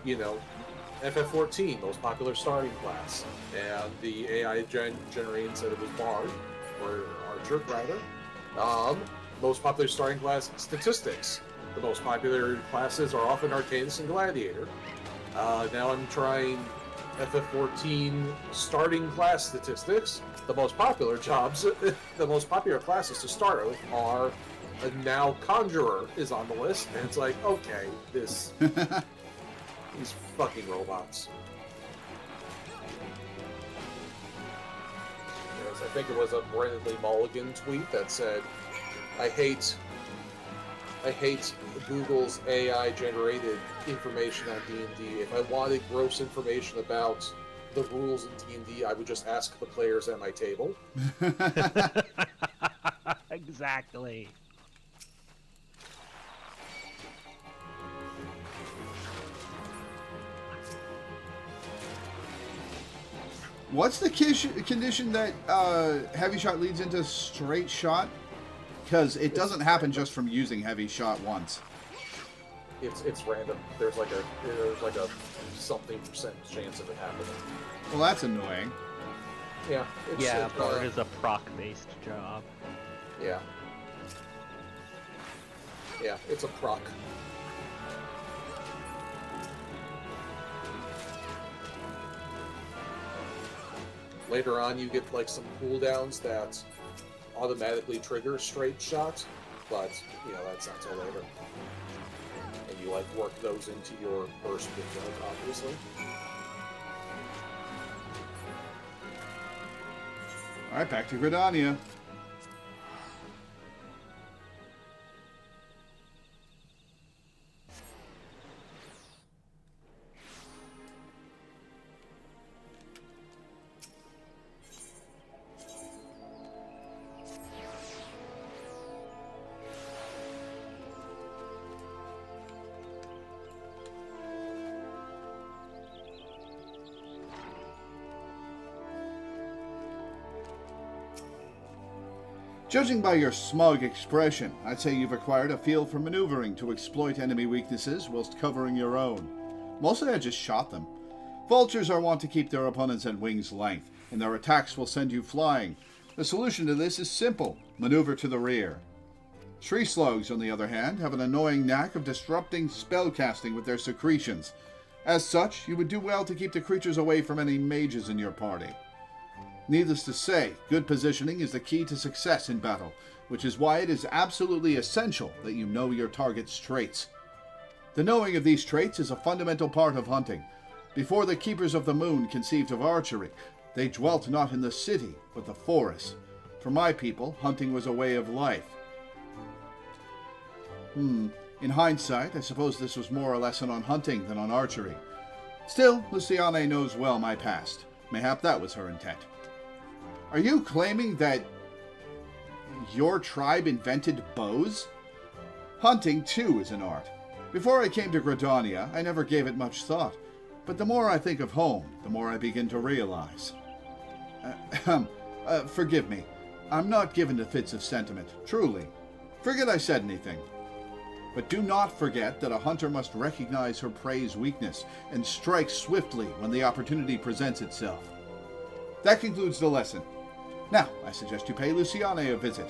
you know, FF14, most popular starting class, and the AI generated said it was Bard, or Archer, rather. Most popular starting class, Statistics. The most popular classes are often Arcanist and Gladiator. Now I'm trying FF14 starting class Statistics. The most popular jobs, the most popular classes to start with are now Conjurer is on the list, and it's like, okay, these fucking robots. Yes, I think it was a Brennan Lee Mulligan tweet that said, I hate Google's AI-generated information on D&D. If I wanted gross information about the rules in D&D, I would just ask the players at my table. Exactly. What's the condition that heavy shot leads into straight shot? Because it doesn't happen just from using heavy shot once. It's random. There's like a something percent chance of it happening. Well, that's annoying. Yeah. Bard is a proc-based job. Yeah. Yeah, it's a proc. Later on, you get like some cooldowns that automatically trigger straight shots, but you know that's not till later. And you like work those into your burst window, obviously. All right, back to Gridania. Judging by your smug expression, I'd say you've acquired a feel for maneuvering to exploit enemy weaknesses whilst covering your own. Mostly I just shot them. Vultures are wont to keep their opponents at wing's length, and their attacks will send you flying. The solution to this is simple: maneuver to the rear. Tree slugs, on the other hand, have an annoying knack of disrupting spellcasting with their secretions. As such, you would do well to keep the creatures away from any mages in your party. Needless to say, good positioning is the key to success in battle, which is why it is absolutely essential that you know your target's traits. The knowing of these traits is a fundamental part of hunting. Before the Keepers of the Moon conceived of archery, they dwelt not in the city, but the forest. For my people, hunting was a way of life. In hindsight, I suppose this was more a lesson on hunting than on archery. Still, Luciane knows well my past. Mayhap that was her intent. Are you claiming that your tribe invented bows? Hunting, too, is an art. Before I came to Gridania, I never gave it much thought. But the more I think of home, the more I begin to realize. Forgive me. I'm not given to fits of sentiment, truly. Forget I said anything. But do not forget that a hunter must recognize her prey's weakness and strike swiftly when the opportunity presents itself. That concludes the lesson. Now, I suggest you pay Luciane a visit,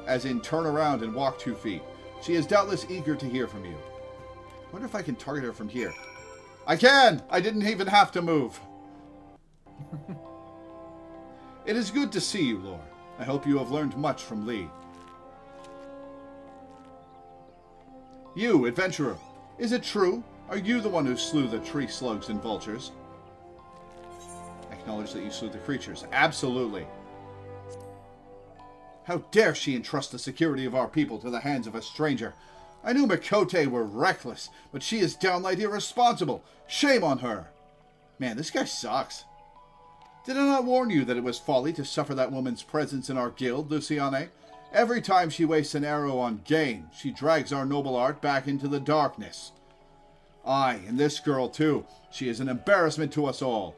as in turn around and walk 2 feet. She is doubtless eager to hear from you. Wonder if I can target her from here. I can! I didn't even have to move. It is good to see you, Lore. I hope you have learned much from Lee. You, adventurer, is it true? Are you the one who slew the tree slugs and vultures? Acknowledge that you slew the creatures. Absolutely. How dare she entrust the security of our people to the hands of a stranger? I knew Mikote were reckless, but she is downright irresponsible. Shame on her. Man, this guy sucks. Did I not warn you that it was folly to suffer that woman's presence in our guild, Luciane? Every time she wastes an arrow on gain, she drags our noble art back into the darkness. Aye, and this girl too. She is an embarrassment to us all.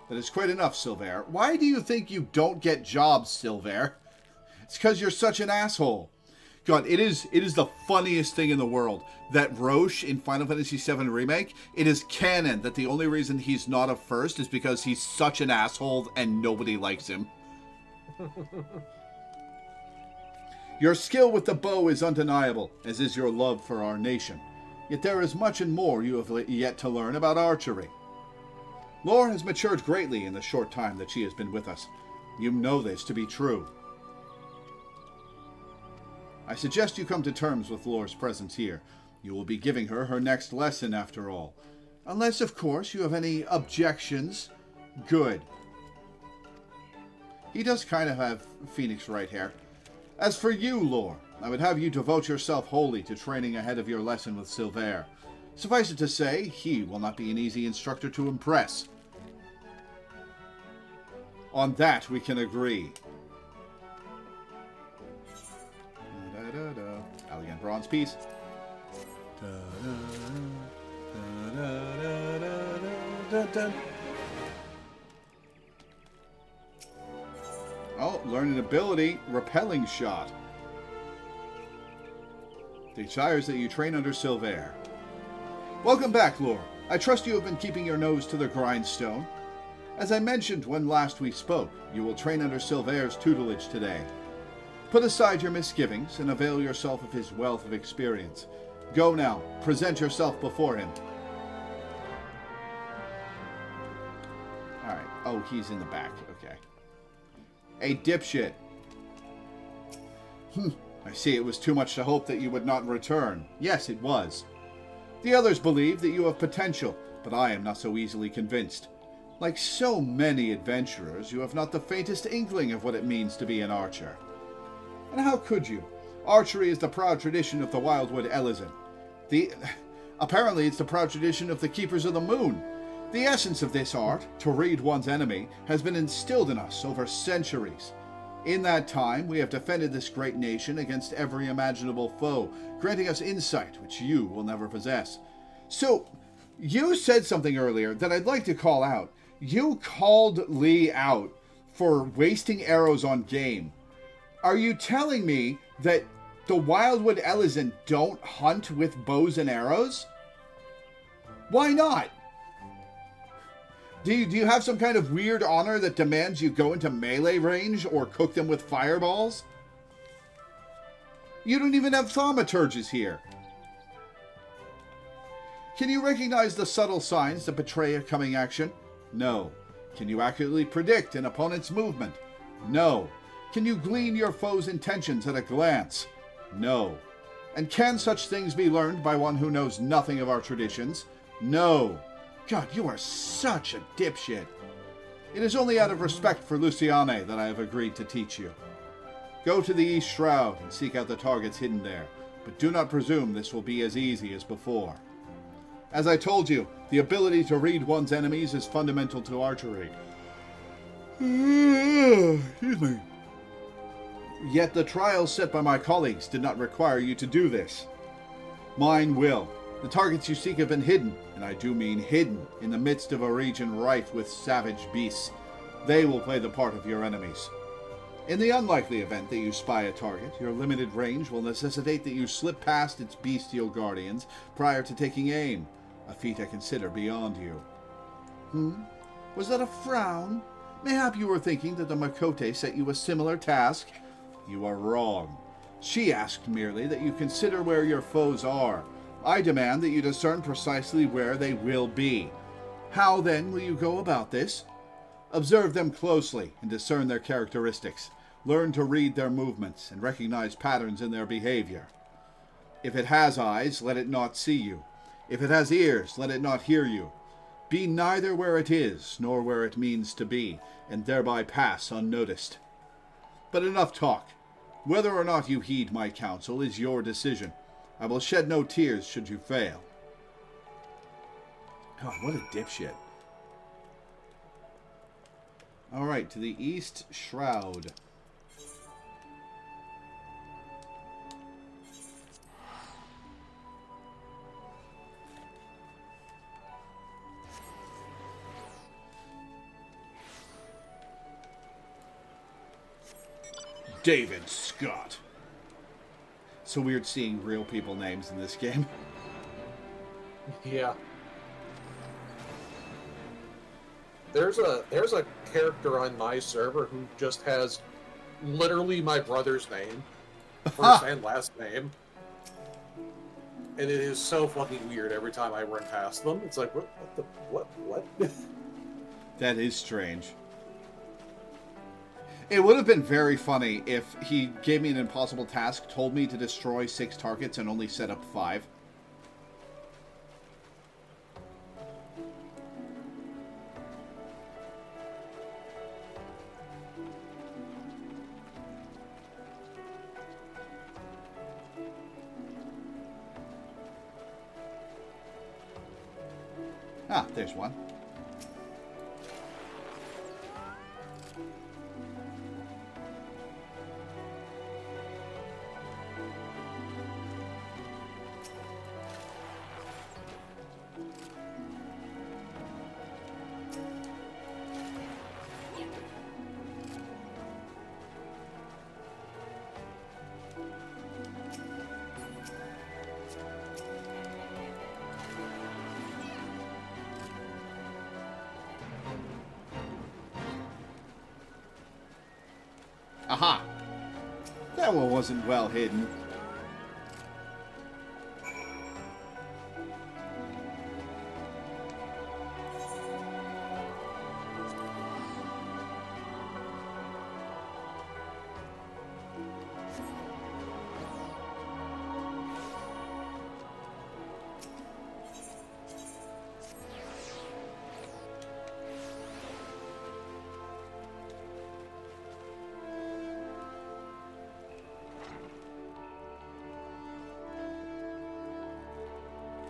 That is quite enough, Silver. Why do you think you don't get jobs, Silver? It's because you're such an asshole. God, it is the funniest thing in the world that Roche in Final Fantasy VII Remake, it is canon that the only reason he's not a first is because he's such an asshole and nobody likes him. Your skill with the bow is undeniable, as is your love for our nation. Yet there is much and more you have yet to learn about archery. Lore has matured greatly in the short time that she has been with us. You know this to be true. I suggest you come to terms with Lore's presence here. You will be giving her her next lesson, after all. Unless, of course, you have any objections. Good. He does kind of have phoenix right hair. As for you, Lore, I would have you devote yourself wholly to training ahead of your lesson with Silver. Suffice it to say, he will not be an easy instructor to impress. On that we can agree. Elegant bronze piece. Oh, learn an ability, repelling shot. Desires that you train under Silver. Welcome back, Lore. I trust you have been keeping your nose to the grindstone. As I mentioned when last we spoke, you will train under Silver's tutelage today. Put aside your misgivings and avail yourself of his wealth of experience. Go now, present yourself before him. Alright, oh, he's in the back, okay. A dipshit. I see it was too much to hope that you would not return. Yes, it was. The others believe that you have potential, but I am not so easily convinced. Like so many adventurers, you have not the faintest inkling of what it means to be an archer. And how could you? Archery is the proud tradition of the Wildwood Elysian. Apparently it's the proud tradition of the Keepers of the Moon. The essence of this art, to read one's enemy, has been instilled in us over centuries. In that time, we have defended this great nation against every imaginable foe, granting us insight which you will never possess. So, you said something earlier that I'd like to call out. You called Lee out for wasting arrows on game. Are you telling me that the Wildwood Elezen don't hunt with bows and arrows? Why not? Do you have some kind of weird honor that demands you go into melee range or cook them with fireballs? You don't even have thaumaturges here. Can you recognize the subtle signs that betray a coming action? No. Can you accurately predict an opponent's movement? No. Can you glean your foe's intentions at a glance? No. And can such things be learned by one who knows nothing of our traditions? No. God, you are such a dipshit. It is only out of respect for Luciane that I have agreed to teach you. Go to the East Shroud and seek out the targets hidden there, but do not presume this will be as easy as before. As I told you, the ability to read one's enemies is fundamental to archery. Excuse me. Yet the trials set by my colleagues did not require you to do this. Mine will. The targets you seek have been hidden, and I do mean hidden, in the midst of a region rife with savage beasts. They will play the part of your enemies. In the unlikely event that you spy a target, your limited range will necessitate that you slip past its bestial guardians prior to taking aim, a feat I consider beyond you. Was that a frown? Mayhap you were thinking that the Makote set you a similar task? You are wrong. She asked merely that you consider where your foes are. I demand that you discern precisely where they will be. How, then, will you go about this? Observe them closely and discern their characteristics. Learn to read their movements and recognize patterns in their behavior. If it has eyes, let it not see you. If it has ears, let it not hear you. Be neither where it is, nor where it means to be, and thereby pass unnoticed. But enough talk. Whether or not you heed my counsel is your decision. I will shed no tears should you fail. God, what a dipshit. Alright, to the East Shroud. David Scott. So weird seeing real people names in this game. Yeah. There's a character on my server who just has literally my brother's name, first and last name, and it is so fucking weird every time I run past them. It's like, what? That is strange. It would have been very funny if he gave me an impossible task, told me to destroy 6 targets, and only set up 5. Ah, there's one. Aha! That one wasn't well hidden.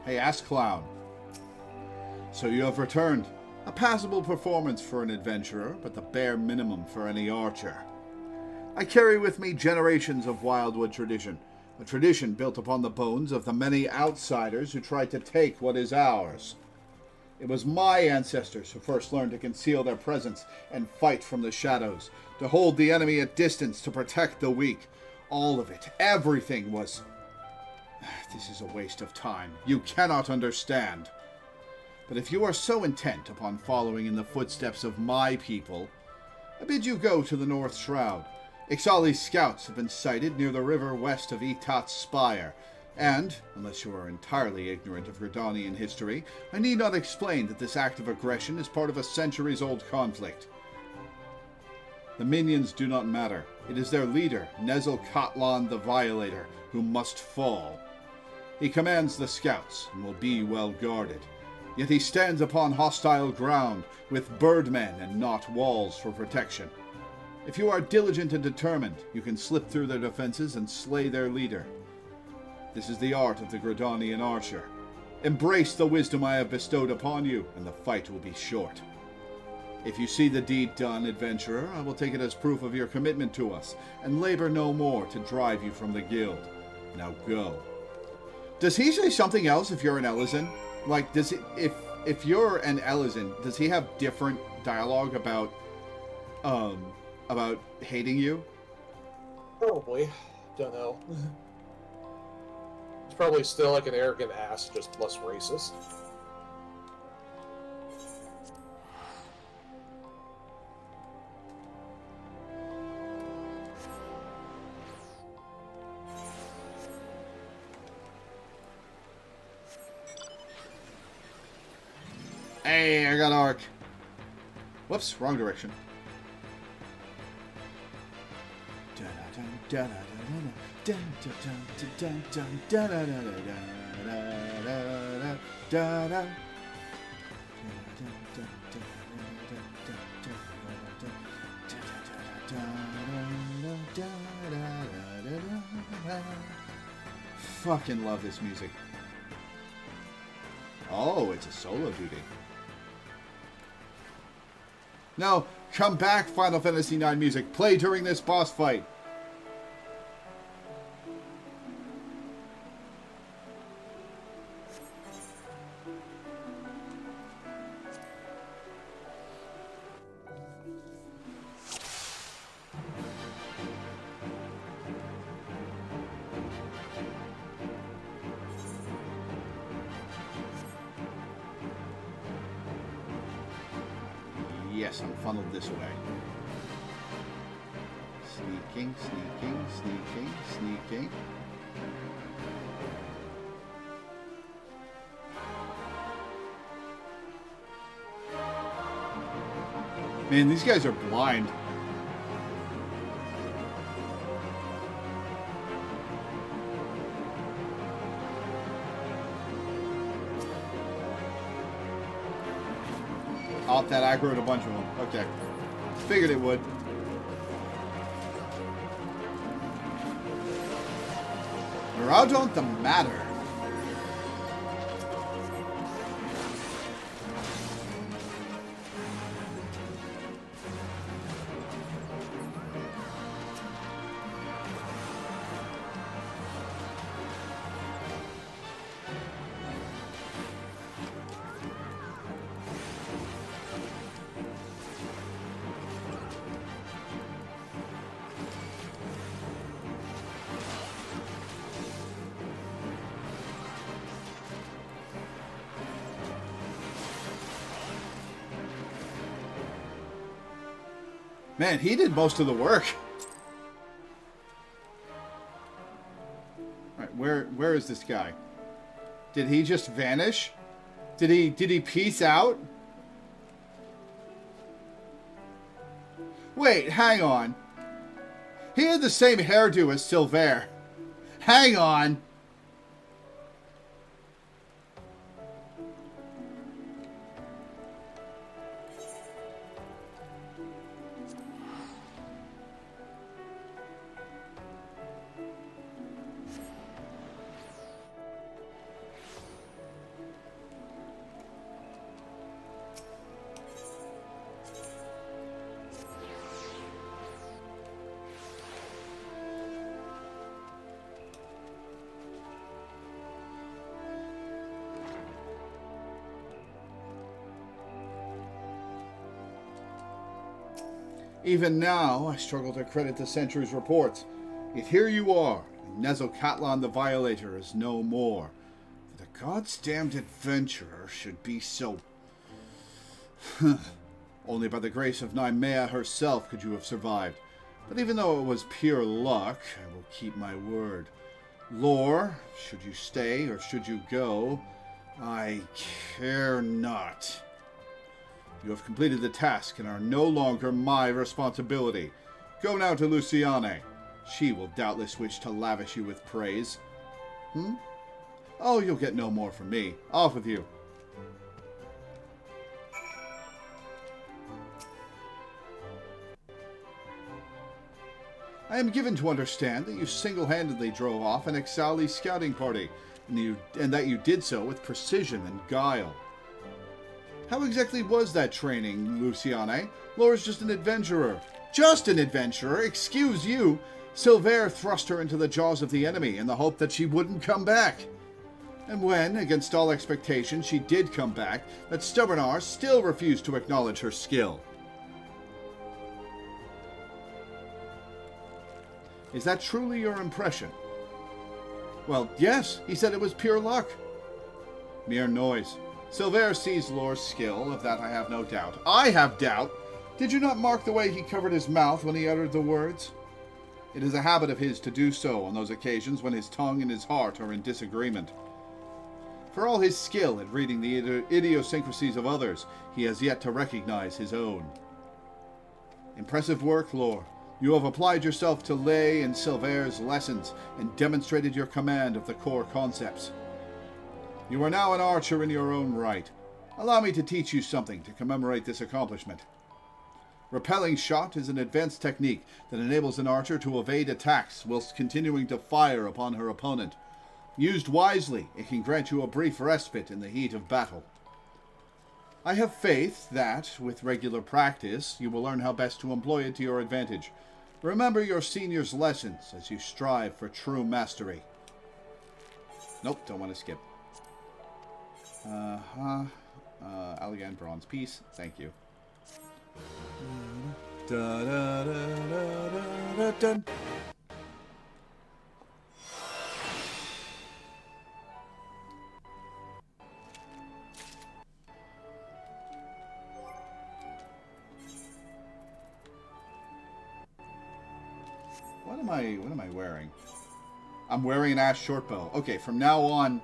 Hey, Ass Clown. So you have returned. A passable performance for an adventurer, but the bare minimum for any archer. I carry with me generations of Wildwood tradition, a tradition built upon the bones of the many outsiders who tried to take what is ours. It was my ancestors who first learned to conceal their presence and fight from the shadows, to hold the enemy at distance, to protect the weak. All of it, everything was... This is a waste of time. You cannot understand. But if you are so intent upon following in the footsteps of my people, I bid you go to the North Shroud. Ixali's scouts have been sighted near the river west of Etat's Spire, and, unless you are entirely ignorant of Gridanian history, I need not explain that this act of aggression is part of a centuries-old conflict. The minions do not matter. It is their leader, Nezil-Katlan the Violator, who must fall. He commands the scouts, and will be well guarded. Yet he stands upon hostile ground, with birdmen and not walls for protection. If you are diligent and determined, you can slip through their defenses and slay their leader. This is the art of the Gridanian archer. Embrace the wisdom I have bestowed upon you, and the fight will be short. If you see the deed done, adventurer, I will take it as proof of your commitment to us, and labor no more to drive you from the guild. Now go. Does he say something else if you're an Elysian? Like, does it, if you're an Elysian, does he have different dialogue about hating you? Probably. Don't know. It's probably still like an arrogant ass, just less racist. Hey, I got arc. Whoops, wrong direction. Fucking love this music. Oh, it's a solo duty. No, come back, Final Fantasy IX music. Play during this boss fight. Yes, I'm funneled this way. Sneaking, sneaking, sneaking, sneaking. Man, these guys are blind. Off that aggroed a bunch of them. Okay. Figured it would. How don't the matter? Man, he did most of the work. All right, where is this guy? Did he just vanish? Did he peace out? Wait, hang on. He had the same hairdo as Silver. Hang on. Even now, I struggle to credit the Sentry's reports. Yet here you are, and Nezocatlan the Violator is no more. The God's damned adventurer should be so... Only by the grace of Nymea herself could you have survived. But even though it was pure luck, I will keep my word. Lore, should you stay or should you go, I care not. You have completed the task and are no longer my responsibility. Go now to Luciane. She will doubtless wish to lavish you with praise. Oh, you'll get no more from me. Off with you. I am given to understand that you single-handedly drove off an Ixali scouting party, and that you did so with precision and guile. How exactly was that training, Luciane? Lore's just an adventurer. Just an adventurer? Excuse you! Silver thrust her into the jaws of the enemy in the hope that she wouldn't come back. And when, against all expectation, she did come back, that stubborn R still refused to acknowledge her skill. Is that truly your impression? Well, yes, he said it was pure luck. Mere noise. Silver sees Lore's skill, of that I have no doubt. I have doubt! Did you not mark the way he covered his mouth when he uttered the words? It is a habit of his to do so on those occasions when his tongue and his heart are in disagreement. For all his skill at reading the idiosyncrasies of others, he has yet to recognize his own. Impressive work, Lore. You have applied yourself to Lay and Silver's lessons and demonstrated your command of the core concepts. You are now an archer in your own right. Allow me to teach you something to commemorate this accomplishment. Repelling shot is an advanced technique that enables an archer to evade attacks whilst continuing to fire upon her opponent. Used wisely, it can grant you a brief respite in the heat of battle. I have faith that, with regular practice, you will learn how best to employ it to your advantage. Remember your senior's lessons as you strive for true mastery. Nope, don't want to skip. Elegant bronze piece. Thank you. Da, da, da, da, da, da, da. What am I wearing? I'm wearing an Ash Shortbow. Okay, from now on,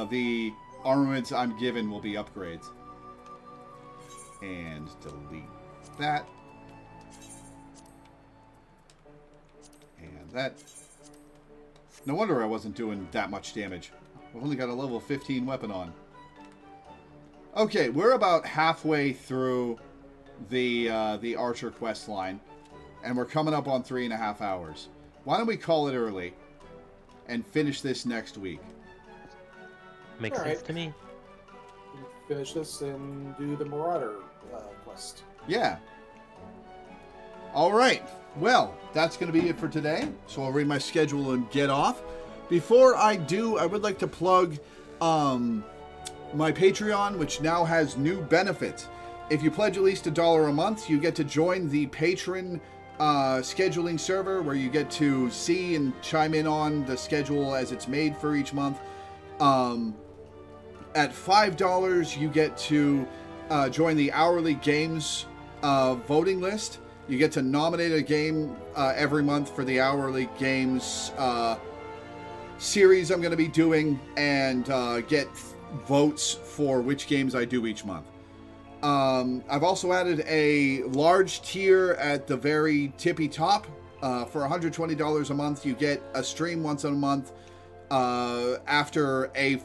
the armaments I'm given will be upgrades. And delete that. And that. No wonder I wasn't doing that much damage. I've only got a level 15 weapon on. Okay, we're about halfway through the Archer quest line. And we're coming up on 3.5 hours. Why don't we call it early and finish this next week? Makes sense to me. Finish this and do the Marauder quest. Yeah. All right. Well, that's going to be it for today. So I'll read my schedule and get off. Before I do, I would like to plug my Patreon, which now has new benefits. If you pledge at least $1 a month, you get to join the patron scheduling server where you get to see and chime in on the schedule as it's made for each month. At $5, you get to join the hourly games voting list. You get to nominate a game every month for the hourly games series I'm going to be doing and get votes for which games I do each month. I've also added a large tier at the very tippy top. For $120 a month, you get a stream once a month after a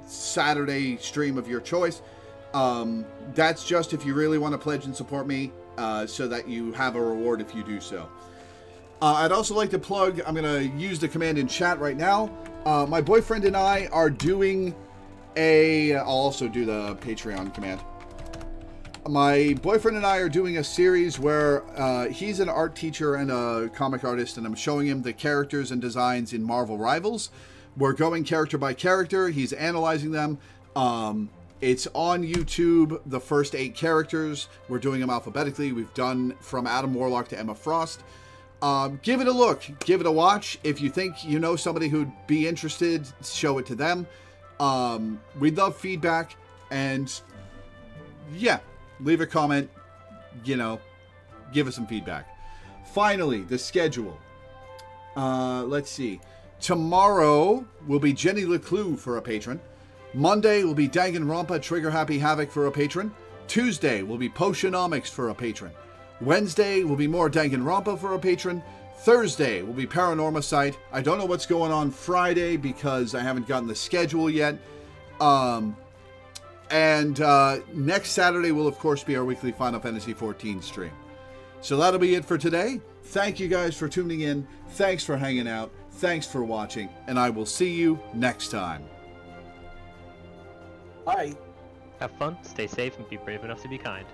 Saturday stream of your choice. That's just if you really want to pledge and support me so that you have a reward if you do so. I'd also like to plug, I'm going to use the command in chat right now. My boyfriend and I are doing I'll also do the Patreon command. My boyfriend and I are doing a series where he's an art teacher and a comic artist, and I'm showing him the characters and designs in Marvel Rivals. We're going character by character. He's analyzing them. It's on YouTube, the first 8 characters. We're doing them alphabetically. We've done from Adam Warlock to Emma Frost. Give it a look. Give it a watch. If you think you know somebody who'd be interested, show it to them. We'd love feedback. And, yeah, leave a comment. You know, give us some feedback. Finally, the schedule. Let's see. Tomorrow will be Jenny Leclue for a patron. Monday will be Danganronpa Trigger Happy Havoc for a patron. Tuesday will be Potionomics for a patron. Wednesday will be more Danganronpa for a patron. Thursday will be Paranormacite. I don't know what's going on Friday because I haven't gotten the schedule yet. And next Saturday will, of course, be our weekly Final Fantasy XIV stream. So that'll be it for today. Thank you guys for tuning in. Thanks for hanging out. Thanks for watching. And I will see you next time. Bye. Have fun, stay safe, and be brave enough to be kind.